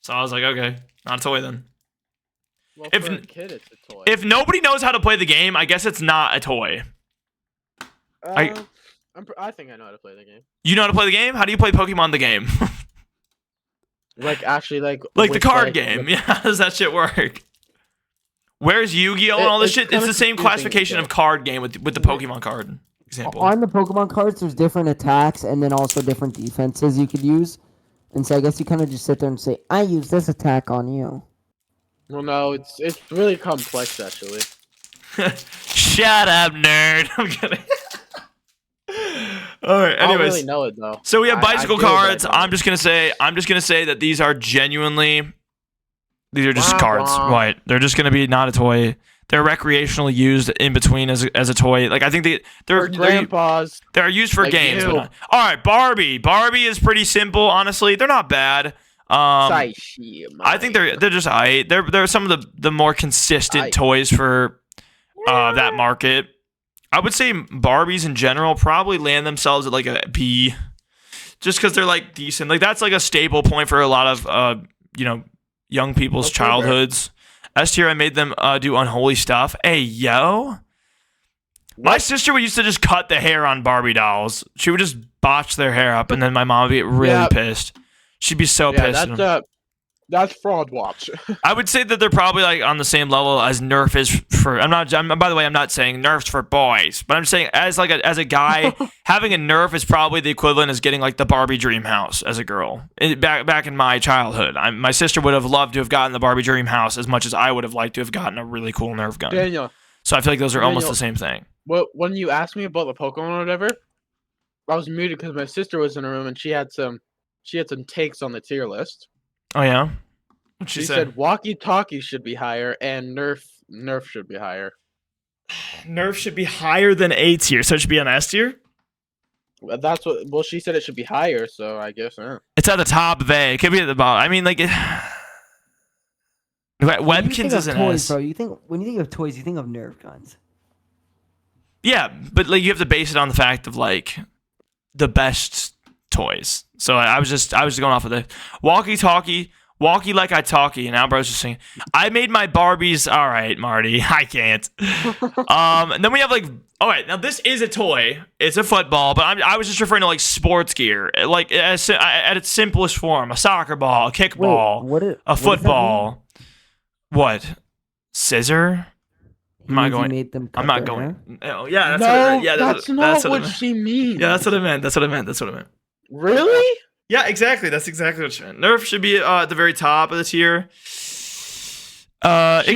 So I was like, okay, not a toy then. Well, If- for a kid, it's a toy. If nobody knows how to play the game, I guess it's not a toy. I think I know how to play the game. You know how to play the game? How do you play Pokemon the game? Like, actually, like Like the with, card like, game. with- Yeah, how does that shit work? Where's Yu-Gi-Oh and all this It's shit? It's kinda the same confusing, classification though. of card game with the Pokemon card example. On the Pokemon cards, there's different attacks and then also different defenses you could use. And so I guess you kind of just sit there and say, I use this attack on you. Well, no, it's really complex actually. Shut up, nerd. I'm kidding. All right. I don't Anyways, really know it though. so we have I bicycle do, but I cards. don't. I'm just gonna say that these are genuinely. These are just Wah, cards, wah. right? They're just gonna be not a toy. They're recreationally used in between as a toy. Like I think For they're grandpas. used for like games. But you. not. All right, Barbie. Barbie is pretty simple, honestly. They're not bad. I think they're just aight. They're some of the more consistent Aight. toys for that market. I would say Barbies in general probably land themselves at like a B, just because they're like decent. Like that's like a staple point for a lot of young people's Okay, childhoods. S tier, I made them do unholy stuff. Hey yo, my sister would used to just cut the hair on Barbie dolls. She would just botch their hair up, and then my mom would get really Yeah. pissed. She'd be so Yeah, pissed. at 'em. that's fraud watch. I would say that they're probably like on the same level as Nerf is for. By the way, I'm not saying Nerf's for boys, but I'm saying as a guy, having a Nerf is probably the equivalent as getting like the Barbie Dream House as a girl. Back in my childhood, my sister would have loved to have gotten the Barbie Dream House as much as I would have liked to have gotten a really cool Nerf gun. Daniel, So I feel like those are almost Daniel. the same thing. when you asked me about the Pokemon or whatever, I was muted because my sister was in a room and she had some some takes on the tier list. Oh yeah. What'd She she say? said walkie-talkie should be higher and Nerf should be higher. Nerf should be higher than A tier, so it should be on S tier. That's what. Well, she said it should be higher, so I guess. It's at the top of A. It could be at the bottom. I mean, like, Webkins is an toys, S. bro. When you think of toys, you think of Nerf guns. Yeah, but like you have to base it on the fact of like the best toys. So I was just going off of the walkie-talkie. Walkie like I talkie, and Albro's just saying, I made my Barbies. All right, Marty, I can't. And then we have like, all right, now this is a toy. It's a football, but I was just referring to like sports gear, like at its simplest form: a soccer ball, a kickball, a football. What? Scissor? I'm not going. I'm not going. Oh, yeah, that's not what she means. Yeah, that's what I meant. That's what I meant. Really? Yeah, exactly. That's exactly what she meant. Nerf should be at the very top of the tier. She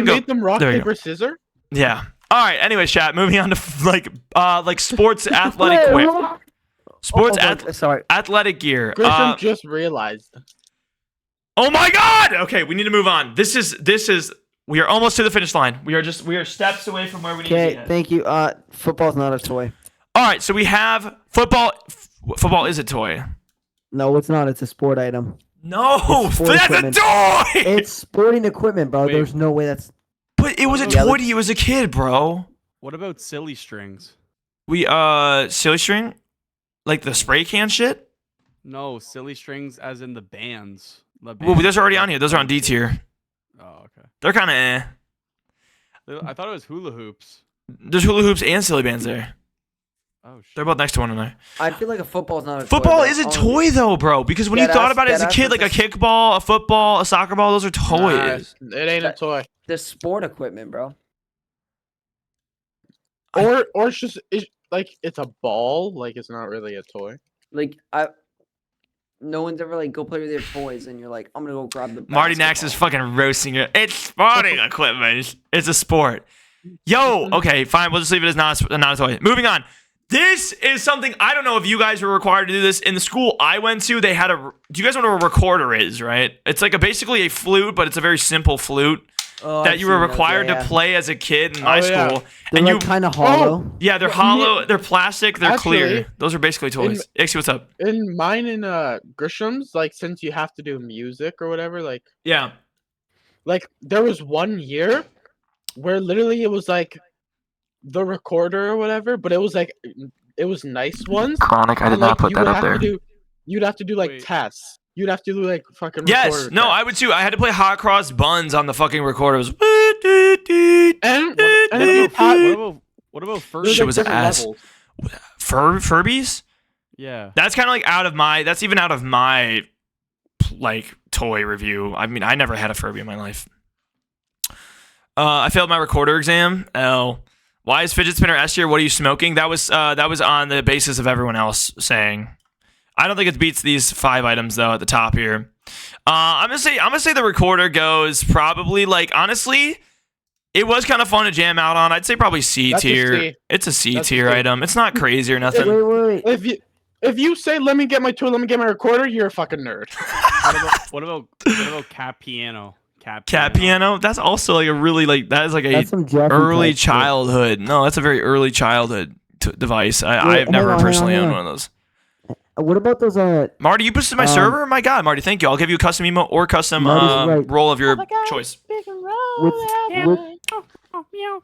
made them rock, paper, scissors? Yeah. All right. Anyways, chat. Moving on to like sports athletic wear. Athletic gear. Grisham just realized. Oh my God. Okay, we need to move on. This is. We are almost to the finish line. We are steps away from where we need to be. Okay, thank you. Football's not a toy. All right. So we have football. Football is a toy. No, it's not. It's a sport item. No, that's equipment. a toy. It's sporting equipment, bro. Wait. There's no way that's. But it was a toy to you as a kid, bro. What about silly strings? Silly string, like the spray can shit. No, silly strings as in the bands. Well, those are already on here. Those are on D tier. Oh, okay. They're kind of eh. I thought it was hula hoops. There's hula hoops and silly bands there. Oh shit. They're both next to one another. I feel like a football's not a toy. Football is a toy though, bro. Because when you thought about it as a kid, like a kickball, a football, a soccer ball, those are toys. Nah, it ain't a toy. The sport equipment, bro. Or it's just it's a ball. Like it's not really a toy. Like no one's ever like go play with your toys, and you're like, I'm gonna go grab the. Marty Nax is fucking roasting it. It's sporting equipment. It's a sport. Yo, okay, fine. We'll just leave it as not a toy. Moving on. This is something, I don't know if you guys were required to do this. In the school I went to, they had do you guys know what a recorder is, right? It's like basically a flute, but it's a very simple flute that you were required to play as a kid in my school. They're like kind of hollow. Yeah, they're hollow, they're plastic, they're clear. Those are basically toys. Ixie, what's up? In mine in Grisham's, like since you have to do music or whatever, like there was one year where literally it was like the recorder or whatever, but it was nice ones. Chronic, I did not put that up there. You'd have to do like tests. You'd have to do like fucking yes, no, tests. I would too. I had to play Hot Cross Buns on the fucking recorder. It was what about Furbies? Shit was ass. Furbies? Yeah. That's kind of like that's even out of my like toy review. I mean, I never had a Furby in my life. I failed my recorder exam. Why is fidget spinner S tier? What are you smoking? That was on the basis of everyone else saying. I don't think it beats these 5 items though at the top here. I'm gonna say the recorder goes probably like honestly, it was kind of fun to jam out on. I'd say probably C tier. It's a C tier item. It's not crazy or nothing. Wait. If you say let me get my tool, let me get my recorder, you're a fucking nerd. what about cat piano? Cat piano? That's also like a really that is like a early childhood. No, that's a very early childhood device. I've never personally owned one of those. What about those? Marty, you boosted my server? My God, Marty, thank you. I'll give you a custom emote or custom role of your choice.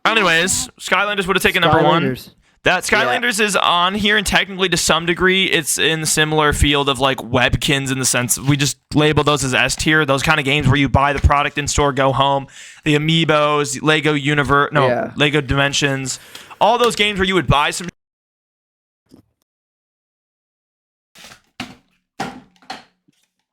Anyways, Skylanders would have taken number 1. That Skylanders is on here, and technically to some degree it's in the similar field of like Webkins in the sense we just label those as S tier. Those kind of games where you buy the product in store, go home, the Amiibos, Lego Universe, Lego Dimensions, all those games where you would buy some.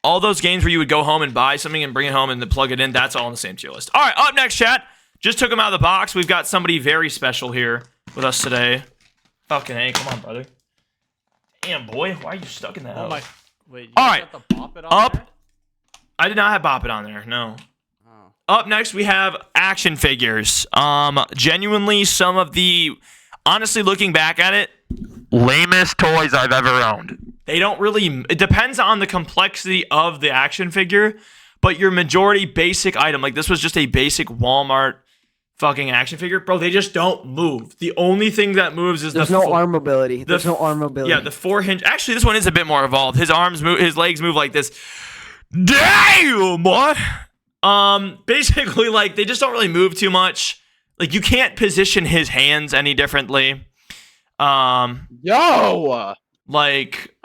All those games where you would go home and buy something and bring it home and then plug it in. That's all in the same tier list. All right, up next, chat. Just took them out of the box. We've got somebody very special here with us today. Fucking A, come on, brother. Damn, boy, why are you stuck in that? Oh my! Wait, all right, got the Bop It on there? I did not have Bop It on there. No. Oh. Up next, we have action figures. Genuinely, some of the, honestly, looking back at it, lamest toys I've ever owned. They don't really. It depends on the complexity of the action figure, but your majority basic item, like this was just a basic Walmart fucking action figure, bro. They just don't move. The only thing that moves is There's no arm mobility. There's no arm mobility. Yeah, the 4 hinge. Actually, this one is a bit more evolved. His arms move. His legs move like this. Damn, what? Basically, like they just don't really move too much. Like you can't position his hands any differently. Yo, like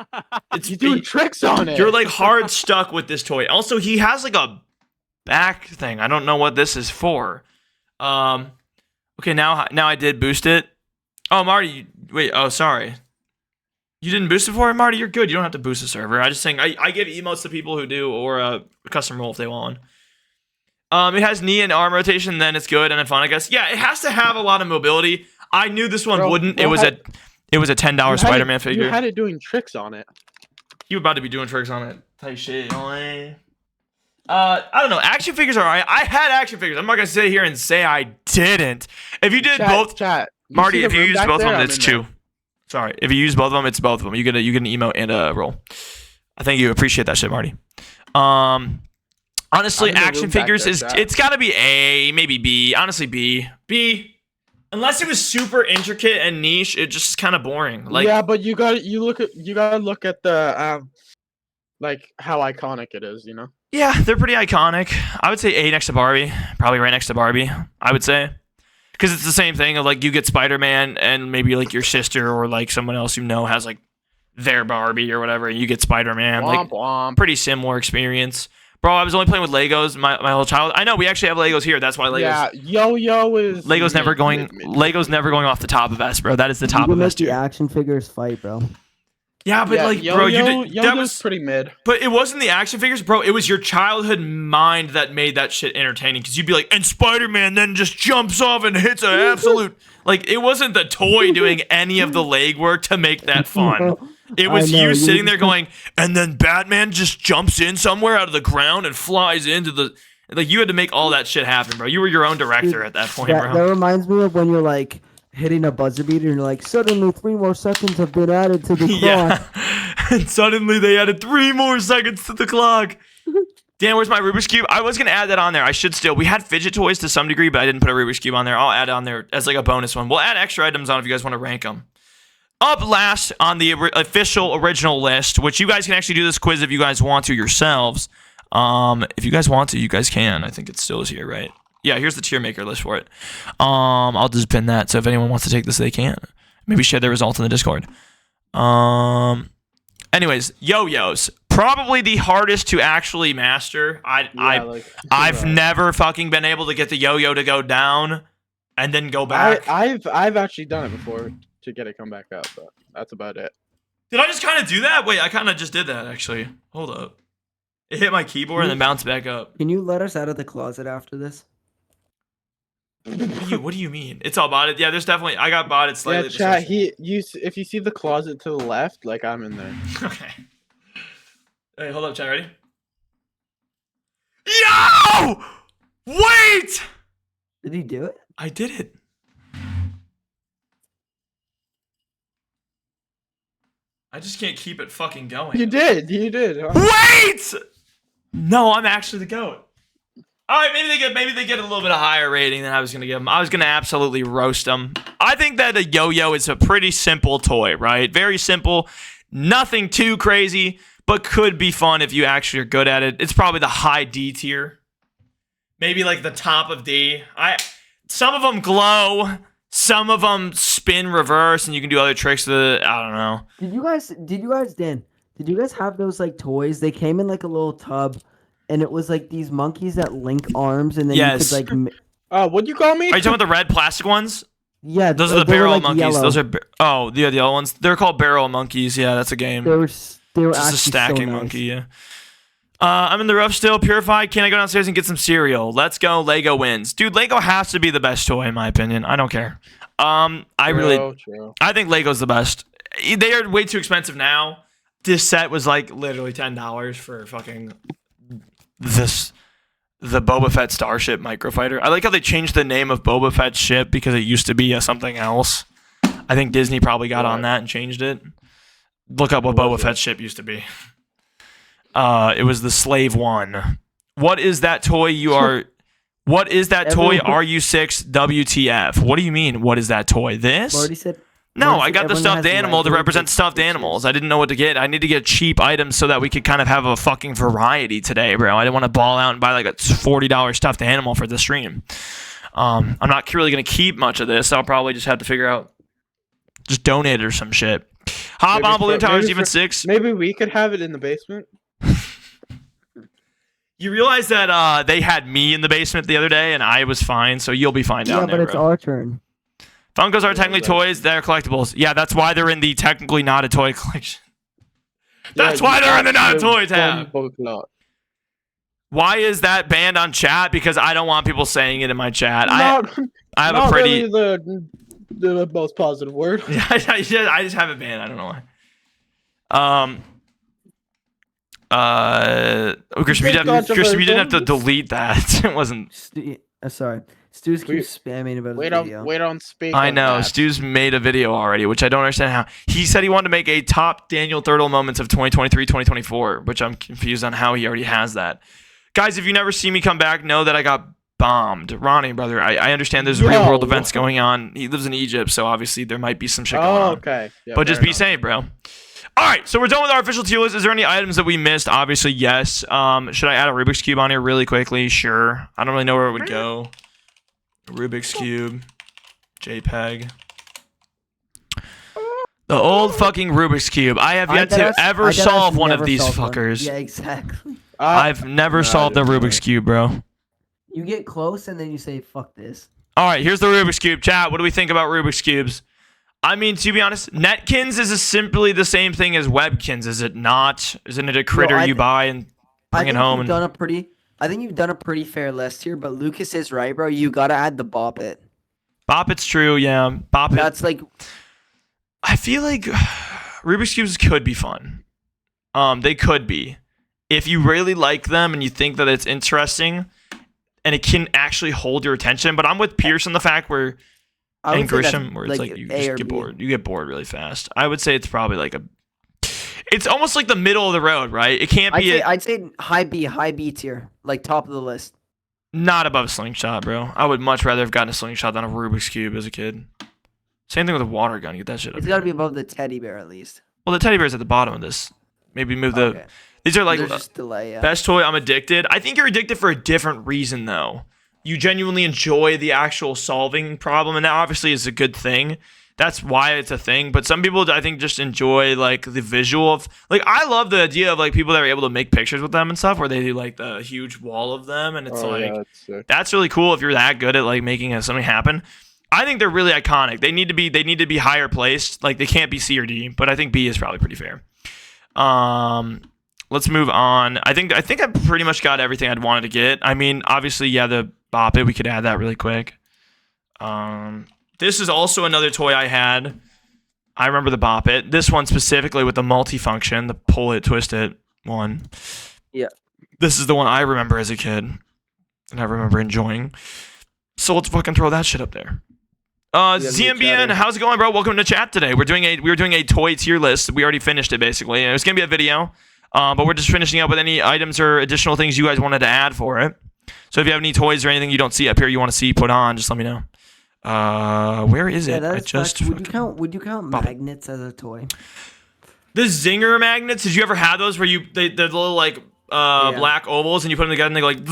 it's you doing tricks on it. You're like hard stuck with this toy. Also, he has like a back thing. I don't know what this is for. Okay, now I did boost it. Oh, Marty, wait. Oh, sorry. You didn't boost it for it, Marty? You're good. You don't have to boost the server. I just saying I give emotes to people who do, or a custom roll if they want one. It has knee and arm rotation, then it's good and then fun, I guess. Yeah, it has to have a lot of mobility. I knew this one wouldn't. It was a $10 Spider-Man figure. You had it doing tricks on it. You were about to be doing tricks on it. Type shit. I don't know. Action figures are alright. I had action figures. I'm not gonna sit here and say I didn't. If you did both, Marty, if you use both of them, it's 2. Sorry, if you use both of them, it's both of them. You get an emote and a roll. I think you appreciate that shit, Marty. Honestly, action figures it's got to be A, maybe B. Honestly, B. Unless it was super intricate and niche, it just is kind of boring. Like yeah, but you gotta look at the like how iconic it is, you know. Yeah, they're pretty iconic. I would say A next to Barbie, probably right next to Barbie. I would say. Because it's the same thing of like you get Spider-Man and maybe like your sister or like someone else you know has like their Barbie or whatever, and you get Spider-Man. Like pretty similar experience. Bro, I was only playing with Legos my whole childhood. I know we actually have Legos here. That's why Legos. Yeah, Yo-Yo is. Legos never going. Legos never going off the top of S, bro. That is the top of S. The action figures fight, bro. Yeah, but like, bro, that was pretty mid. But it wasn't the action figures, bro. It was your childhood mind that made that shit entertaining. Because you'd be like, and Spider-Man then just jumps off and hits an absolute. Like, it wasn't the toy doing any of the legwork to make that fun. It was you sitting there going, and then Batman just jumps in somewhere out of the ground and flies into the. Like, you had to make all that shit happen, bro. You were your own director at that point, bro. That reminds me of when you're like hitting a buzzer beater and you're like, suddenly 3 more seconds have been added to the clock. Yeah. And suddenly they added 3 more seconds to the clock. Dan, where's my Rubik's Cube? I was going to add that on there. I should still. We had fidget toys to some degree, but I didn't put a Rubik's Cube on there. I'll add it on there as like a bonus one. We'll add extra items on if you guys want to rank them. Up last on the official original list, which you guys can actually do this quiz if you guys want to yourselves. If you guys want to, you guys can. I think it still is here, right? Yeah, here's the tier maker list for it. I'll just pin that, so if anyone wants to take this, they can. Maybe share their results in the Discord. Anyways, yo-yos. Probably the hardest to actually master. I've never fucking been able to get the yo-yo to go down and then go back. I've actually done it before to get it come back up, but that's about it. Did I just kind of do that? Wait, I kind of just did that, actually. Hold up. It hit my keyboard and then bounced back up. Can you let us out of the closet after this? What do you mean? It's all botted. Yeah, there's definitely. I got botted slightly. Yeah, chat. If you see the closet to the left, like I'm in there. Okay. Hey, hold up, chat. Ready? Yo! Wait! Did he do it? I did it. I just can't keep it fucking going. You did. Huh? Wait! No, I'm actually the GOAT. All right, maybe they get a little bit of higher rating than I was gonna give them. I was gonna absolutely roast them. I think that a yo-yo is a pretty simple toy, right? Very simple, nothing too crazy, but could be fun if you actually are good at it. It's probably the high D tier, maybe like the top of D. Some of them glow, some of them spin reverse, and you can do other tricks with it. I don't know. Did you guys have those like toys? They came in like a little tub. And it was like these monkeys that link arms, and then you could like. What'd you call me? Are you talking about the red plastic ones? Yeah, those are the barrel like monkeys. Yellow. Those are the other ones. They're called barrel monkeys. Yeah, that's a game. They were just actually a stacking so nice. monkey. Yeah. I'm in the rough still. Purified. Can I go downstairs and get some cereal? Let's go. Lego wins, dude. Lego has to be the best toy in my opinion. I don't care. I think Lego's the best. They are way too expensive now. This set was like literally $10 for fucking. The Boba Fett Starship Microfighter. I like how they changed the name of Boba Fett's ship because it used to be something else. I think Disney probably got on that and changed it. Look up what Boba Fett's ship used to be. It was the Slave One. What is that toy you are? What is that toy? RU6 WTF? What do you mean? What is that toy? This? Marty said. No, Marty I said got the everyone stuffed has animal to Lego represent bits, stuffed which is- animals. I didn't know what to get. I need to get cheap items so that we could kind of have a fucking variety today, bro. I didn't want to ball out and buy like a $40 stuffed animal for the stream. I'm not really going to keep much of this. I'll probably just have to figure out, just donate it or some shit. Hop on Balloon Towers even 6. Maybe we could have it in the basement. You realize that they had me in the basement the other day and I was fine, so you'll be fine down there, but it's bro. our turn. Funkos are technically toys. They're collectibles. Yeah, that's why they're in the technically not a toy collection. That's why they're in the not a toy tab. Why is that banned on chat? Because I don't want people saying it in my chat. I have a pretty... Really the most positive word. Yeah, I just have it banned. I don't know why. Christian, you didn't have to delete that. It wasn't... Sorry. Stu's keeps spamming about Wait his video. Wait on speak. I know. Stu's made a video already, which I don't understand how. He said he wanted to make a top Daniel Thirtle moments of 2023, 2024, which I'm confused on how he already has that. Guys, if you never see me come back, know that I got bombed. Ronnie, brother, I understand there's real world events going on. He lives in Egypt, so obviously there might be some shit going on. Okay. Yeah, but just be safe, bro. All right, so we're done with our official tier list. Is there any items that we missed? Obviously, yes. Should I add a Rubik's Cube on here really quickly? Sure. I don't really know where it would go. Rubik's Cube. JPEG. The old fucking Rubik's Cube. I have yet to ever solve one of these fuckers. Yeah, exactly. I've never solved the Rubik's Cube, bro. You get close and then you say, fuck this. All right, here's the Rubik's Cube. Chat, what do we think about Rubik's Cubes? I mean, to be honest, Netkins is simply the same thing as Webkins, is it not? Isn't it a critter you buy and bring it home? I think you've done a pretty fair list here, but Lucas is right, bro. You gotta add the Bop It. Bop It's true, yeah. Bop It. That's like... I feel like Rubik's Cubes could be fun. They could be. If you really like them and you think that it's interesting and it can actually hold your attention. But I'm with Pierce on the fact where... And Grisham, where it's like you just get bored. You get bored really fast. I would say it's probably like a... It's almost like the middle of the road, right? It can't be... I'd say high B tier. Like top of the list. Not above Slingshot, bro. I would much rather have gotten a Slingshot than a Rubik's Cube as a kid. Same thing with a water gun. Get that shit up. It's got to be above the teddy bear at least. Well, the teddy bear's at the bottom of this. Maybe move the... Okay. These are like... Just delay, yeah. Best toy, I'm addicted. I think you're addicted for a different reason, though. You genuinely enjoy the actual solving problem, and that obviously is a good thing. That's why it's a thing. But some people, I think, just enjoy like the visual of... Like, I love the idea of like people that are able to make pictures with them and stuff, where they do like the huge wall of them, and it's that's really cool if you're that good at like making something happen. I think they're really iconic. They need to be higher placed. Like, they can't be C or D, but I think B is probably pretty fair. Let's move on. I think I pretty much got everything I'd wanted to get. I mean, obviously, yeah, the Bop It, we could add that really quick. This is also another toy I had. I remember the Bop It. This one specifically with the multifunction, the pull it, twist it one. Yeah. This is the one I remember as a kid, and I remember enjoying. So let's fucking throw that shit up there. ZMBN, how's it going, bro? Welcome to chat today. We're doing a toy tier list. We already finished it basically. It's gonna be a video. But we're just finishing up with any items or additional things you guys wanted to add for it. So if you have any toys or anything you don't see up here you want to see put on, just let me know. Where is it? Would you count magnets as a toy? The Zinger magnets, did you ever have those where the little like black ovals and you put them together and they go like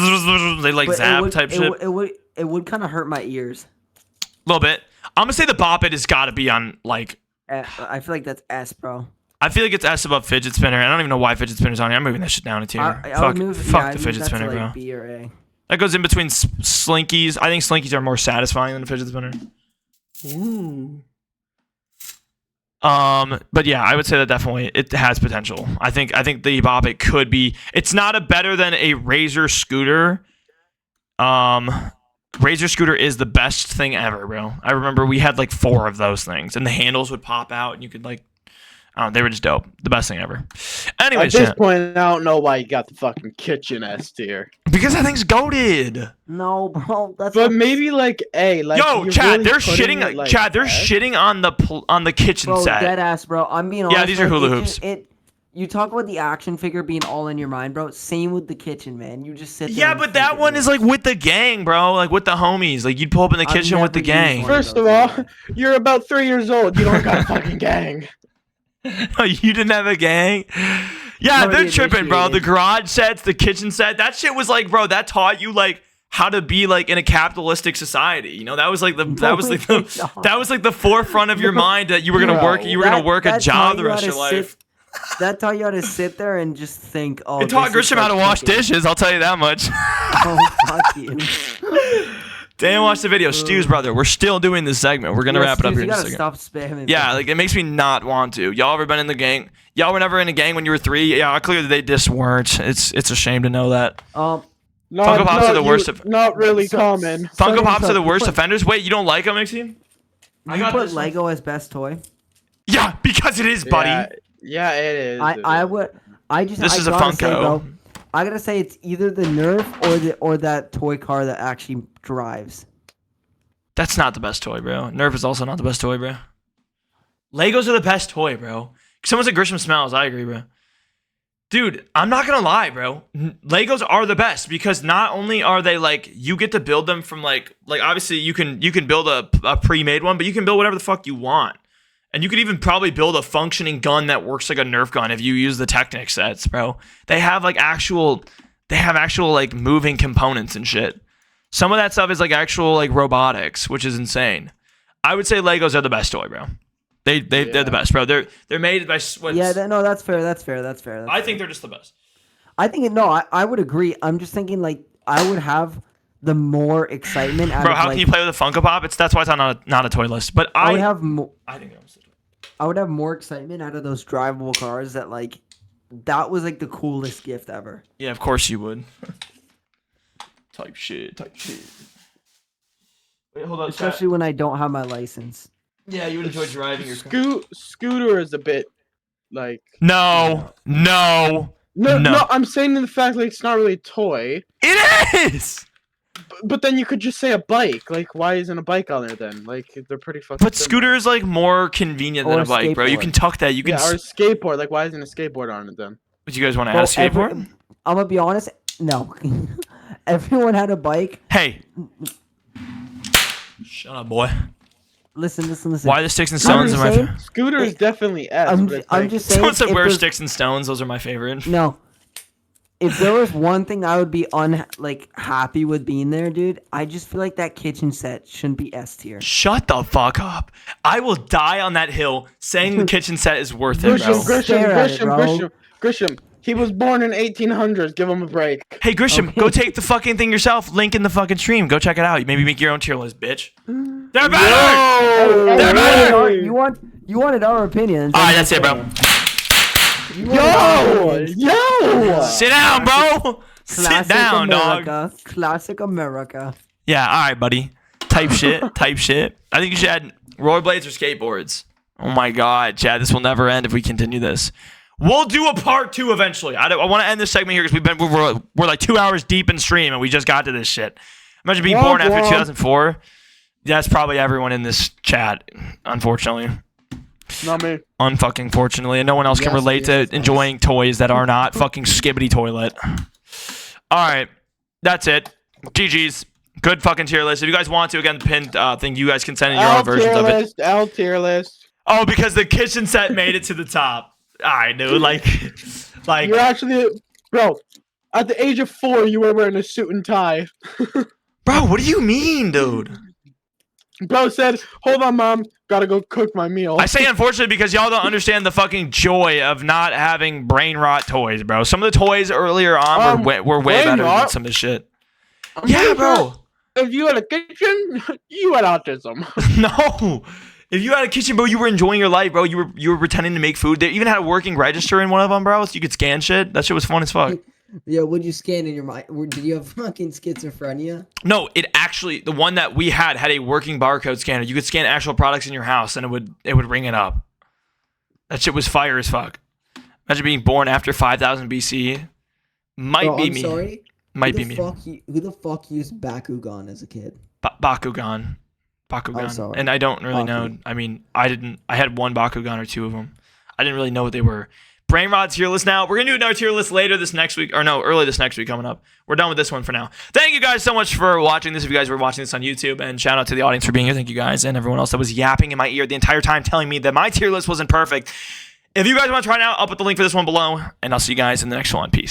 they like zap type shit? It would kind of hurt my ears. A little bit. I'm gonna say the Bop It has got to be on like. I feel like that's S, bro. I feel like it's S above fidget spinner. I don't even know why fidget spinner's on here. I'm moving that shit down a tier. Fuck the fidget spinner, bro. B or A. That goes in between Slinkies. I think Slinkies are more satisfying than the fidget spinner. Ooh. But yeah, I would say that definitely it has potential. I think the Bop It could be. It's not better than a Razor scooter. Razor scooter is the best thing ever, bro. I remember we had like 4 of those things, and the handles would pop out, and you could like. I don't know, they were just dope. The best thing ever. At Anyways, this chat, point, I don't know why you got the fucking kitchen S tier. because that thing's goated. No, bro. That's But not- maybe like A. Like Yo, you're Chad, really they're putting shitting. it, like, Chad, they're S? shitting on the kitchen bro, set. dead ass, bro. I'm being honest. Yeah, these are like, hula it hoops. just- you talk about the action figure being all in your mind, bro. Same with the kitchen, man. You just sit there. Yeah, and but think that it, one man. is like with the gang, bro. Like with the homies. Like you'd pull up in the I've kitchen with the never used gang. one. First of all, you're about 3 years old. You don't got a fucking gang. You didn't have a gang? Yeah, Already they're tripping, bro. The initiated. garage sets, the kitchen set. That shit was like, bro, that taught you like how to be like in a capitalistic society. You know, that was like the that was like the forefront of your mind that you were gonna work. You were gonna work a That job taught the you rest how of your to life. That taught you how to sit there and just think. Oh, It taught this is Grisham how to like wash cooking. dishes. I'll tell you that much. Oh, fuck you. Didn't watch the video. Stu's brother. We're still doing this segment. We're gonna Yeah, wrap it up Stu, here you in a gotta second. stop spamming. Yeah, bro. like it makes me not want to. Y'all ever been in the gang? Y'all were never in a gang when you were 3? Yeah, clearly they just weren't. It's a shame to know that. Funko Pops are the worst of- Not really common. Funko Pops are the you worst put- offenders. Wait, you don't like them, Mixie? You put Lego as best toy. Yeah, because it is, buddy. Yeah, it is. I would. I just. This I is a gotta say, Funko. bro, I gotta say it's either the Nerf or that toy car that actually drives. That's not the best toy, bro. Nerf is also not the best toy, bro. Legos are the best toy, bro. Someone said Grisham smells. I agree, bro. Dude, I'm not gonna lie, bro. Legos are the best because not only are they like you get to build them from like obviously you can build a pre-made one, but you can build whatever the fuck you want. And you could even probably build a functioning gun that works like a Nerf gun if you use the Technic sets, bro. They have actual like moving components and shit. Some of that stuff is like actual like robotics, which is insane. I would say Legos are the best toy, bro. They're the best, bro. They're made by No, that's fair. That's fair. I think they're just the best. I think I would agree. I'm just thinking like I would have the more excitement out Bro, of how like, can you play with a Funko Pop? That's why it's not a toy list. But I would I have think they're almost a toy. I would have more excitement out of those drivable cars that like that was like the coolest gift ever. Yeah, of course you would. Type shit. Wait, hold on. Especially when I don't have my license. Yeah, you would enjoy driving your car. Scooter is a bit like No. no. I'm saying in the fact like it's not really a toy. It is. But then you could just say a bike. Like, why isn't a bike on there then? Like, they're pretty fucking. But scooter is like more convenient than Or a bike, bro. You skateboard. can tuck that. You can. Yeah, or a skateboard. Like, why isn't a skateboard on it then? What you guys want to Bro, add a skateboard? I'm gonna be honest. No, everyone had a bike. Hey. Shut up, boy. Listen. Why are the sticks and I'm stones in just my saying- favorite? Scooter is definitely S. I'm but ju- it's I'm like- just saying. Someone said if where there's- sticks and stones. Those are my favorite. No. If there was one thing I would be happy with being there, dude, I just feel like that kitchen set shouldn't be S tier. Shut the fuck up. I will die on that hill saying the kitchen set is worth it, bro. Grisham. He was born in 1800s. Give him a break. Hey, Grisham, go take the fucking thing yourself. Link in the fucking stream. Go check it out. Maybe make your own tier list, bitch. They're better! They're better! You wanted our opinion. Alright, that's it, bro. Yo! Sit down, bro! Sit down, dog. Classic America. Yeah, alright, buddy. Type shit. I think you should add rollerblades or skateboards. Oh my god, Chad, this will never end if we continue this. We'll do a part 2 eventually. I want to end this segment here because we're like 2 hours deep in stream and we just got to this shit. Imagine being born after 2004. That's probably everyone in this chat, unfortunately. Not me. Unfucking fortunately, and no one else can Yes, relate yes, to enjoying toys that are not fucking skibbity toilet. All right, that's it. GG's. Good fucking tier list. If you guys want to, again, the pinned thing, you guys can send in your own versions of it. L tier list. Oh, because the kitchen set made it to the top. All right, dude. Like. You're actually, bro. At the age of 4, you were wearing a suit and tie. Bro, what do you mean, dude? Bro said, "Hold on, mom. Gotta go cook my meal." I say unfortunately because y'all don't understand the fucking joy of not having brain rot toys, bro. Some of the toys earlier on were way brain better than rot? some of this shit. I'm Yeah, pretty bro. sure If you had a kitchen, you had autism. No. If you had a kitchen, bro, you were enjoying your life, bro. You were pretending to make food. They even had a working register in one of them, bro, so you could scan shit. That shit was fun as fuck. Yeah, what'd you scan in your mind? Did you have fucking schizophrenia? No, it actually, the one that we had a working barcode scanner. You could scan actual products in your house, and it would ring it up. That shit was fire as fuck. Imagine being born after 5000 BC. Might be I'm me. sorry. Might be me. Who the fuck used Bakugan as a kid? Bakugan. Bakugan. sorry. And I don't really know. I mean, I had one Bakugan or two of them. I didn't really know what they were. Brainrod's tier list now. We're going to do another tier list later this next week. Or no, early this next week coming up. We're done with this one for now. Thank you guys so much for watching this. If you guys were watching this on YouTube. And shout out to the audience for being here. Thank you guys. And everyone else that was yapping in my ear the entire time telling me that my tier list wasn't perfect. If you guys want to try it out, I'll put the link for this one below. And I'll see you guys in the next one. Peace.